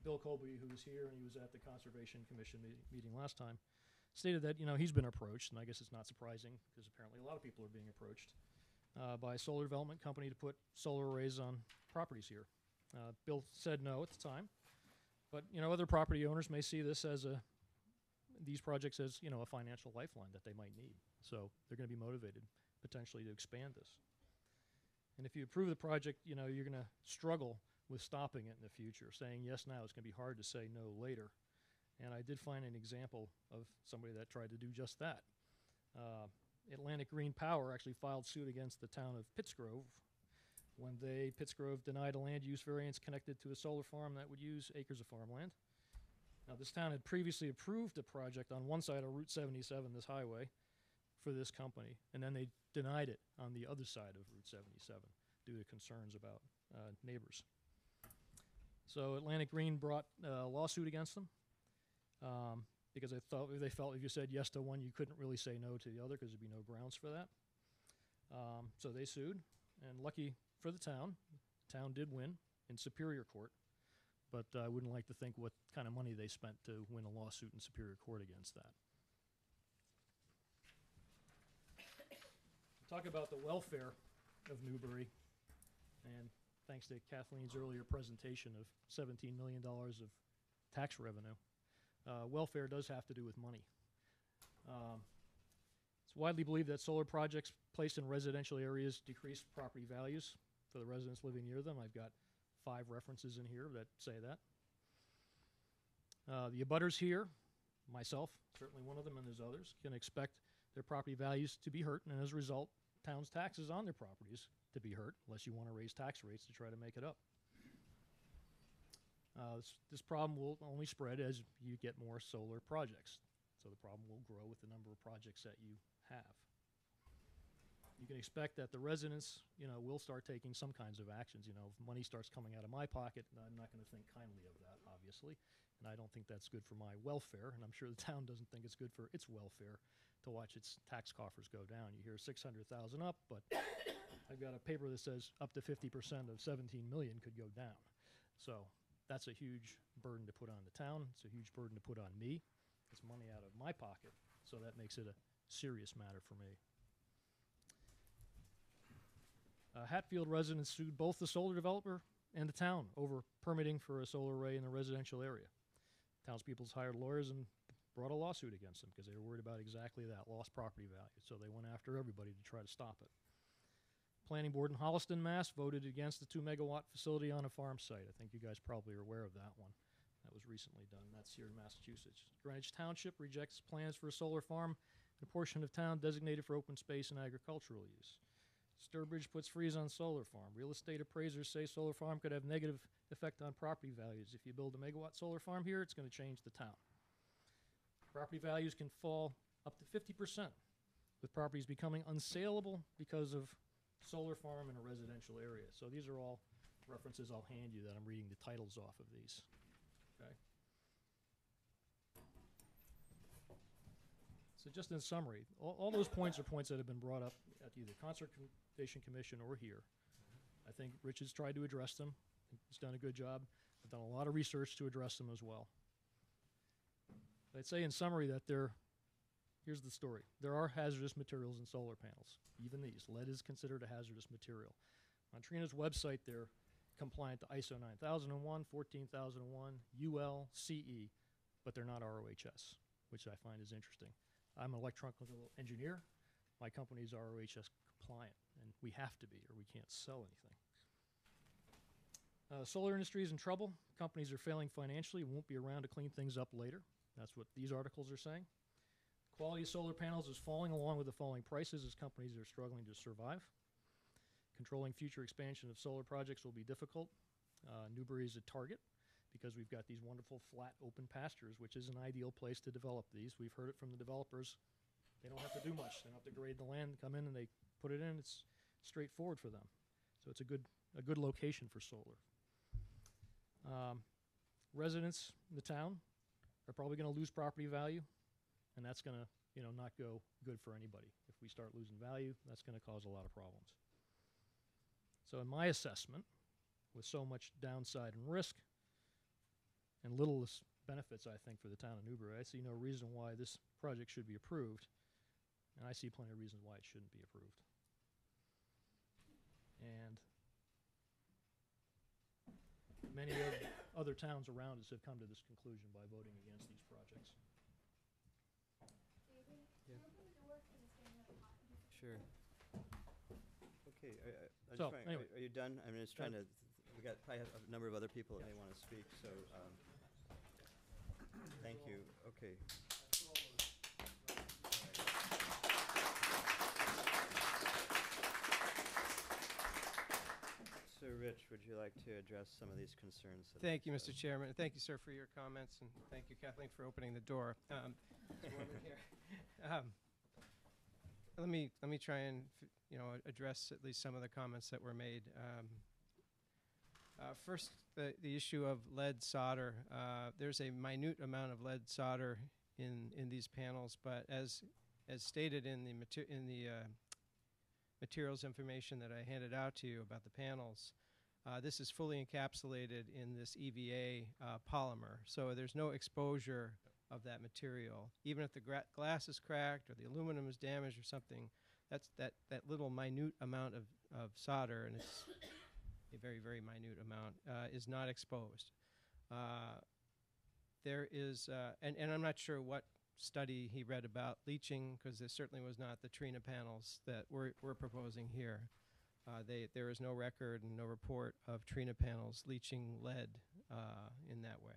Bill Colby, who was here, and he was at the Conservation Commission meeting last time, stated that, he's been approached, and I guess it's not surprising, because apparently a lot of people are being approached, by a solar development company to put solar arrays on properties here. Bill said no at the time, but, other property owners may see this as these projects as, a financial lifeline that they might need. So they're going to be motivated potentially to expand this. And if you approve the project, you're going to struggle with stopping it in the future. Saying yes now is going to be hard to say no later. And I did find an example of somebody that tried to do just that. Atlantic Green Power actually filed suit against the town of Pittsgrove when Pittsgrove denied a land use variance connected to a solar farm that would use acres of farmland. Now, this town had previously approved a project on one side of Route 77, this highway, for this company, and then they denied it on the other side of Route 77 due to concerns about neighbors. So Atlantic Green brought a lawsuit against them because they felt if you said yes to one, you couldn't really say no to the other because there'd be no grounds for that. So they sued, and lucky for the town did win in Superior Court, but I wouldn't like to think what kind of money they spent to win a lawsuit in Superior Court against that. Talk about the welfare of Newbury, and thanks to Kathleen's earlier presentation of $17 million of tax revenue, welfare does have to do with money. It's widely believed that solar projects placed in residential areas decrease property values for the residents living near them. I've got 5 references in here that say that. The abutters here, myself, certainly one of them, and there's others, can expect their property values to be hurt, and as a result, towns' taxes on their properties to be hurt, unless you want to raise tax rates to try to make it up. This problem will only spread as you get more solar projects. So the problem will grow with the number of projects that you have. You can expect that the residents, will start taking some kinds of actions. If money starts coming out of my pocket, I'm not going to think kindly of that, obviously. And I don't think that's good for my welfare, and I'm sure the town doesn't think it's good for its welfare to watch its tax coffers go down. You hear 600,000 up, but I've got a paper that says up to 50% of 17 million could go down. So that's a huge burden to put on the town. It's a huge burden to put on me. It's money out of my pocket, so that makes it a serious matter for me. Hatfield residents sued both the solar developer and the town over permitting for a solar array in the residential area. Townspeople's hired lawyers and brought a lawsuit against them because they were worried about exactly that, lost property value. So they went after everybody to try to stop it. Planning board in Holliston, Mass. voted against the 2-megawatt facility on a farm site. I think you guys probably are aware of that one. That was recently done. That's here in Massachusetts. Greenwich Township rejects plans for a solar farm in a portion of town designated for open space and agricultural use. Sturbridge puts freeze on solar farm. Real estate appraisers say solar farm could have negative effect on property values. If you build a megawatt solar farm here, it's going to change the town. Property values can fall up to 50%, with properties becoming unsaleable because of solar farm in a residential area. So these are all references I'll hand you that I'm reading the titles off of these. Okay. So just in summary, all those points are points that have been brought up at either Conservation Commission or here. I think Rich has tried to address them. He's done a good job. I've done a lot of research to address them as well. I'd say in summary that here's the story. There are hazardous materials in solar panels, even these. Lead is considered a hazardous material. On Trina's website, they're compliant to ISO 9001, 14001, UL, CE, but they're not ROHS, which I find is interesting. I'm an electrical engineer. My company is ROHS compliant, and we have to be, or we can't sell anything. Solar industry is in trouble. Companies are failing financially and won't be around to clean things up later. That's what these articles are saying. Quality of solar panels is falling along with the falling prices as companies are struggling to survive. Controlling future expansion of solar projects will be difficult. Newbury is a target because we've got these wonderful flat open pastures, which is an ideal place to develop these. We've heard it from the developers. They don't have to do much. They don't have to grade the land, come in and they put it in. It's straightforward for them. So it's a good location for solar. Residents in the town are probably going to lose property value, and that's going to, not go good for anybody. If we start losing value, that's going to cause a lot of problems. So in my assessment, with so much downside and risk and little benefits, I think, for the town of Newbury, I see no reason why this project should be approved, and I see plenty of reasons why it shouldn't be approved. And many other towns around us have come to this conclusion by voting against these projects. Sure. Okay, So, anyway. are you done? I'm just trying to, we got probably have a number of other people that may want to speak, so, thank you. Okay. So, Rich, would you like to address some of these concerns? That Thank you, Mr. Chairman. Thank you, sir, for your comments, and thank you, Kathleen, for opening the door. It's warm in here. Let me try and address at least some of the comments that were made. First, the issue of lead solder. There's a minute amount of lead solder in these panels, but as stated in the materials information that I handed out to you about the panels, this is fully encapsulated in this EVA polymer, so there's no exposure of that material. Even if the glass is cracked or the aluminum is damaged or something, that little minute amount of solder, and it's a very, very minute amount, is not exposed. There is, and I'm not sure what study he read about leaching, because there certainly was not the Trina panels that we're proposing here. There is no record and no report of Trina panels leaching lead in that way.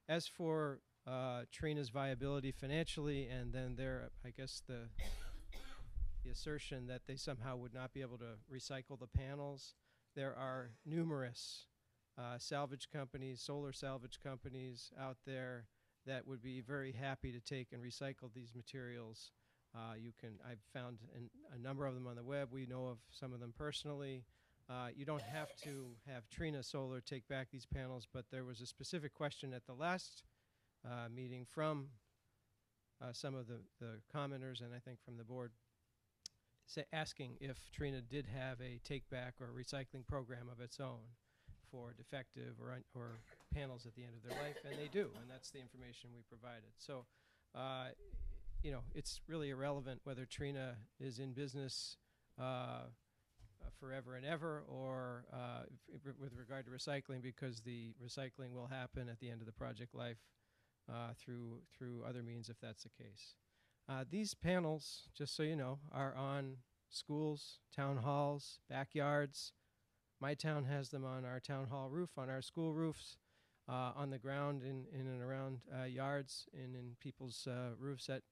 As for Trina's viability financially, and then I guess the assertion that they somehow would not be able to recycle the panels, there are numerous salvage companies, solar salvage companies out there that would be very happy to take and recycle these materials. I've found a number of them on the web. We know of some of them personally. You don't have to have Trina Solar take back these panels, but there was a specific question at the last meeting from some of the commenters, and I think from the board, asking if Trina did have a take-back or recycling program of its own for defective or panels at the end of their life, and they do, and that's the information we provided. So, it's really irrelevant whether Trina is in business forever and ever, or with regard to recycling, because the recycling will happen at the end of the project life through other means, if that's the case. These panels, just so you know, are on schools, town halls, backyards. My town has them on our town hall roof, on our school roofs, on the ground in and around yards, and in people's roofs at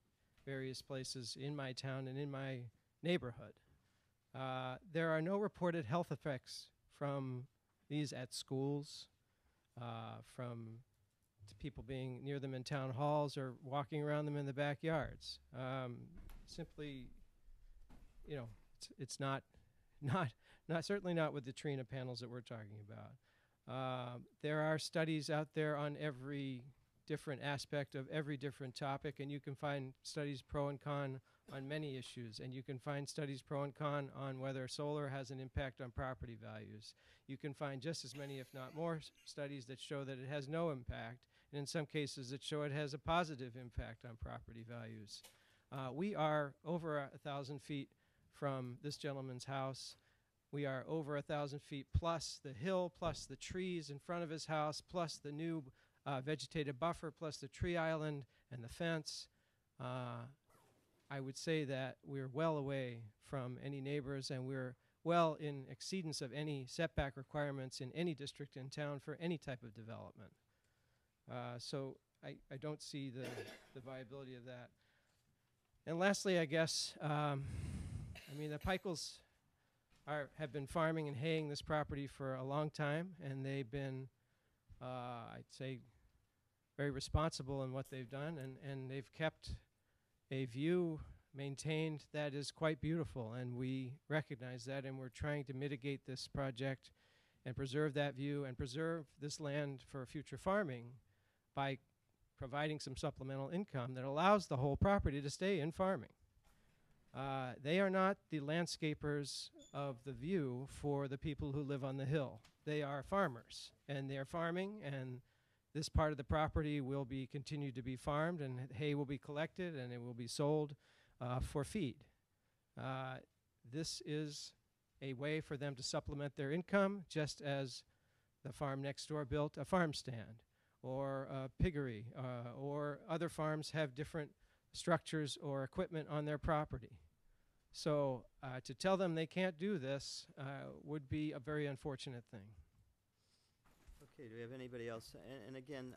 various places in my town and in my neighborhood. There are no reported health effects from these at schools, from people being near them in town halls or walking around them in the backyards. Simply, it's not certainly not with the Trina panels that we're talking about. There are studies out there on every different aspect of every different topic, and you can find studies pro and con on many issues, and you can find studies pro and con on whether solar has an impact on property values. You can find just as many, if not more, studies that show that it has no impact, and in some cases that show it has a positive impact on property values. We are over 1,000 feet from this gentleman's house. We are over 1,000 feet plus the hill, plus the trees in front of his house, plus the new vegetative buffer, plus the tree island and the fence. I would say that we're well away from any neighbors, and we're well in exceedance of any setback requirements in any district in town for any type of development. So I don't see the viability of that. And lastly, I guess, the Peichels have been farming and haying this property for a long time, and they've been, I'd say, very responsible in what they've done, and they've kept a view maintained that is quite beautiful, and we recognize that, and we're trying to mitigate this project and preserve that view and preserve this land for future farming by providing some supplemental income that allows the whole property to stay in farming. They are not the landscapers of the view for the people who live on the hill. They are farmers, and they're farming, and this part of the property will be continued to be farmed, and hay will be collected, and it will be sold for feed. This is a way for them to supplement their income, just as the farm next door built a farm stand or a piggery, or other farms have different structures or equipment on their property. So to tell them they can't do this would be a very unfortunate thing. Okay, do we have anybody else? And again,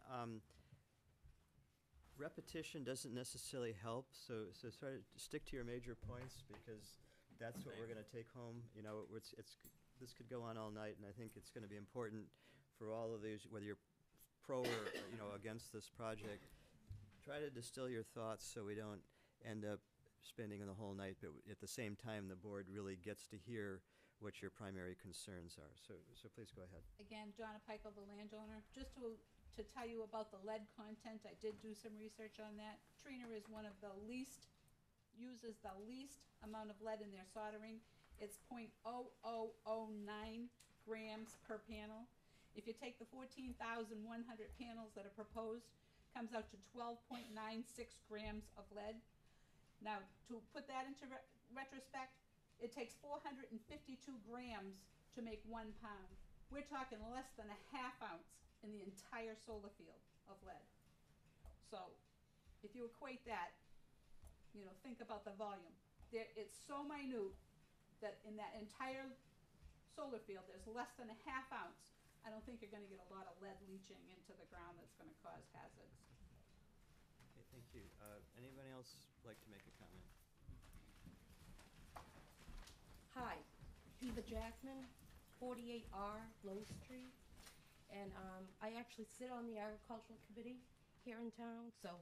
repetition doesn't necessarily help, so try to stick to your major points, because that's what we're going to take home. You know, this could go on all night, and I think it's going to be important for all of these, whether you're pro or against this project. Try to distill your thoughts so we don't end up spending the whole night, but at the same time, the board really gets to hear what your primary concerns are. So please go ahead. Again, Donna Peichel, the landowner. Just to tell you about the lead content, I did do some research on that. Trina is one of the least, uses the least amount of lead in their soldering. It's 0.0009 grams per panel. If you take the 14,100 panels that are proposed, comes out to 12.96 grams of lead. Now, to put that into retrospect, it takes 452 grams to make 1 pound. We're talking less than a ½ ounce in the entire solar field of lead. So, if you equate that, you know, think about the volume. It's so minute that in that entire solar field, there's less than a ½ ounce. I don't think you're going to get a lot of lead leaching into the ground that's going to cause hazards. Okay, thank you. Anybody else like to make a comment? Hi, Eva Jackman, 48R Low Street, and I actually sit on the agricultural committee here in town, so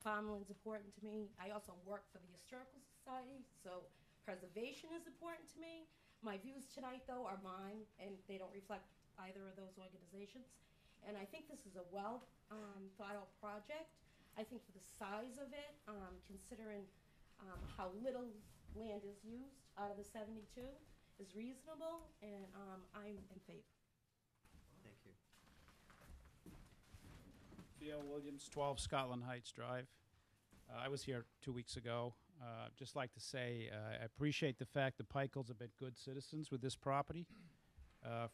farmland's important to me. I also work for the Historical Society, so preservation is important to me. My views tonight, though, are mine, and they don't reflect either of those organizations. And I think this is a well thought out project. I think for the size of it, considering how little land is used out of the 72, is reasonable, and I'm in favor. Thank you. Theo Williams, 12 Scotland Heights Drive. I was here 2 weeks ago. Just like to say I appreciate the fact the Peichels have been good citizens with this property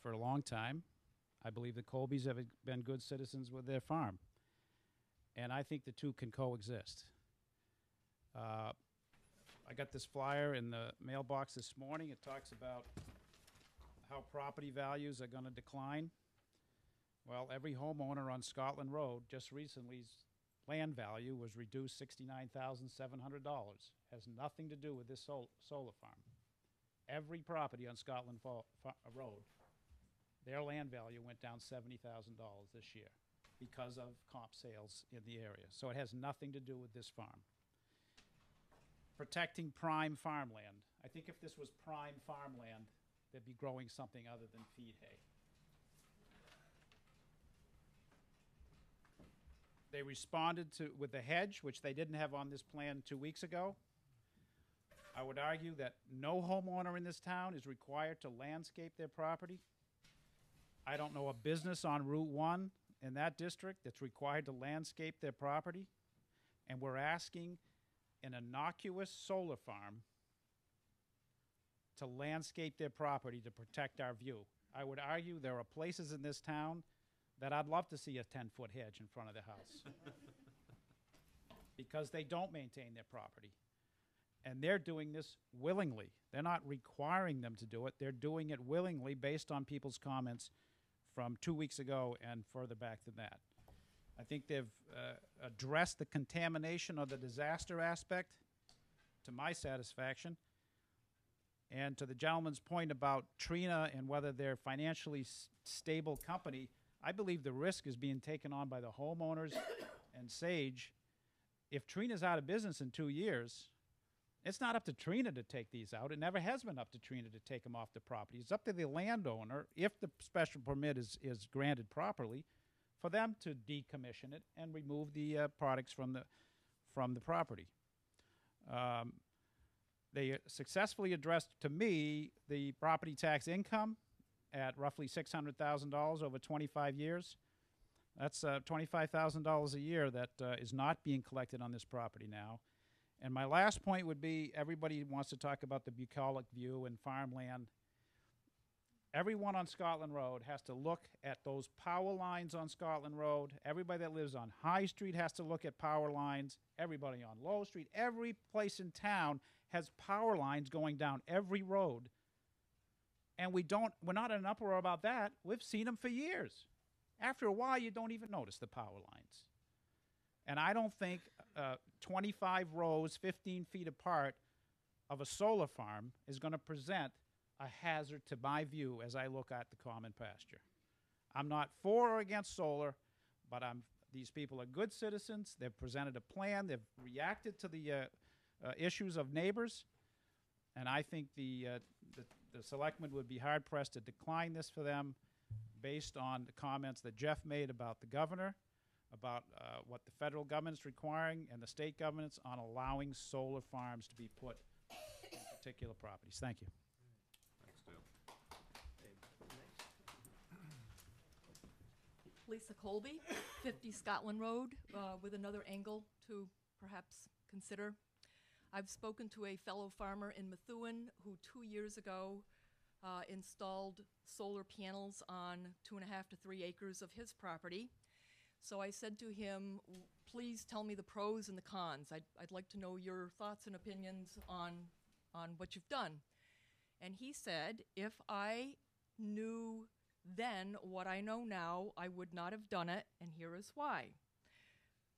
for a long time. I believe the Colbys have been good citizens with their farm. And I think the two can coexist. I got this flyer in the mailbox this morning. It talks about how property values are going to decline. Well, every homeowner on Scotland Road just recently's land value was reduced $69,700. Has nothing to do with this solar farm. Every property on Scotland Road, their land value went down $70,000 this year because of comp sales in the area. So it has nothing to do with this farm. Protecting prime farmland. I think if this was prime farmland, they'd be growing something other than feed hay. They responded with the hedge, which they didn't have on this plan 2 weeks ago. I would argue that no homeowner in this town is required to landscape their property. I don't know a business on Route 1 in that district that's required to landscape their property. And we're asking an innocuous solar farm to landscape their property to protect our view. I would argue there are places in this town that I'd love to see a 10-foot hedge in front of the house because they don't maintain their property. And they're doing this willingly. They're not requiring them to do it. They're doing it willingly based on people's comments from 2 weeks ago and further back than that. I think they've addressed the contamination or the disaster aspect to my satisfaction. And to the gentleman's point about Trina and whether they're financially stable company, I believe the risk is being taken on by the homeowners and Sage. If Trina's out of business in 2 years, it's not up to Trina to take these out. It never has been up to Trina to take them off the property. It's up to the landowner, if the special permit is granted properly, for them to decommission it and remove the products from the property. They successfully addressed, to me, the property tax income at roughly $600,000 over 25 years. That's $25,000 a year that is not being collected on this property now. And my last point would be, everybody wants to talk about the bucolic view and farmland. Everyone on Scotland Road has to look at those power lines on Scotland Road. Everybody that lives on High Street has to look at power lines. Everybody on Low Street, every place in town has power lines going down every road. And we're not in an uproar about that. We've seen them for years. After a while, you don't even notice the power lines. And I don't think 25 rows, 15 feet apart of a solar farm is going to present a hazard to my view as I look at the common pasture. I'm not for or against solar, but these people are good citizens. They've presented a plan. They've reacted to the issues of neighbors. And I think the selectmen would be hard-pressed to decline this for them based on the comments that Jeff made about the governor, about what the federal government's requiring and the state governments on allowing solar farms to be put on particular properties. Thank you. Thanks, Dale. Lisa Colby, 50 Scotland Road, with another angle to perhaps consider. I've spoken to a fellow farmer in Methuen who 2 years ago installed solar panels on 2.5 to 3 acres of his property. So I said to him, please tell me the pros and the cons. I'd like to know your thoughts and opinions on what you've done. And he said, if I knew then what I know now, I would not have done it, and here is why.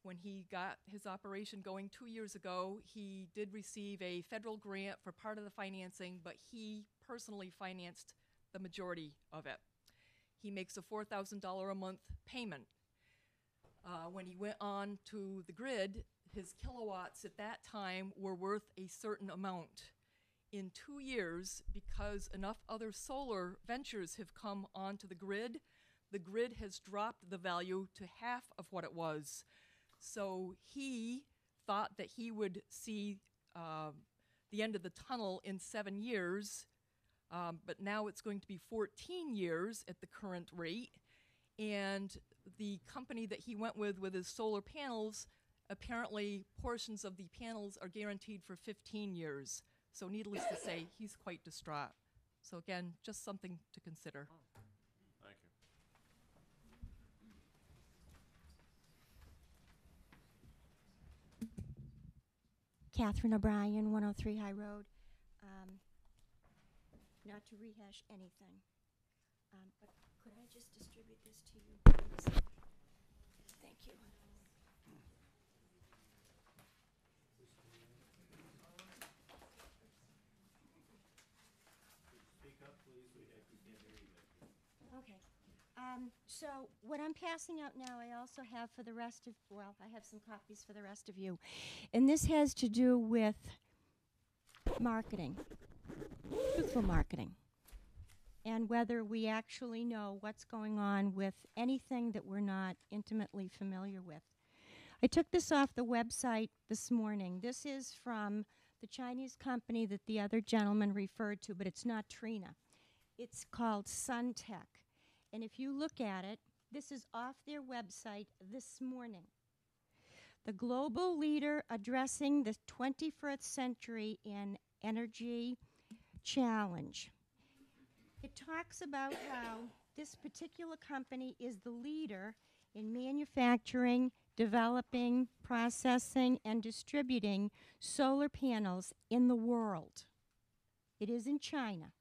When he got his operation going 2 years ago, he did receive a federal grant for part of the financing, but he personally financed the majority of it. He makes a $4,000 a month payment. When he went on to the grid, his kilowatts at that time were worth a certain amount. In 2 years, because enough other solar ventures have come onto the grid has dropped the value to half of what it was. So he thought that he would see the end of the tunnel in 7 years, but now it's going to be 14 years at the current rate. And the company that he went with his solar panels, apparently portions of the panels are guaranteed for 15 years. So needless to say, he's quite distraught. So again, just something to consider. Thank you. Catherine O'Brien, 103 High Road. Not to rehash anything, but could I just distribute this to you, please? Thank you. Speak up, please. We can't hear you. Okay. So what I'm passing out now, I also have for the rest of, well, I have some copies for the rest of you. And this has to do with marketing, truthful marketing, and whether we actually know what's going on with anything that we're not intimately familiar with. I took this off the website this morning. This is from the Chinese company that the other gentleman referred to, but it's not Trina. It's called Suntech. And if you look at it, this is off their website this morning. The global leader addressing the 21st century in energy challenge. It talks about how this particular company is the leader in manufacturing, developing, processing, and distributing solar panels in the world. It is in China.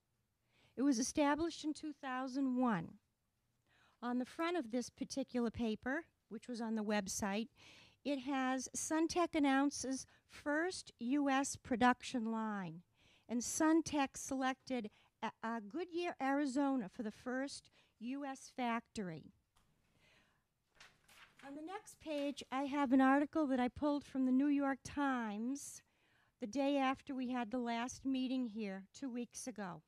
It was established in 2001. On the front of this particular paper, which was on the website, it has Suntech announces first U.S. production line. and Suntech selected Goodyear, Arizona for the first U.S. factory. On the next page, I have an article that I pulled from the New York Times the day after we had the last meeting here 2 weeks ago.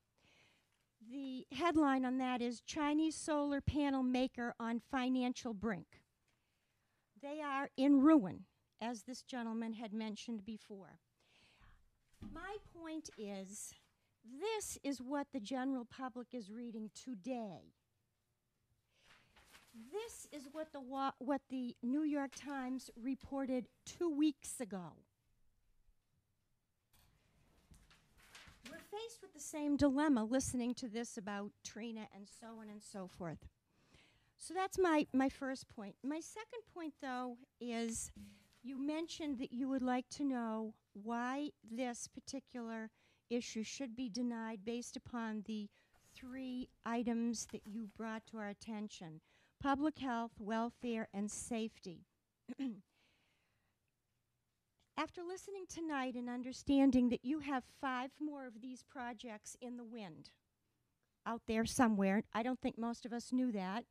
The headline on that is Chinese solar panel maker on financial brink. They are in ruin, as this gentleman had mentioned before. My point is, this is what the general public is reading today. This is what the New York Times reported 2 weeks ago. We're faced with the same dilemma listening to this about Trina and so on and so forth. So that's my first point. My second point, though, is you mentioned that you would like to know why this particular issue should be denied based upon the 3 items that you brought to our attention: public health, welfare, and safety. After listening tonight and understanding that you have 5 more of these projects in the wind out there somewhere, I don't think most of us knew that.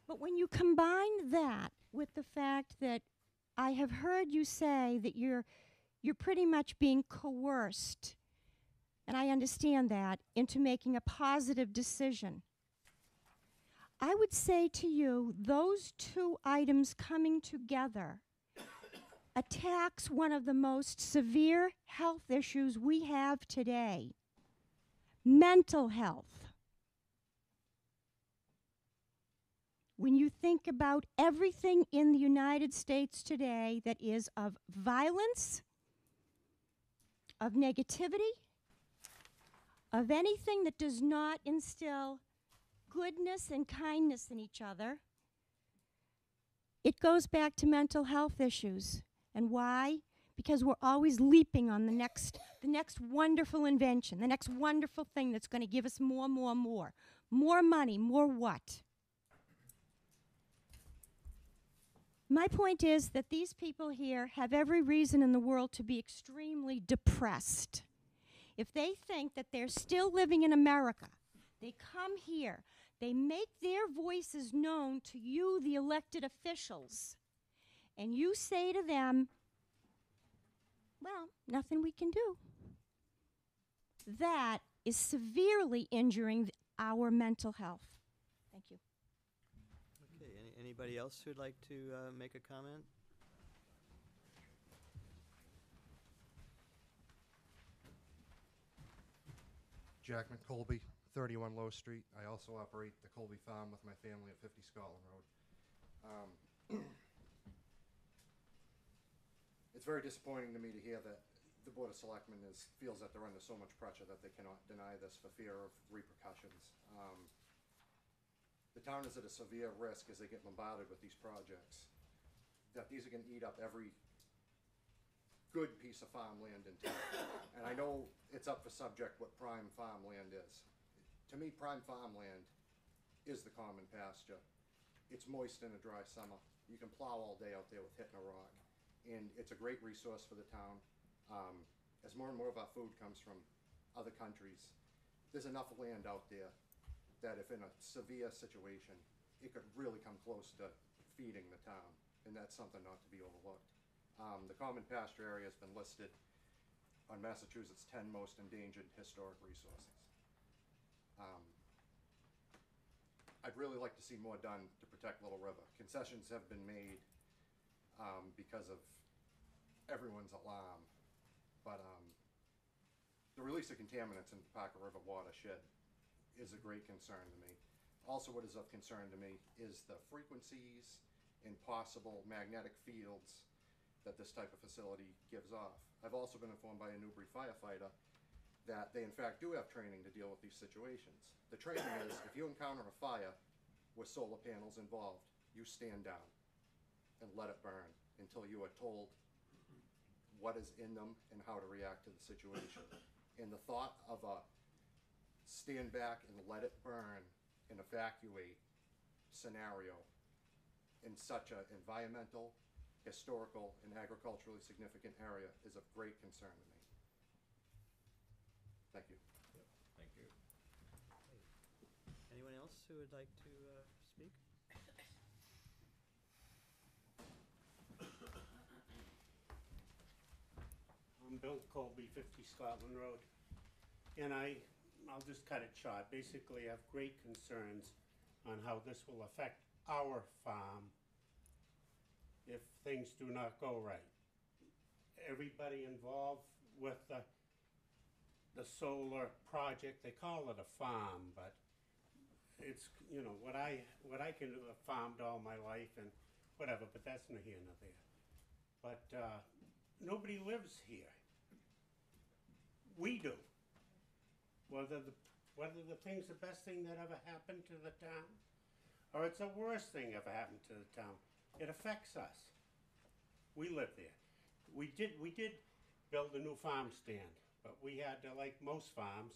But when you combine that with the fact that I have heard you say that you're pretty much being coerced, and I understand that, into making a positive decision, I would say to you, those 2 items coming together attacks one of the most severe health issues we have today: mental health. When you think about everything in the United States today that is of violence, of negativity, of anything that does not instill goodness and kindness in each other, it goes back to mental health issues. And why? Because we're always leaping on the next wonderful invention, the next wonderful thing that's going to give us more money, more what? My point is that these people here have every reason in the world to be extremely depressed. If they think that they're still living in America, they come here, they make their voices known to you, the elected officials, and you say to them, well, nothing we can do. That is severely injuring our mental health. Thank you. Okay, anybody else who'd like to make a comment? Jack McColby, 31 Low Street. I also operate the Colby Farm with my family at 50 Scotland Road. It's very disappointing to me to hear that the Board of Selectmen feels that they're under so much pressure that they cannot deny this for fear of repercussions. The town is at a severe risk as they get bombarded with these projects, that these are going to eat up every good piece of farmland in town. And I know it's up for subject what prime farmland is. To me, prime farmland is the common pasture. It's moist in a dry summer. You can plow all day out there with hitting a rock. And it's a great resource for the town. As more and more of our food comes from other countries, there's enough land out there that if in a severe situation, it could really come close to feeding the town. And that's something not to be overlooked. The common pasture area has been listed on Massachusetts' 10 most endangered historic resources. I'd really like to see more done to protect Little River. Concessions have been made because of everyone's alarm, but the release of contaminants into the Parker River watershed is a great concern to me. Also, what is of concern to me is the frequencies and possible magnetic fields that this type of facility gives off. I've also been informed by a Newbury firefighter that they in fact do have training to deal with these situations. The training is, if you encounter a fire with solar panels involved, you stand down and let it burn until you are told what is in them and how to react to the situation. And the thought of a stand back and let it burn and evacuate scenario in such an environmental, historical, and agriculturally significant area is of great concern to me. Thank you. Thank you. Anyone else who would like to speak? I'm Bill Colby, 50 Scotland Road. And I'll just cut it short. Basically, I have great concerns on how this will affect our farm if things do not go right. Everybody involved with the solar project, they call it a farm, but it's, you know, what I can do, I've farmed all my life and whatever, but that's neither here nor there. But nobody lives here. We do. Whether the thing's the best thing that ever happened to the town, or it's the worst thing ever happened to the town, it affects us. We live there. We did build a new farm stand, but we had to, like most farms,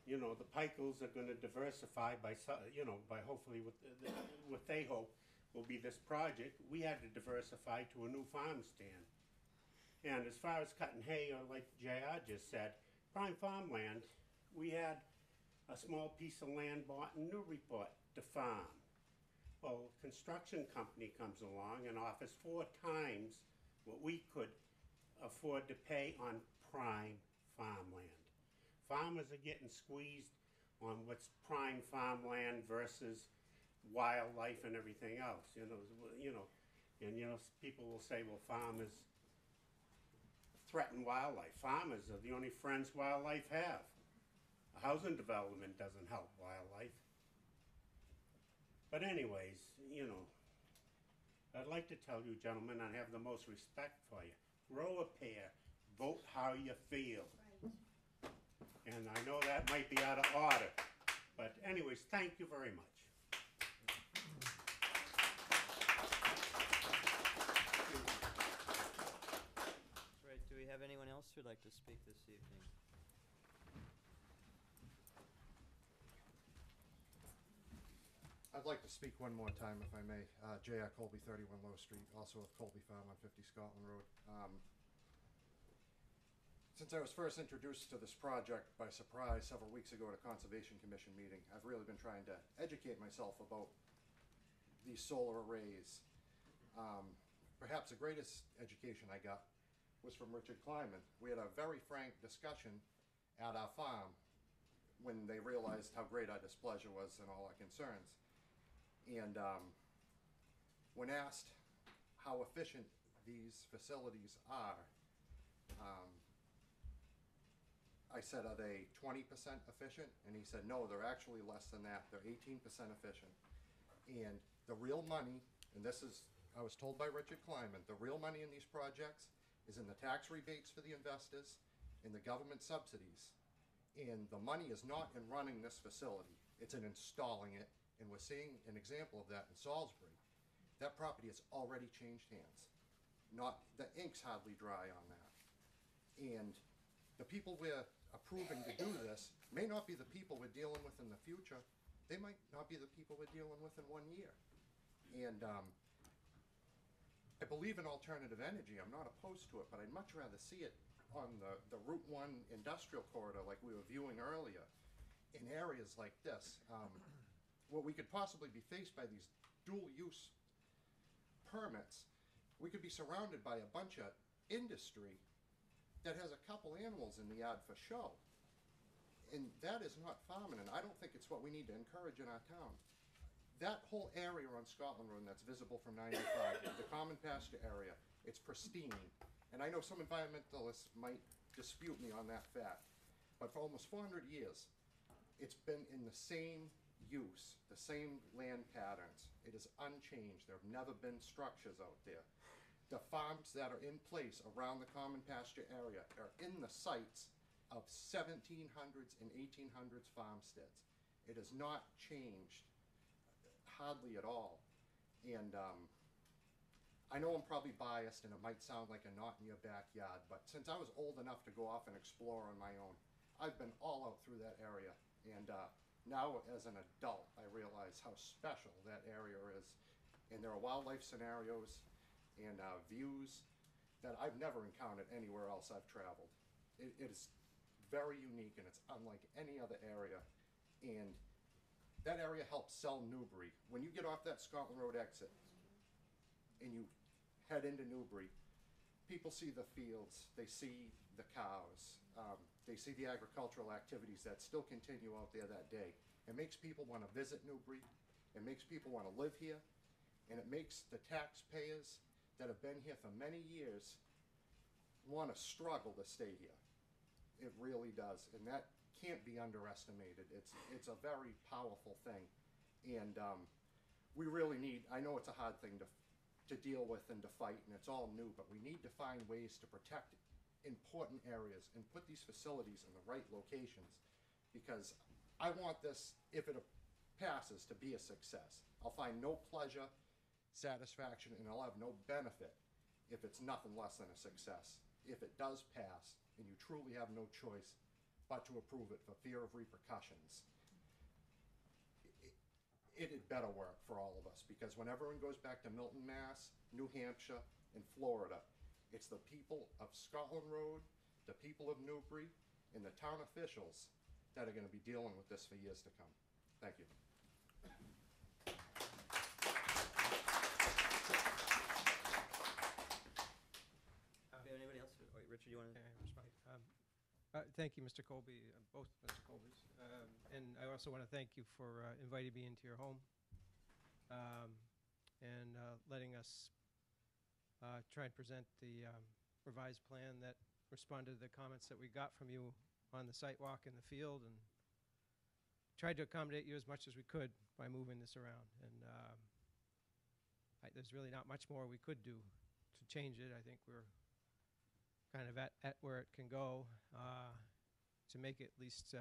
you know, the Pikel's are going to diversify by, you know, by hopefully what they hope will be this project. We had to diversify to a new farm stand. And as far as cutting hay, or like JR just said, prime farmland, we had a small piece of land bought in Newburyport to farm. Well, a construction company comes along and offers 4 times what we could afford to pay on prime farmland. Farmers are getting squeezed on what's prime farmland versus wildlife and everything else. You know, people will say, well, farmers threaten wildlife. Farmers are the only friends wildlife have. A housing development doesn't help wildlife. But anyways, you know, I'd like to tell you, gentlemen, I have the most respect for you. Grow a pair. Vote how you feel. And I know that might be out of order. But anyways, thank you very much. That's right. Do we have anyone else who'd like to speak this evening? I'd like to speak one more time, if I may. J.R. Colby, 31 Low Street, also of Colby Farm on 50 Scotland Road. Since I was first introduced to this project by surprise several weeks ago at a Conservation Commission meeting, I've really been trying to educate myself about these solar arrays. Perhaps the greatest education I got was from Richard Kleiman. We had a very frank discussion at our farm when they realized how great our displeasure was and all our concerns. And when asked how efficient these facilities are, I said, are they 20% efficient? And he said, no, they're actually less than that. They're 18% efficient. And the real money, and this is, I was told by Richard Kleiman, the real money in these projects is in the tax rebates for the investors, in the government subsidies. And the money is not in running this facility. It's in installing it. And we're seeing an example of that in Salisbury. That property has already changed hands. The ink's hardly dry on that. And the people we're approving to do this may not be the people we're dealing with in the future. They might not be the people we're dealing with in 1 year. And I believe in alternative energy. I'm not opposed to it, but I'd much rather see it on the Route 1 industrial corridor like we were viewing earlier in areas like this. What we could possibly be faced by these dual-use permits, we could be surrounded by a bunch of industry that has a couple animals in the yard for show. And that is not farming, and I don't think it's what we need to encourage in our town. That whole area on Scotland Road that's visible from 95, the common pasture area, it's pristine. And I know some environmentalists might dispute me on that fact, but for almost 400 years, it's been in the same use, the same land patterns. It is unchanged. There have never been structures out there. The farms that are in place around the common pasture area are in the sites of 1700s and 1800s farmsteads. It has not changed hardly at all. And I know I'm probably biased and it might sound like a not in your backyard, but since I was old enough to go off and explore on my own, I've been all out through that area. And now as an adult, I realize how special that area is. And there are wildlife scenarios and views that I've never encountered anywhere else I've traveled. It is very unique and it's unlike any other area. And that area helps sell Newbury. When you get off that Scotland Road exit and you head into Newbury, people see the fields, they see the cows, they see the agricultural activities that still continue out there that day. It makes people want to visit Newbury, it makes people want to live here, and it makes the taxpayers that have been here for many years want to struggle to stay here. It really does, and that can't be underestimated. It's a very powerful thing, and we really need, I know it's a hard thing to deal with and to fight, and it's all new, but we need to find ways to protect important areas and put these facilities in the right locations, because I want this, if it passes, to be a success. I'll find no pleasure, satisfaction, and I'll have no benefit if it's nothing less than a success. If it does pass, and you truly have no choice but to approve it for fear of repercussions, it had better work for all of us, because when everyone goes back to Milton, Mass, New Hampshire, and Florida, it's the people of Scotland Road, the people of Newbury, and the town officials that are going to be dealing with this for years to come. Thank you. Anybody else? Wait, Richard, you want to respond? Thank you, Mr. Colby, both Mr. Colbys. And I also want to thank you for inviting me into your home and letting us try and present the revised plan that responded to the comments that we got from you on the site walk in the field, and tried to accommodate you as much as we could by moving this around. And there's really not much more we could do to change it. I think we're kind of at where it can go to make it least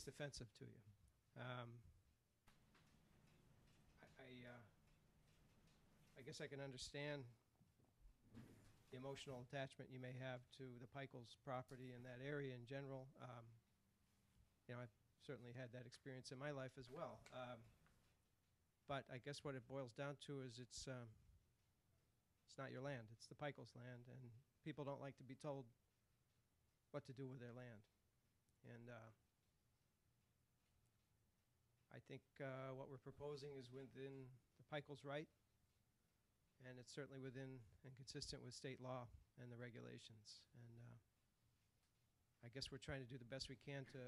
offensive to you. I guess I can understand the emotional attachment you may have to the Pikel's property and that area in general. You know, I've certainly had that experience in my life as well. But I guess what it boils down to is it's not your land, it's the Pikel's land, and people don't like to be told what to do with their land. And I think what we're proposing is within the Pikel's right, and it's certainly within and consistent with state law and the regulations. And I guess we're trying to do the best we can to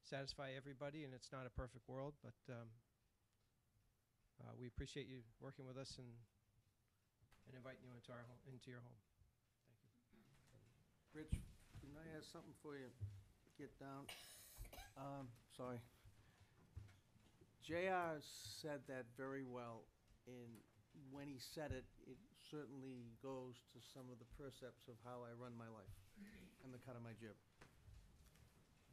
satisfy everybody, and it's not a perfect world, but we appreciate you working with us and inviting you into your home. Thank you. Rich, can I ask something for you? Get down. Sorry. JR said that very well, and when he said it, it certainly goes to some of the precepts of how I run my life and the cut of my jib.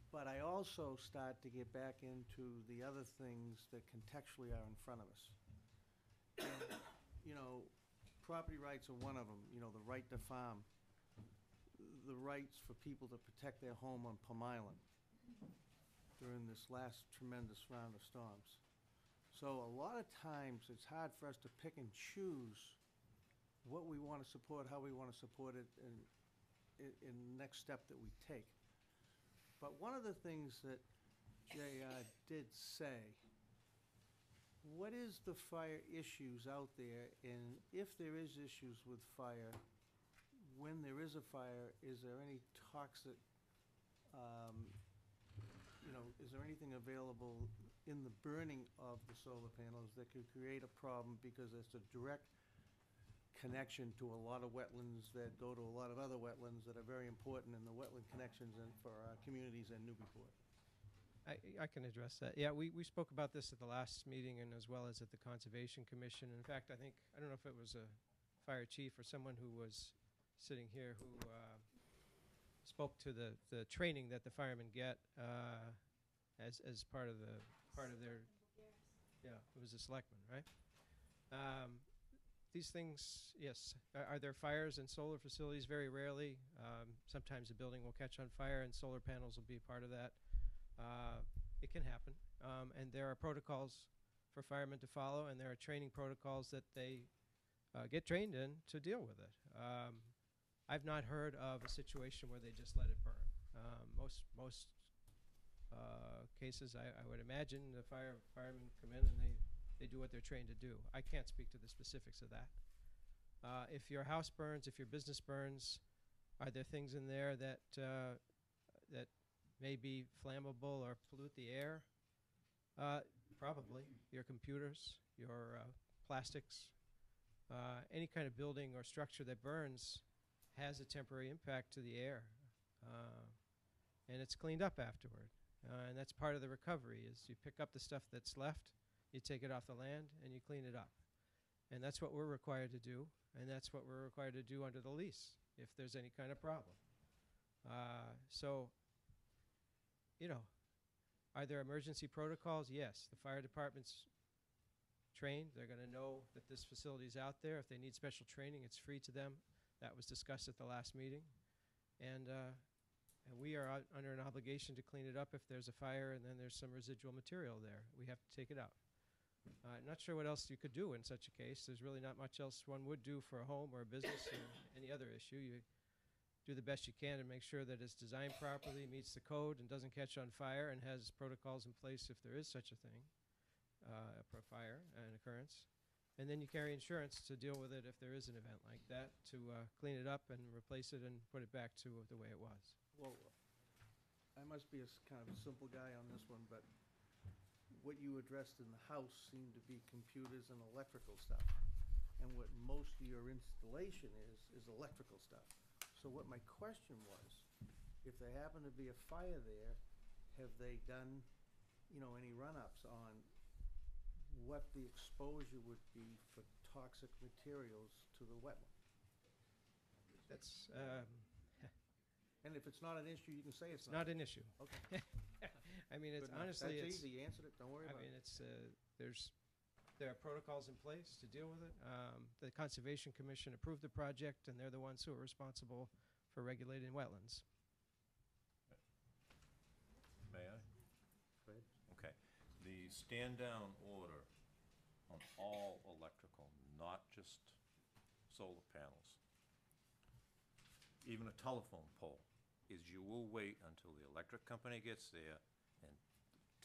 But I also start to get back into the other things that contextually are in front of us. And, you know, property rights are one of them, you know, the right to farm, the rights for people to protect their home on Plum Island during this last tremendous round of storms. So a lot of times it's hard for us to pick and choose what we want to support, how we want to support it, and in the next step that we take. But one of the things that JR did say, what is the fire issues out there, and if there is issues with fire, when there is a fire, is there any toxic, you know, is there anything available in the burning of the solar panels that could create a problem, because it's a direct connection to a lot of wetlands that go to a lot of other wetlands that are very important in the wetland connections and for our communities in Newburyport. I can address that. Yeah, we spoke about this at the last meeting and as well as at the Conservation Commission. In fact, I don't know if it was a fire chief or someone who was sitting here who spoke to the training that the firemen get as part of their, yeah, it was a selectman, right? These things, yes. Are there fires in solar facilities? Very rarely. Sometimes a building will catch on fire and solar panels will be a part of that. It can happen. And there are protocols for firemen to follow, and there are training protocols that they get trained in to deal with it. I've not heard of a situation where they just let it burn. Most cases, I would imagine the firemen come in and they do what they're trained to do. I can't speak to the specifics of that. If your house burns, if your business burns, are there things in there that that may be flammable or pollute the air? Probably. Your computers, your plastics, any kind of building or structure that burns has a temporary impact to the air. And it's cleaned up afterward. And that's part of the recovery is you pick up the stuff that's left, you take it off the land, and you clean it up. And that's what we're required to do, and that's what we're required to do under the lease if there's any kind of problem. So, you know, are there emergency protocols? Yes. The fire department's trained. They're going to know that this facility is out there. If they need special training, it's free to them. That was discussed at the last meeting. And we are under an obligation to clean it up if there's a fire and then there's some residual material there. We have to take it out. I'm not sure what else you could do in such a case. There's really not much else one would do for a home or a business or any other issue. You do the best you can to make sure that it's designed properly, meets the code, and doesn't catch on fire, and has protocols in place if there is such a thing, for fire, an occurrence. And then you carry insurance to deal with it if there is an event like that, to clean it up and replace it and put it back to the way it was. Well, I must be a kind of a simple guy on this one, but what you addressed in the house seemed to be computers and electrical stuff. And what most of your installation is electrical stuff. So what my question was, if there happened to be a fire there, have they done, you know, any run-ups on what the exposure would be for toxic materials to the wetland? That's, and if it's not an issue, you can say it's not an issue. Okay. I mean, it's Good enough. honestly, That's easy, you answered it, don't worry about it. I mean, it's, there are protocols in place to deal with it. The Conservation Commission approved the project, and they're the ones who are responsible for regulating wetlands. May I? Go ahead. Okay. The stand-down order on all electrical, not just solar panels, even a telephone pole, is you will wait until the electric company gets there and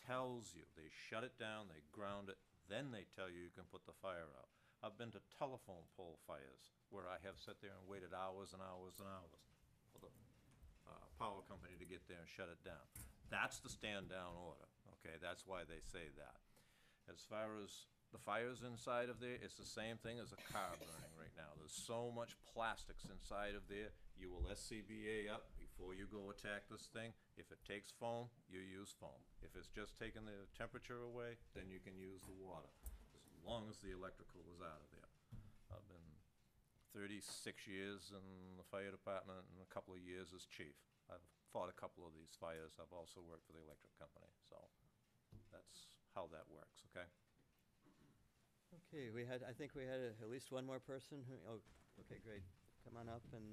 tells you, they shut it down, they ground it, then they tell you you can put the fire out. I've been to telephone pole fires where I have sat there and waited hours and hours and hours for the power company to get there and shut it down. That's the stand-down order, okay? That's why they say that. As far as the fires inside of there, it's the same thing as a car burning right now. There's so much plastics inside of there. You will SCBA up before you go attack this thing. If it takes foam, you use foam. If it's just taking the temperature away, then you can use the water, as long as the electrical is out of there. I've been 36 years in the fire department and a couple of years as chief. I've fought a couple of these fires. I've also worked for the electric company, so that's how that works, okay? Okay, I think we had at least one more person. Oh, okay, great. Come on up and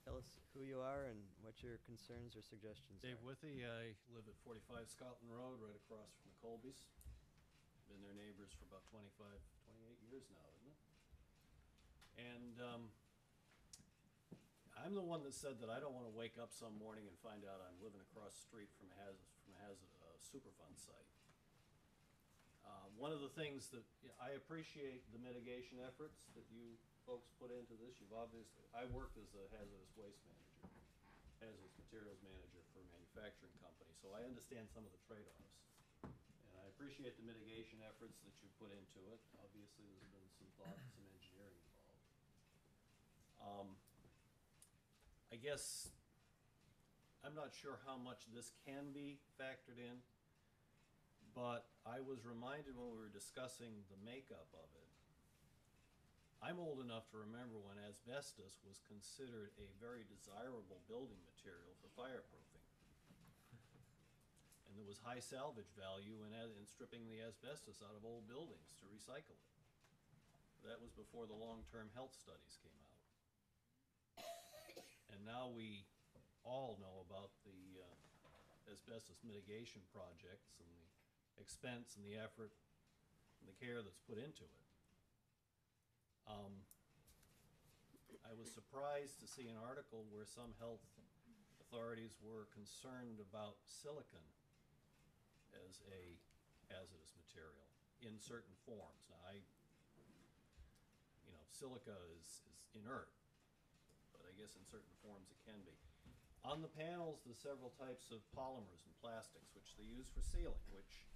tell us who you are and what your concerns or suggestions Dave are. Withy, I live at 45 Scotland Road, right across from the Colbys. Been their neighbors for about 28 years now, isn't it? And I'm the one that said that I don't want to wake up some morning and find out I'm living across the street from a Superfund site. One of the things that I appreciate the mitigation efforts that you folks put into this. You've obviously, I worked as a hazardous waste manager, hazardous materials manager for a manufacturing company, so I understand some of the trade-offs. And I appreciate the mitigation efforts that you put into it. Obviously, there's been some thought and some engineering involved. I guess I'm not sure how much this can be factored in, but I was reminded when we were discussing the makeup of it. I'm old enough to remember when asbestos was considered a very desirable building material for fireproofing. And there was high salvage value in stripping the asbestos out of old buildings to recycle it. That was before the long-term health studies came out. And now we all know about the asbestos mitigation projects and the expense and the effort and the care that's put into it. I was surprised to see an article where some health authorities were concerned about silicon as a hazardous material in certain forms. Now, silica is inert, but I guess in certain forms it can be. On the panels, there's several types of polymers and plastics, which they use for sealing, which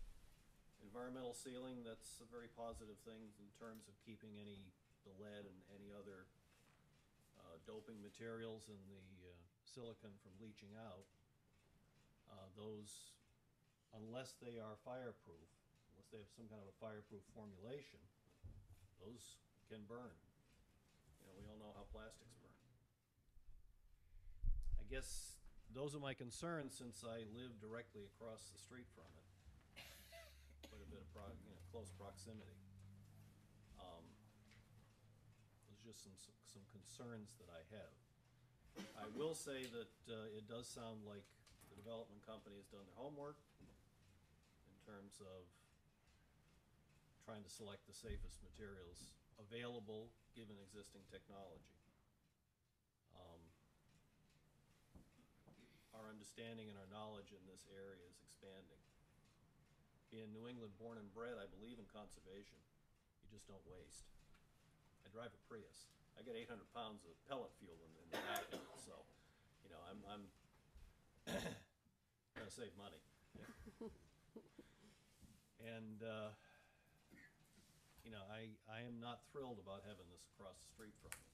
environmental sealing, that's a very positive thing in terms of keeping the lead and any other doping materials in the silicon from leaching out. Those, unless they are fireproof, unless they have some kind of a fireproof formulation, those can burn. We all know how plastics burn. I guess those are my concerns since I live directly across the street from it. Quite a bit of close proximity. There's just some concerns that I have. I will say that it does sound like the development company has done their homework in terms of trying to select the safest materials available given existing technology. Our understanding and our knowledge in this area is expanding. Being New England born and bred, I believe in conservation. You just don't waste. I drive a Prius. I get 800 pounds of pellet fuel in the back of it, so I'm trying to save money. And I am not thrilled about having this across the street from me.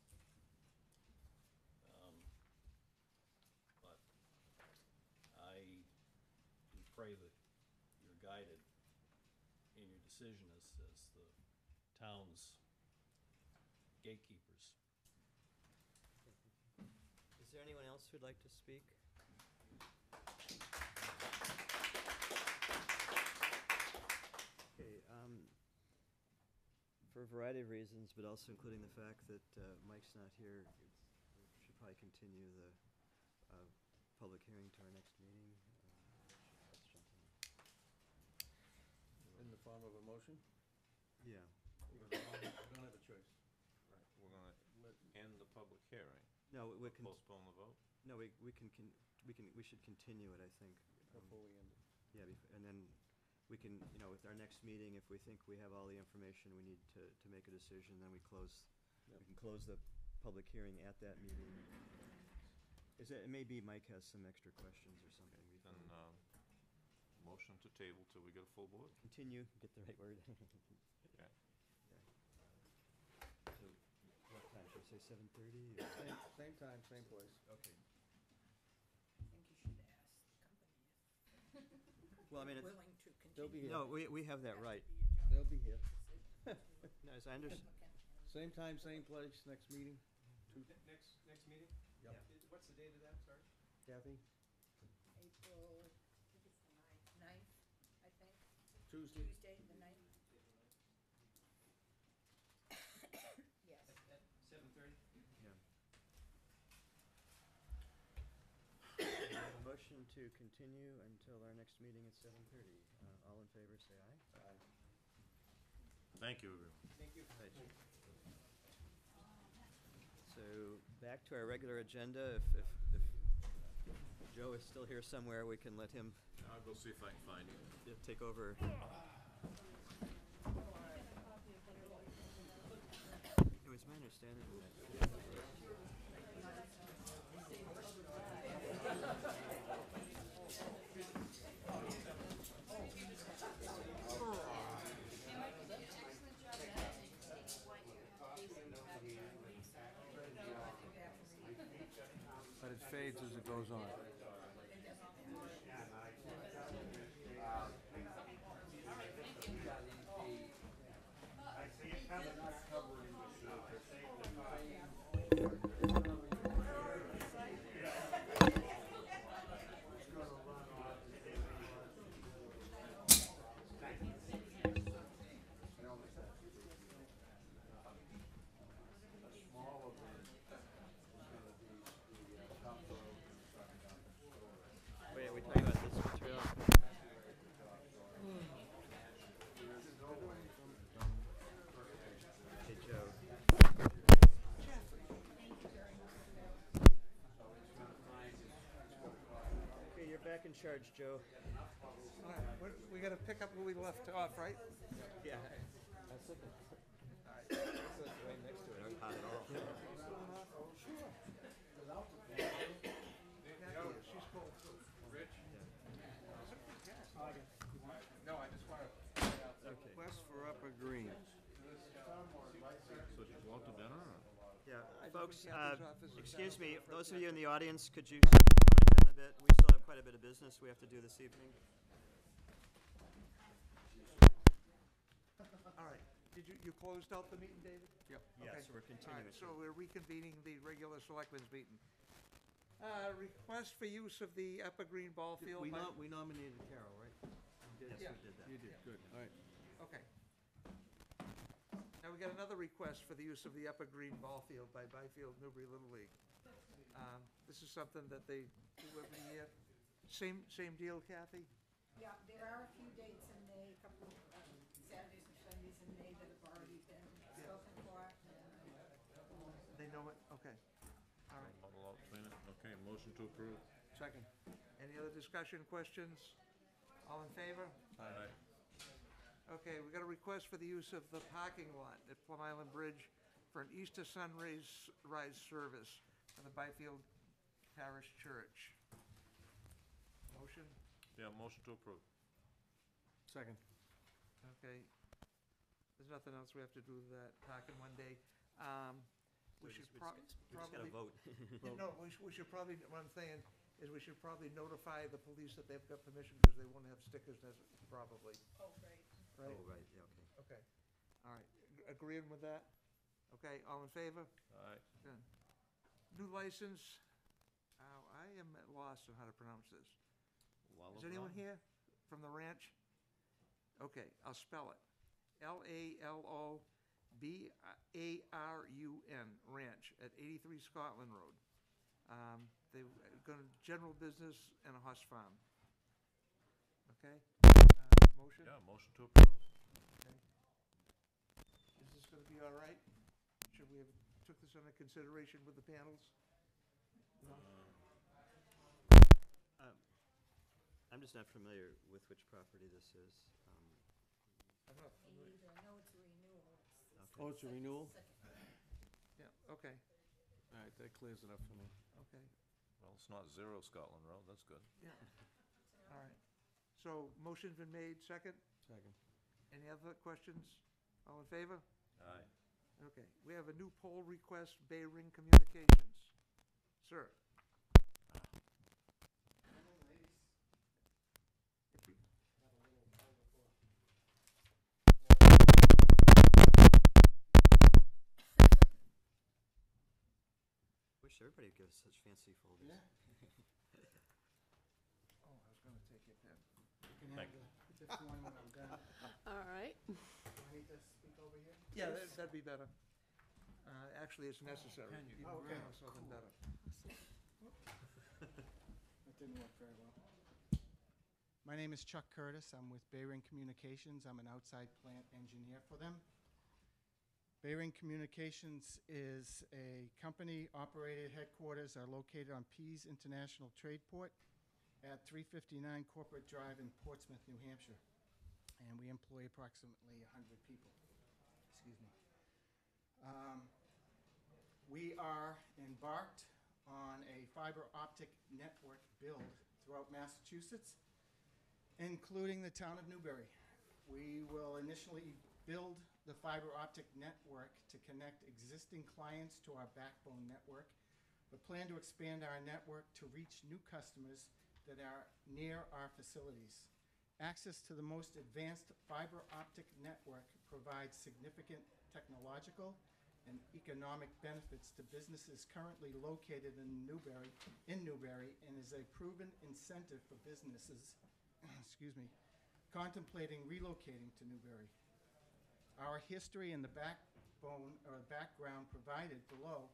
But I do pray that you're guided in your decision as the town's gatekeepers. Is there anyone else who'd like to speak? Okay, for a variety of reasons, but also including the fact that Mike's not here, we should probably continue the public hearing to our next meeting. Let's jump in. In the form of a motion? Yeah. We don't have a choice. Right, we're gonna end the public hearing. No, we can postpone the vote? No, we should continue it, I think. Before we end it. Yeah, and then we can, with our next meeting, if we think we have all the information we need to make a decision, then we can close the public hearing at that meeting. It may be Mike has some extra questions or something. Then, motion to table till we get a full board? Continue, get the right word. Okay. So, what time, should we say 7:30? Same time, same place. Okay. I think you should ask the company if Well, I mean, they're it's. willing to continue. They'll be here. No, we have that right. They'll be here. No, as I understand. Same time, same place, next meeting. Next meeting? Yep. What's the date of that, sorry? Kathy? April, I think it's the 9th, I think. Tuesday. Tuesday, the 9th. Yes. At 7:30? Yeah. We have a motion to continue until our next meeting at 7:30. All in favor, say aye. Aye. Thank you, everyone. Thank you. Thank you. So, back to our regular agenda. If Joe is still here somewhere, we can let him I'll go see if I can find you. take over. It was my understanding that. But it fades as it goes on. back in charge, Joe. All right, we gotta pick up where we left off, right? Yeah. That's it. That's right next to it. Not hot at all. She's cold too. Rich? No, I just want to. Okay. Request for Upper Green. So did you go out to dinner or? Yeah, I just folks, think Kathy's office is excuse down me, for those of that. you in the audience, could you tone it down a bit? We still have quite a bit of business we have to do this evening. All right, you closed out the meeting, David? Yep. Yes, Okay. we're All continuing. right, so we're reconvening the regular selectmen's meeting. Request for use of the Upper Green Ball Field. We by- we nominated Carol, right? Yes, Yeah. we did that. You did, good, all right. Okay. Now we got another request for the use of the Upper Green Ball Field by Byfield Newbury Little League. This is something that they do every year. Same deal, Kathy? Yeah, there are a few dates in May, a couple of Saturdays and Sundays in May that have already been spoken for. They know it? Okay. All right. Muddle out, clean it. Okay, motion to approve. Second. Any other discussion, questions? All in favor? Aye. Okay, we got a request for the use of the parking lot at Plum Island Bridge for an Easter sunrise service for the Byfield Parish Church. Motion? Yeah, motion to approve. Second. Okay. There's nothing else we have to do with that, parking one day. We should We just gotta probably. vote. No, we should probably, what I'm saying is we should probably notify the police that they've got permission, because they won't have stickers, probably. Oh, right. Right? Oh, right, yeah, okay. Okay. All right. Agreeing with that? Okay, all in favor? Aye. Good. New license, I am at loss on how to pronounce this. Is anyone here from the ranch? Okay, I'll spell it. Lalobbarun, Ranch at 83 Scotland Road. They're going to general business and a horse farm. Okay? Motion? Yeah, motion to approve. Okay. Is this going to be all right? Should we have took this under consideration with the panels? No? I'm just not familiar with which property this is. I'm not Me familiar. neither, I know it's a renewal. Okay. Oh, it's a renewal? Yeah, okay, All right, that clears it up for me. okay, Well, it's not 0 Scotland Road, that's good. yeah. All right. So, motion's been made, second? Second. Any other questions? All in favor? Aye. Okay, we have a new poll request, Bay Ring Communications. Sir? Wish everybody would give us such fancy folders. Yeah. Oh, I was gonna take your pen. You can Thank have this one when I'm done. All right. Do I need to speak over here? Yeah, that'd be better. Actually, it's necessary. Can you? Even Oh, okay. more so than better. That didn't work very well. My name is Chuck Curtis. I'm with Bay Ring Communications. I'm an outside plant engineer for them. Bay Ring Communications is a company-operated headquarters are located on Pease International Trade Port at 359 Corporate Drive in Portsmouth, New Hampshire. And we employ approximately 100 people. Excuse me. We are embarked on a fiber optic network build throughout Massachusetts, including the town of Newbury. We will initially build the fiber optic network to connect existing clients to our backbone network, but plan to expand our network to reach new customers that are near our facilities. Access to the most advanced fiber optic network provides significant technological and economic benefits to businesses currently located in Newbury, and is a proven incentive for businesses, excuse me, contemplating relocating to Newbury. Our history and the backbone or background provided below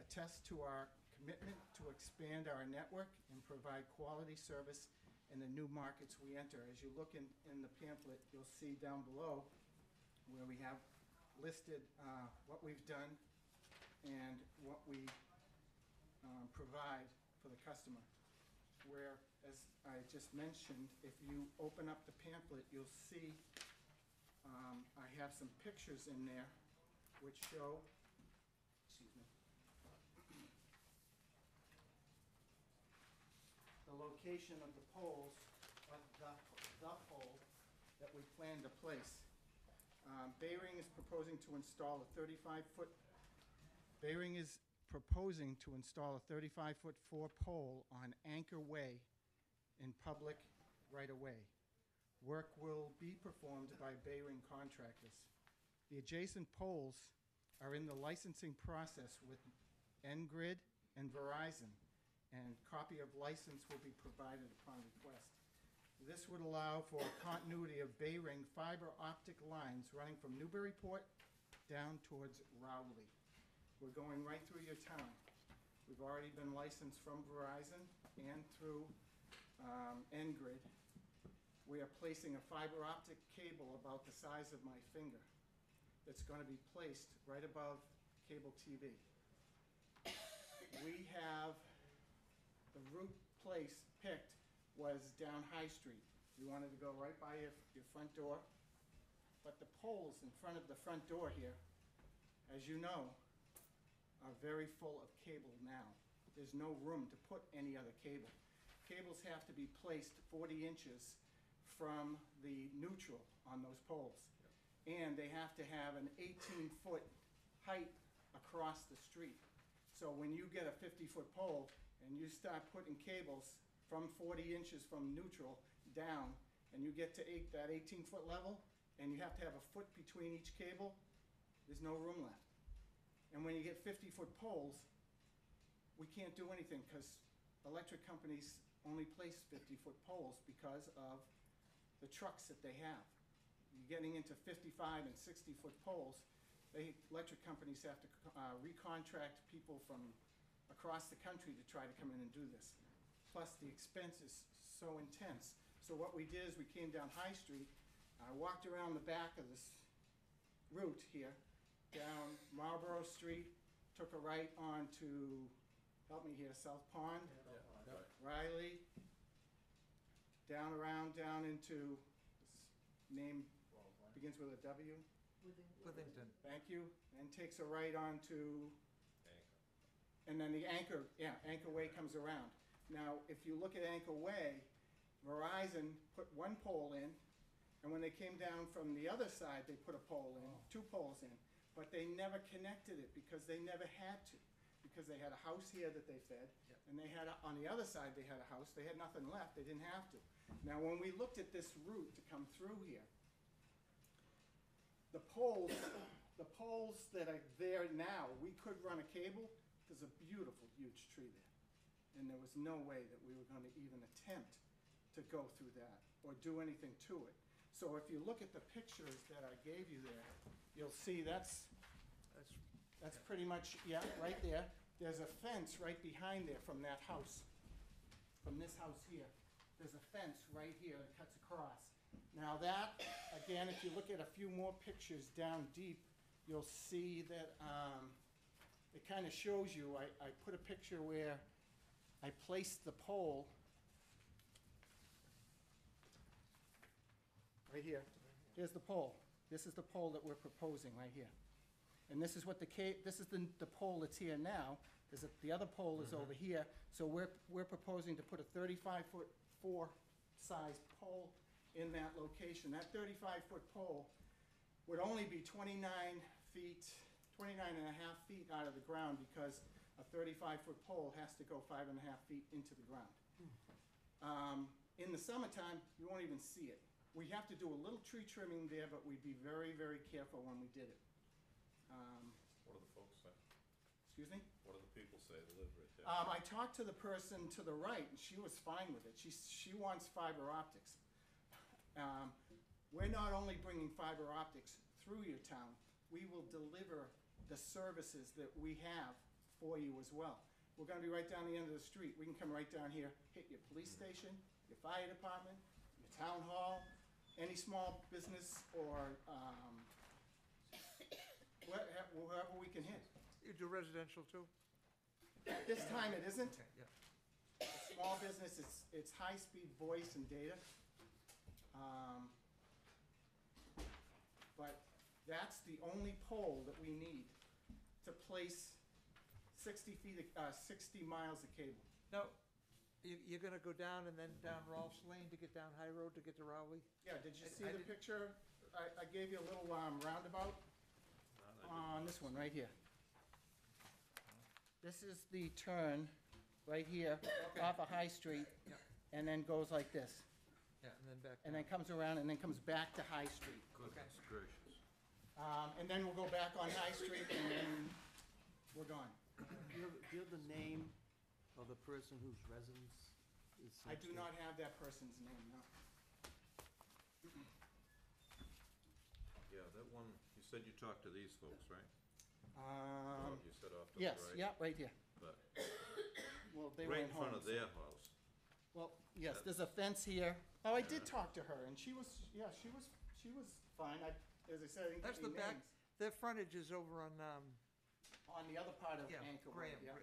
attest to our commitment to expand our network and provide quality service in the new markets we enter. As you look in the pamphlet, you'll see down below where we have listed what we've done and what we provide for the customer. where, as I just mentioned, if you open up the pamphlet, you'll see I have some pictures in there which show, excuse me, the location of the poles, of the pole that we plan to place. Bayring is proposing to install a 35-foot, Bayring is proposing to install a 35-foot 4-pole on Anchor Way in public right-of-way. Work will be performed by Bayring contractors. The adjacent poles are in the licensing process with Ngrid and Verizon, and copy of license will be provided upon request. This would allow for continuity of Bayring fiber optic lines running from Newburyport down towards Rowley. We're going right through your town. We've already been licensed from Verizon and through Ngrid. We are placing a fiber optic cable about the size of my finger that's going to be placed right above cable TV. We have the route place picked was down High Street. We wanted to go right by your front door, but the poles in front of the front door here, as you know, are very full of cable now. There's no room to put any other cable. Cables have to be placed 40 inches from the neutral on those poles. And they have to have an 18-foot height across the street. So when you get a 50-foot pole and you start putting cables from 40 inches from neutral down, and you get to that 18-foot level, and you have to have a foot between each cable, there's no room left. And when you get 50-foot poles, we can't do anything because electric companies only place 50-foot poles because of the trucks that they have. You're getting into 55 and 60-foot poles. Electric companies have to recontract people from across the country to try to come in and do this. Plus, the expense is so intense. So what we did is we came down High Street. I walked around the back of this route here, down Marlborough Street, took a right onto, help me here, South Pond, Riley, down around, down into, this name begins with a W. Withington. Thank you. And takes a right onto, and then the Anchor Way comes around. Now, if you look at Anchor Way, Verizon put one pole in, and when they came down from the other side, they put a pole in, 2 poles in, but they never connected it because they never had to, because they had a house here that they fed, and they had, on the other side, they had a house. They had nothing left. They didn't have to. Now, when we looked at this route to come through here, the poles that are there now, we could run a cable. There's a beautiful, huge tree there. And there was no way that we were going to even attempt to go through that or do anything to it. So if you look at the pictures that I gave you there, you'll see that's pretty much, right there. There's a fence right behind there from that house, from this house here. There's a fence right here that cuts across. Now that, again, if you look at a few more pictures down deep, you'll see that it kind of shows you, I put a picture where I placed the pole right here. Here's the pole. This is the pole that we're proposing right here. And this is what this is the pole that's here now. The other pole is over here. So we're proposing to put a 35-foot 4-size pole in that location. That 35-foot pole would only be 29 and a half feet out of the ground because a 35-foot pole has to go 5.5 feet into the ground. In the summertime, you won't even see it. We have to do a little tree trimming there, but we'd be very, very careful when we did it. What do the folks say? Excuse me? What do the people say that live right there? I talked to the person to the right, and she was fine with it. She wants fiber optics. We're not only bringing fiber optics through your town, we will deliver the services that we have for you as well. We're going to be right down the end of the street. We can come right down here, hit your police station, your fire department, your town hall, any small business, or wherever we can hit. You do residential too? This time it isn't. Okay, yeah. small business, it's high-speed voice and data. But that's the only pole that we need to place 60 miles of cable. Now, you're gonna go down and then down Rolfs Lane to get down High Road to get to Rowley? Yeah, did you I- see I the didn't- picture? I gave you a little roundabout on this one right here. This is the turn right here off of High Street, Yeah. and then goes like this, Yeah, and then back and then comes around and then comes back to High Street. Goodness gracious. And then we'll go back on High Street and then we're gone. Do you have the name of the person whose residence is I next do to it? not have that person's name, no. Yeah, that one, you said you talked to these folks, right? Um, You said off to the Yes, right. yeah, right here. But Well, they right weren't in front home, of so- their house. Well, yes, there's a fence here. Oh, I did talk to her, and she was fine. As I said, I didn't That's get the any back, names. their frontage is over on, On the other part of yeah, Anchor Graham, Way, yeah.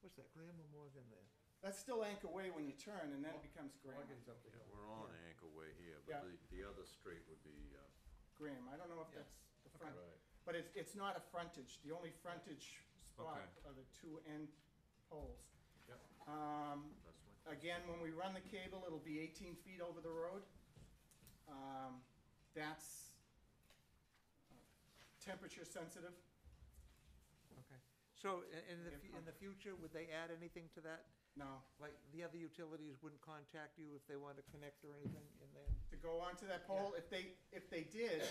What's that, Graham or Morgan there? That's still Anchor Way when you turn, and then it becomes Graham. Morgan's up there. Yeah, we're on Anchor Way here, Yeah. but the other street would be, Graham, I don't know if Yeah. that's the front. right. But it's not a frontage. The only frontage spot Okay. are the two end poles. Yep. Um, That's my question. Again, when we run the cable, it'll be 18 feet over the road. That's temperature sensitive. Okay. So in the future, would they add anything to that? No. Like, the other utilities wouldn't contact you if they wanted to connect or anything in there? To go onto that pole, if they did,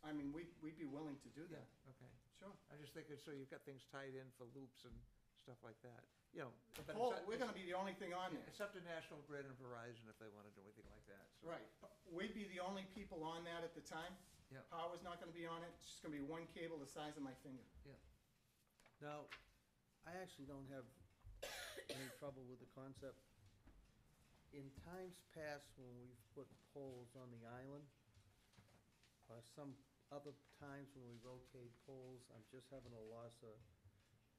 I mean, we'd be willing to do Yeah, that. okay. Sure. I'm just thinking, so you've got things tied in for loops and stuff like that, you know. The but it's pole, up- we're gonna be the only thing on there. It's up to National Grid and Verizon if they want to do anything like that, so. Right. We'd be the only people on that at the time. Yeah. Power's not gonna be on it. It's just gonna be one cable the size of my finger. Now, I actually don't have any trouble with the concept. In times past, when we've put poles on the island, or some other times when we rotate poles, I'm just having a loss of,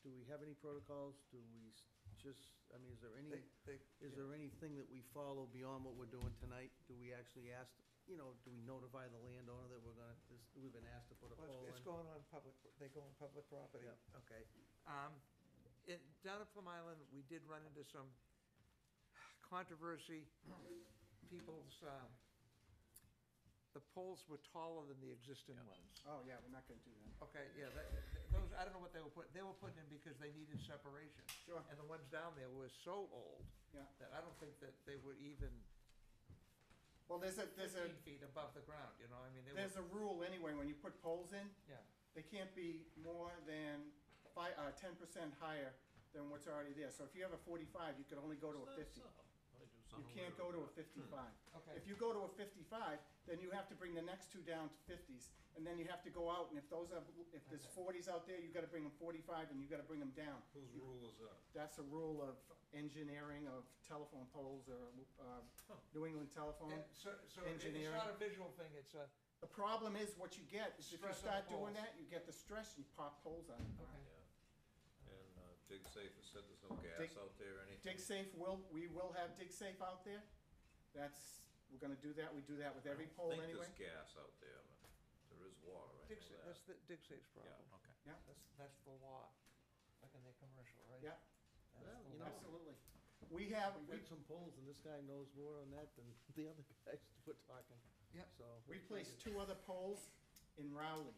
do we have any protocols? Do we I mean, is there any, is there anything that we follow beyond what we're doing tonight? Do we actually ask, do we notify the landowner that we've been asked to put a Well, pole in? it's going on public, they go on public property. Yeah. Okay. Down at Plum Island, we did run into some controversy. The poles were taller than the existing ones. Oh, yeah, we're not gonna do that. Okay, yeah, those, I don't know what they were putting in because they needed separation. Sure. And the ones down there were so old Yeah. that I don't think that they were even Well, there's a 15 feet above the ground, you know, I mean, they were. There's a rule anyway, when you put poles in, Yeah. they can't be more than 10% higher than what's already there. So if you have a 45, you could only go to a 50. You can't go to a 55. Okay. If you go to a 55, then you have to bring the next two down to 50s, and then you have to go out, and if there's 40s out there, you gotta bring them 45, and you gotta bring them down. Whose rule is that? That's a rule of engineering of telephone poles, or New England Telephone So it's Engineering. not a visual thing, it's a. The problem is, what you get is if you Stress on start the doing poles. that, you get the stress, and you pop poles out of the ground. Okay. And DigSafe has said there's no gas Dig- out there or anything? DigSafe we will have DigSafe out there. We're gonna do that, we do that with every pole I don't anyway. think there's gas out there, but there is water, I know that. That's the DigSafe's problem. Yeah, okay. Yeah. That's the law, like in their commercial, right? Yeah. That's Well, the you law. know, Absolutely. We have, We've got some polls, and this guy knows more on that than the other guys we're talking. Yep. So. we placed 2 other poles in Rowley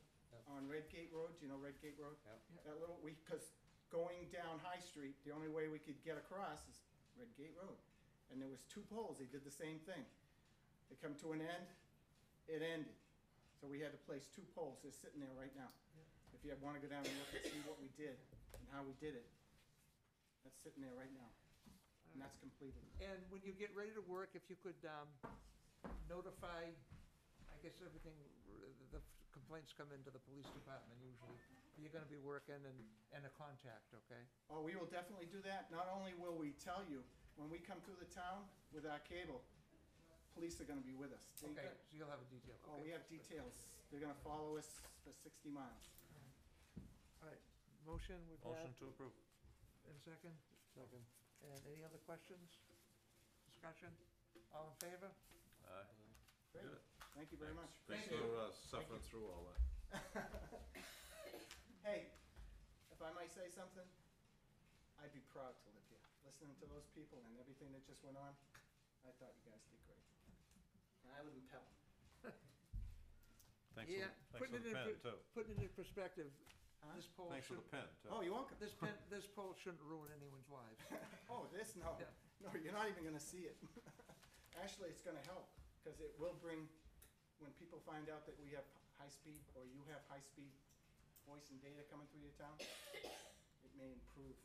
on Redgate Road. Do you know Redgate Road? Yep. That little, because going down High Street, the only way we could get across is Redgate Road. And there was 2 poles, they did the same thing. They come to an end, it ended. So we had to place 2 poles, they're sitting there right now. If you wanna go down and look and see what we did and how we did it, that's sitting there right now. And that's completed. And when you get ready to work, if you could notify, I guess everything, the complaints come into the police department usually. You're gonna be working and a contact, okay? Oh, we will definitely do that. Not only will we tell you, when we come through the town with our cable, police are gonna be with us. They Okay, got- so you'll have a detail, Oh, okay. we have details. They're gonna follow us for 60 miles. All right, motion with that? Motion to approve. And second? Second. And any other questions, discussion? All in favor? Great. Good. Thank you very much. Thanks Appreciate for it. suffering through all that. Hey, if I might say something, I'd be proud to live here. Listening to those people and everything that just went on, I thought you guys did great. And I live in Pelham. Thanks Yeah, for the pen, too. Putting it in perspective, this poll Thanks for the shouldn't, pen, too. Oh, you're welcome. this poll shouldn't ruin anyone's lives. Oh, this, no. Yeah. No, you're not even gonna see it. Actually, it's gonna help, because it will bring, when people find out that we have high-speed, or you have high-speed voice and data coming through your town, it may improve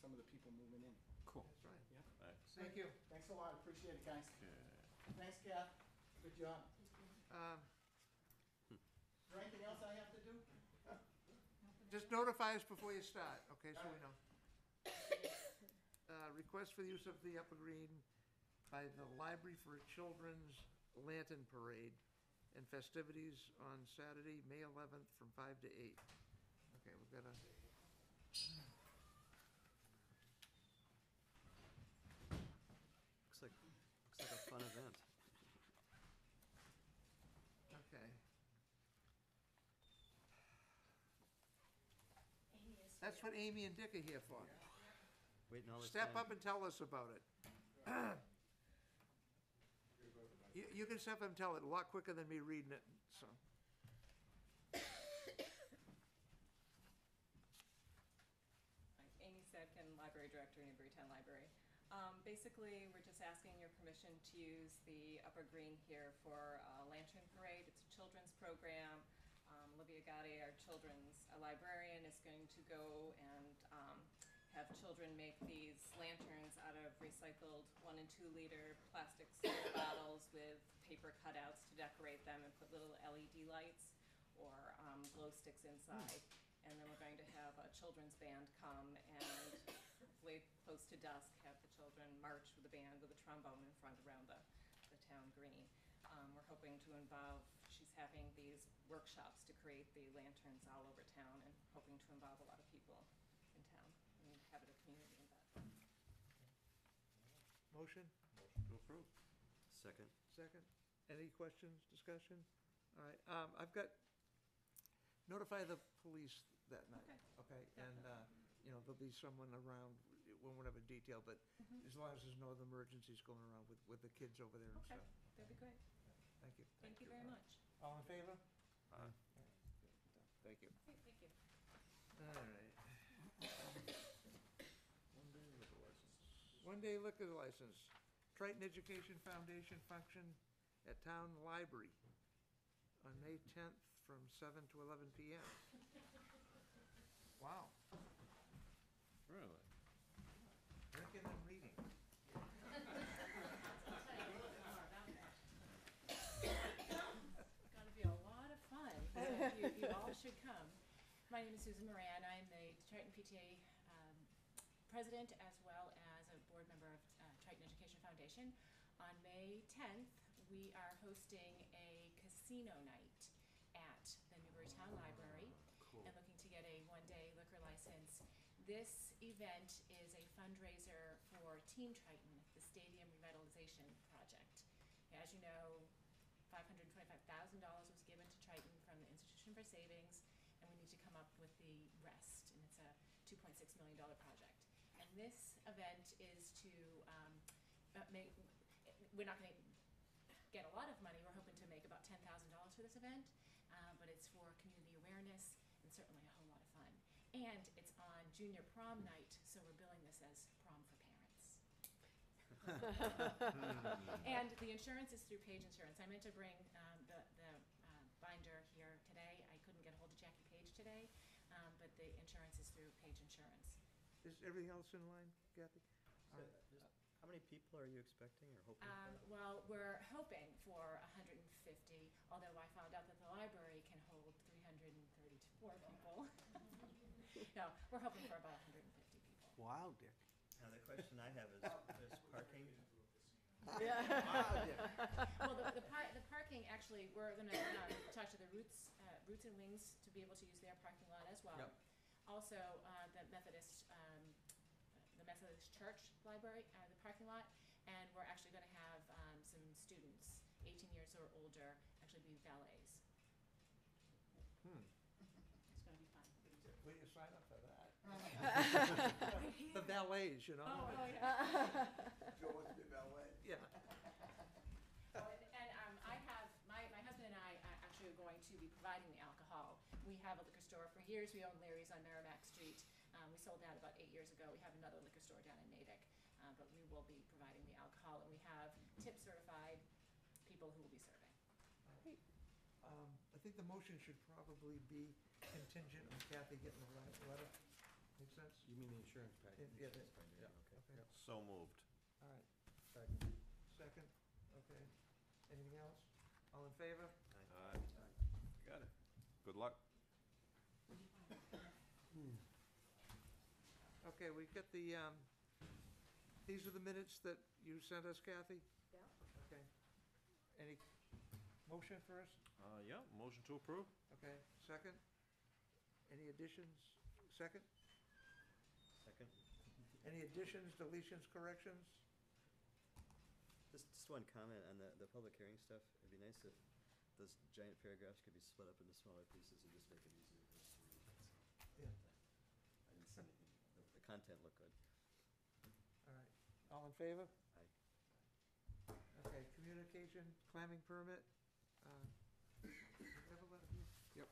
some of the people moving in. Cool. That's right. Yeah. Thanks. Thank you. Thanks a lot, appreciate it, guys. Okay. Thanks, Kath. Good job. Um, Is there anything else I have to do? Just notify us before you start, okay, so we know. Request for the use of the Upper Green by the Library for a Children's Lantern Parade and festivities on Saturday, May 11th from 5 to 8. Okay, we've got a... Looks like a fun event. Okay. That's what Amy and Dick are here for. Waiting all this Step time. up and tell us about it. You can step up and tell it a lot quicker than me reading it, so. Amy Sedkin, Library Director, Newbury Town Library. Basically, we're just asking your permission to use the Upper Green here for a lantern parade. It's a children's program. Olivia Gotti, our children's librarian, is going to go and have children make these lanterns out of recycled 1 and 2 liter plastic soda bottles with paper cutouts to decorate them and put little LED lights or glow sticks inside. And then we're going to have a children's band come and hopefully close to dusk have the children march with a band with a trombone in front around the town green. We're hoping to involve, she's having these workshops to create the lanterns all over town and hoping to involve a lot of people in town and have it a community event. Motion? Motion to approve. Second. Second. Any questions, discussion? All right, I've got, notify the police that night, okay? And, you know, there'll be someone around, we won't have a detail, but as long as there's no other emergencies going around with the kids over there and Okay, stuff. that'd be great. Thank you. Thank you very much. All in favor? Aye. Thank you. Great, thank you. All right. One-day liquor license. One-day liquor license. Triton Education Foundation function at Town Library on May 10th from 7 to 11 p.m. Wow. Really? Drinking and reading. It's gonna be a lot of fun. So you all should come. My name is Susan Moran. I'm the Triton PTA president as well as a board member of Triton Education Foundation. On May 10th, we are hosting a casino night at the Newbury Town Library and looking to get a one-day liquor license. This event is a fundraiser for Team Triton, the stadium revitalization project. As you know, $525,000 was given to Triton from the Institution for Savings, and we need to come up with the rest, and it's a $2.6 million project. And this event is to make, we're not going to get a lot of money, we're hoping to make about $10,000 for this event, but it's for community awareness and certainly a whole lot of fun. And it's on junior prom night, so we're billing this as prom for parents. And the insurance is through Page Insurance. I meant to bring the binder here today. I couldn't get a hold of Jackie Page today, but the insurance is through Page Insurance. Is everything else in line, Kathy? So, how many people are you expecting or hoping for? Well, we're hoping for 150, although I found out that the library can hold 334 people. No, we're hoping for about 150 people. Wow, Dick. Now, the question I have is parking? Yeah. Well, the parking, actually, we're going to talk to the Roots and Wings to be able to use their parking lot as well. Yep. Also, the Methodist Church Library, the parking lot, and we're actually going to have some students, 18 years or older, actually be valets. It's going to be fun. Will you sign up for that? The valets, you know? Oh, yeah. Joe wants to be valet. Yeah. And I have, my husband and I are actually going to be providing the alcohol. We have a liquor store. For years, we owned Larry's on Merrimack Street. We sold that about 8 years ago. We have another liquor store down in Natick, but we will be providing the alcohol, and we have tip-certified people who will be serving. I think the motion should probably be contingent on Kathy getting the right letter. Make sense? You mean the insurance package? Yeah, Yeah, okay. So moved. All right. Second. Second, okay. Anything else? All in favor? Got it. Good luck. Okay, we've got the, these are the minutes that you sent us, Kathy? Yeah. Okay. Any motion first? Yeah, motion to approve? Okay, second? Any additions? Second? Second. Any additions, deletions, corrections? Just one comment on the public hearing stuff. It'd be nice if those giant paragraphs could be split up into smaller pieces and just make it easier for us to read. Yeah. I didn't see anything. The content looked good. All right. All in favor? Aye. Okay, communication, clamming permit. Did we have a letter here? Yep.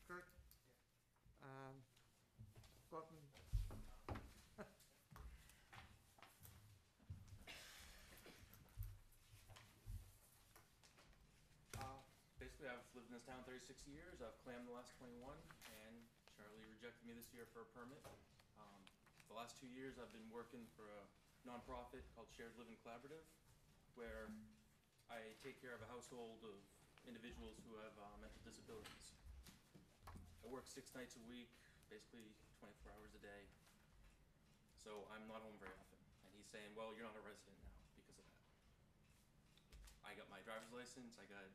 Kirk? Button? Basically, I've lived in this town 36 years. I've clammed the last 21, and Charlie rejected me this year for a permit. The last 2 years, I've been working for a nonprofit called Shared Living Collaborative, where I take care of a household of individuals who have mental disabilities. I work 6 nights a week, basically 24 hours a day, so I'm not home very often. And he's saying, well, you're not a resident now because of that. I got my driver's license, I got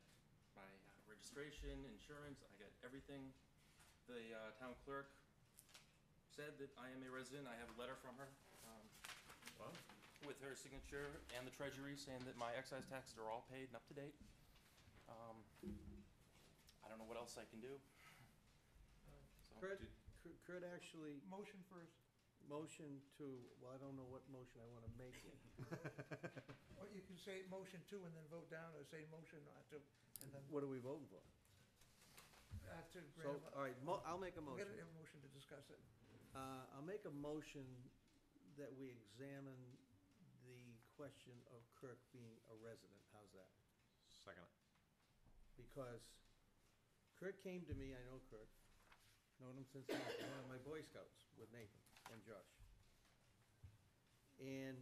my registration, insurance, I got everything. The town clerk said that I am a resident. I have a letter from her with her signature and the treasury saying that my excise taxes are all paid and up to date. I don't know what else I can do. So, Kurt actually. Motion first. Motion to, well, I don't know what motion I want to make it. Or you can say motion to and then vote down, or say motion not to, and then. What are we voting for? To So, grant. all right, I'll make a We're motion. gonna have a motion to discuss it. I'll make a motion that we examine the question of Kirk being a resident. How's that? Second. Because Kirk came to me, I know Kirk, known him since he was one of my Boy Scouts with Nathan and Josh. And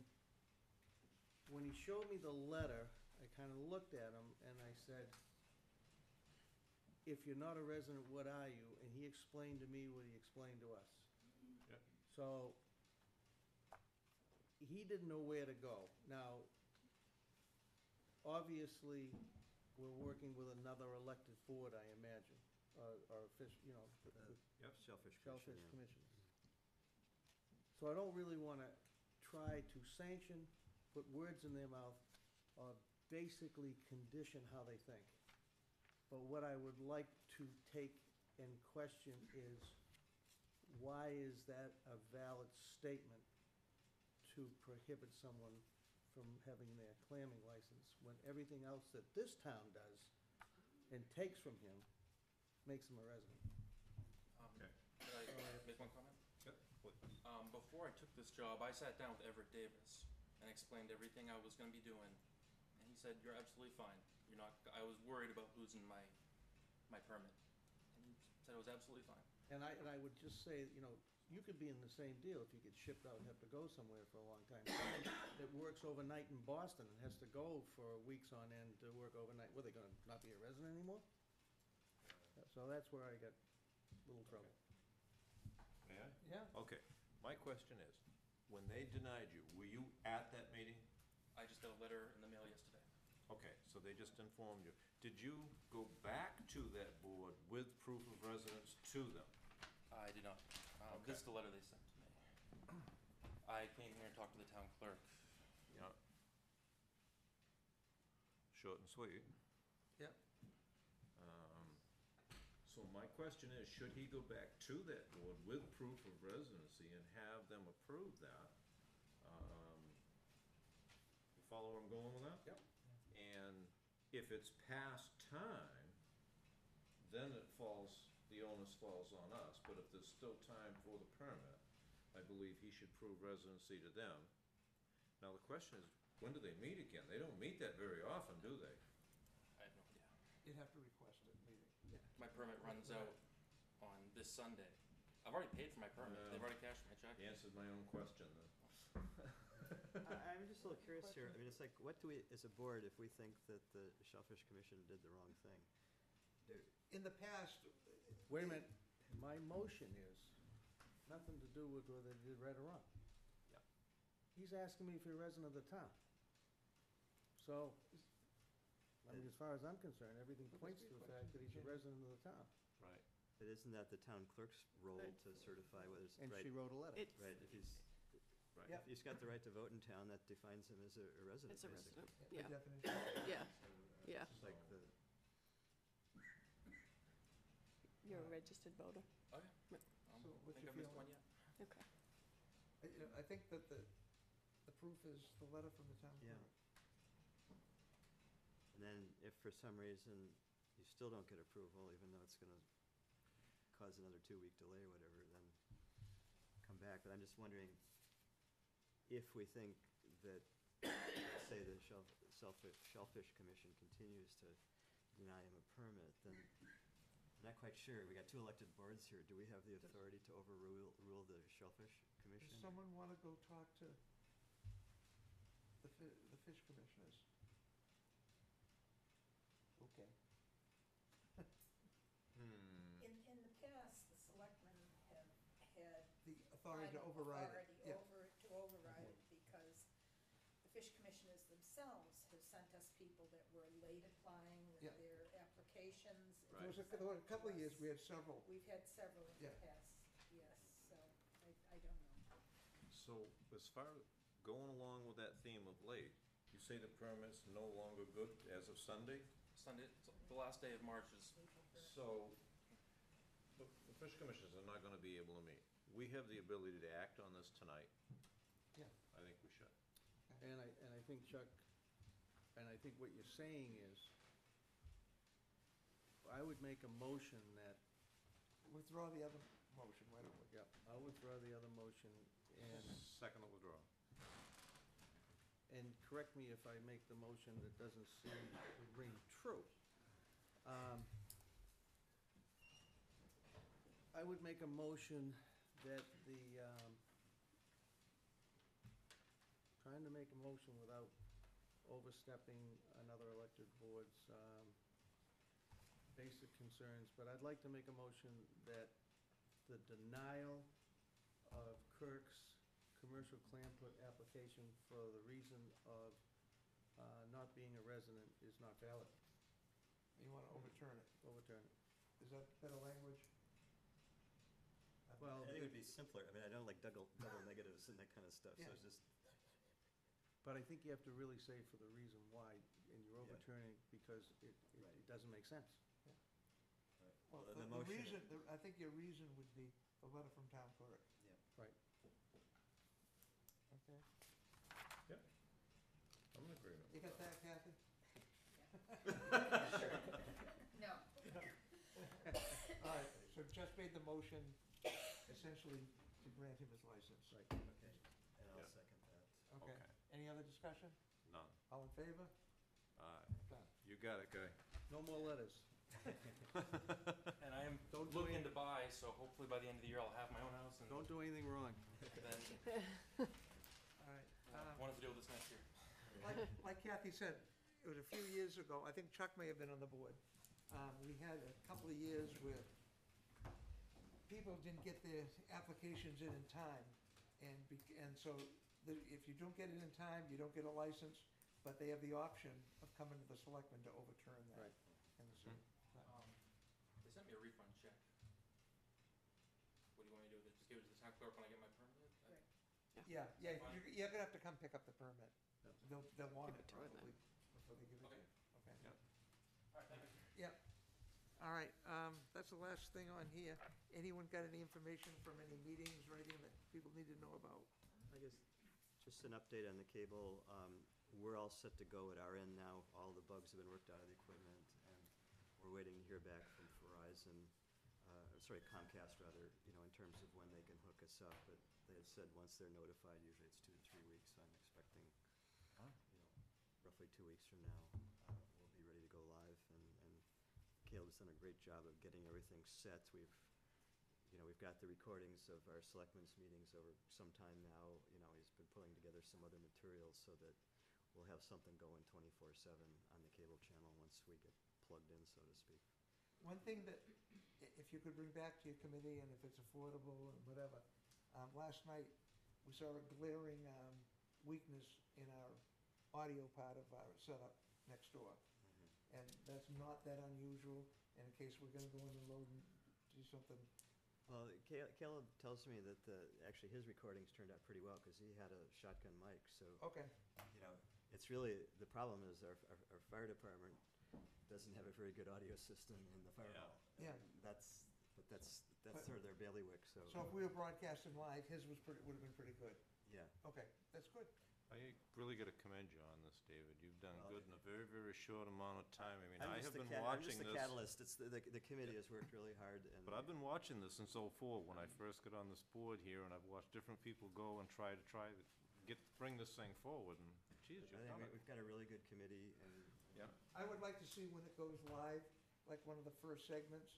when he showed me the letter, I kind of looked at him and I said, if you're not a resident, what are you? And he explained to me what he explained to us. Yep. So he didn't know where to go. Now, obviously, we're working with another elected board, I imagine, or fish, you know. Yep, Shellfish Shellfish Commission, yeah. Commission. So I don't really want to try to sanction, put words in their mouth, or basically condition how they think. But what I would like to take and question is, why is that a valid statement to prohibit someone from having their clamming license when everything else that this town does and takes from him makes him a resident? Okay. Can I make one comment? Yep, please. Before I took this job, I sat down with Everett Davis and explained everything I was going to be doing. And he said, you're absolutely fine. You're not, I was worried about losing my permit. And he said it was absolutely fine. And I would just say, you know, you could be in the same deal if you get shipped out and have to go somewhere for a long time. Someone that works overnight in Boston and has to go for weeks on end to work overnight, what, are they gonna not be a resident anymore? So that's where I got a little trouble. May I? Yeah. Okay. My question is, when they denied you, were you at that meeting? I just got a letter in the mail yesterday. Okay, so they just informed you. Did you go back to that board with proof of residence to them? I did not. This is the letter they sent to me. I came here and talked to the town clerk. Yeah. Short and sweet. Yep. So my question is, should he go back to that board with proof of residency and have them approve that? You follow where I'm going with that? Yep. And if it's past time, then the onus falls on us. But if there's still time for the permit, I believe he should prove residency to them. Now, the question is, when do they meet again? They don't meet that very often, do they? I have no idea. You'd have to request it, meeting. My permit runs out on this Sunday. I've already paid for my permit. They've already cashed my check. Answered my own question then. I'm just a little curious here. I mean, it's like, what do we, as a board, if we think that the Shellfish Commission did the wrong thing? In the past. Wait a minute, my motion is nothing to do with whether they did right or wrong. Yeah. He's asking me if you're a resident of the town. So, I mean, as far as I'm concerned, everything points to the fact that he's a resident of the town. Right. But isn't that the town clerk's role to certify whether it's And right? she wrote a letter. Right, if he's, Right. if he's got the right to vote in town, that defines him as a resident. It's a basically. resident, The yeah, definition. yeah, So, yeah. It's like the, You're a registered voter. Oh, yeah. So I don't what's think your I've missed feeling? one yet. Okay. I think that the proof is the letter from the town Yeah. clerk. and then if for some reason you still don't get approval, even though it's gonna cause another 2-week delay or whatever, then come back. But I'm just wondering if we think that, say, the Shellfish Commission continues to deny him a permit, then I'm not quite sure. We got 2 elected boards here. Do we have the authority to overrule the Shellfish Commission? Does someone want to go talk to the fish commissioners? Okay. In the past, the selectmen have had The authority to final override it. authority Yeah. to override it, because the fish commissioners themselves have sent us people that were late applying with Yeah. their applications. There was there were a couple of years, we had several. We've had several in the Yeah. past, yes, so I don't know. So as far as going along with that theme of late, you say the permit's no longer good as of Sunday? Sunday, the last day of March is, So the fish commissioners are not gonna be able to meet. We have the ability to act on this tonight. Yeah. I think we should. And I think, Chuck, and I think what you're saying is, I would make a motion that, Withdraw the other motion, why don't we? yeah, I'll withdraw the other motion, and, Second withdrawal. and correct me if I make the motion that doesn't seem to ring true. I would make a motion that trying to make a motion without overstepping another elected board's basic concerns, but I'd like to make a motion that the denial of Kirk's commercial clam put application for the reason of not being a resident is not valid. You want to overturn it? Overturn it. Is that better language? Well, I think it would be simpler. I mean, I don't like double negatives and that kind of stuff, so Yeah. it's just, but I think you have to really say for the reason why, and you're Yeah. overturning because it doesn't make sense. Well, the the motion- reason, I think your reason would be the letter from town clerk. yeah. Right. Okay. Yep. I'm in agreement. You got that, Kathy? No. All right, so just made the motion essentially to grant him his license. Right. Okay, and I'll Yeah. second that. Okay. Okay. Any other discussion? None. All in favor? Done. You got it, Guy. No more letters. and I am Don't do looking any- to buy, so hopefully by the end of the year I'll have my own house, and Don't do anything wrong. then All right. wanted to deal with this next year. Like Kathy said, it was a few years ago, I think Chuck may have been on the board. We had a couple of years where people didn't get their applications in time. And so if you don't get it in time, you don't get a license, but they have the option of coming to the selectmen to overturn that. Right. And so, They sent me a refund check. What do you want me to do with it? Just give it to the Yeah, you're gonna have to come pick up the permit. They'll want it Give it to her probably before they give it to you. Okay. Yep. All right, thank you. Yep. All right, that's the last thing on here. Anyone got any information from any meetings or anything that people need to know about? I guess, just an update on the cable. We're all set to go at our end now. All the bugs have been worked out of the equipment, and we're waiting to hear back from Verizon, Comcast rather, in terms of when they can hook us up. But they had said once they're notified, usually it's 2 to 3 weeks, so I'm expecting, roughly 2 weeks from now, we'll be ready to go live. And Caleb's done a great job of getting everything set. We've got the recordings of our selectmen's meetings over some time now. He's been pulling together some other materials so that we'll have something going 24/7 on the cable channel once we get plugged in, so to speak. One thing that, if you could bring back to your committee, and if it's affordable and whatever, last night, we saw a glaring weakness in our audio part of our setup next door. And that's not that unusual, and in case we're gonna go in and load and do something. Well, Caleb tells me that actually his recordings turned out pretty well because he had a shotgun mic. So Okay. It's really, the problem is our fire department doesn't have a very good audio system in the fire hall. Yeah. That's sort of their bailiwick. So So if we were broadcasting live, his would have been pretty good. yeah. Okay, that's good. I really got to commend you on this, David. You've done good in a very, very short amount of time. I mean, I have been I'm watching just the this. catalyst. It's the committee has worked really hard. But I've been watching this since '04 when I first got on this board here, and I've watched different people go and bring this thing forward. And geez, you've done it. We've got a really good committee, and Yeah. I would like to see when it goes live, like one of the first segments,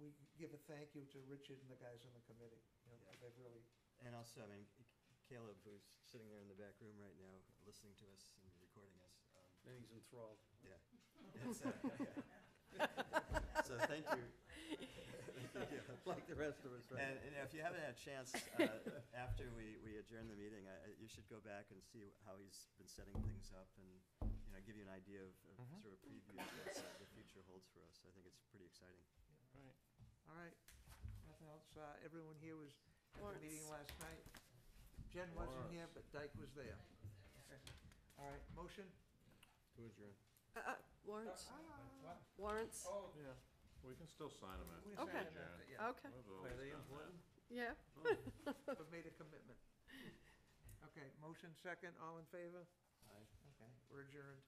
we give a thank you to Richard and the guys on the committee. 'Cause they've really, And also, I mean, Caleb, who's sitting there in the back room right now, listening to us and recording us. And he's enthralled. Yeah. So thank you. Like the rest of us, right? And if you haven't had a chance, after we adjourn the meeting, you should go back and see how he's been setting things up and, give you an idea of sort of preview of what the future holds for us. I think it's pretty exciting. right. All right, nothing else. Everyone here was at the meeting last night. Jen wasn't here, but Dyke was there. Okay. All right, motion? To adjourn. Warrants? What? Warrants? Oh, yeah. We can still sign them after. Okay. Yeah. Okay. Are they important? Yeah. We've made a commitment. Okay, motion second, all in favor? Aye. Okay, we're adjourned.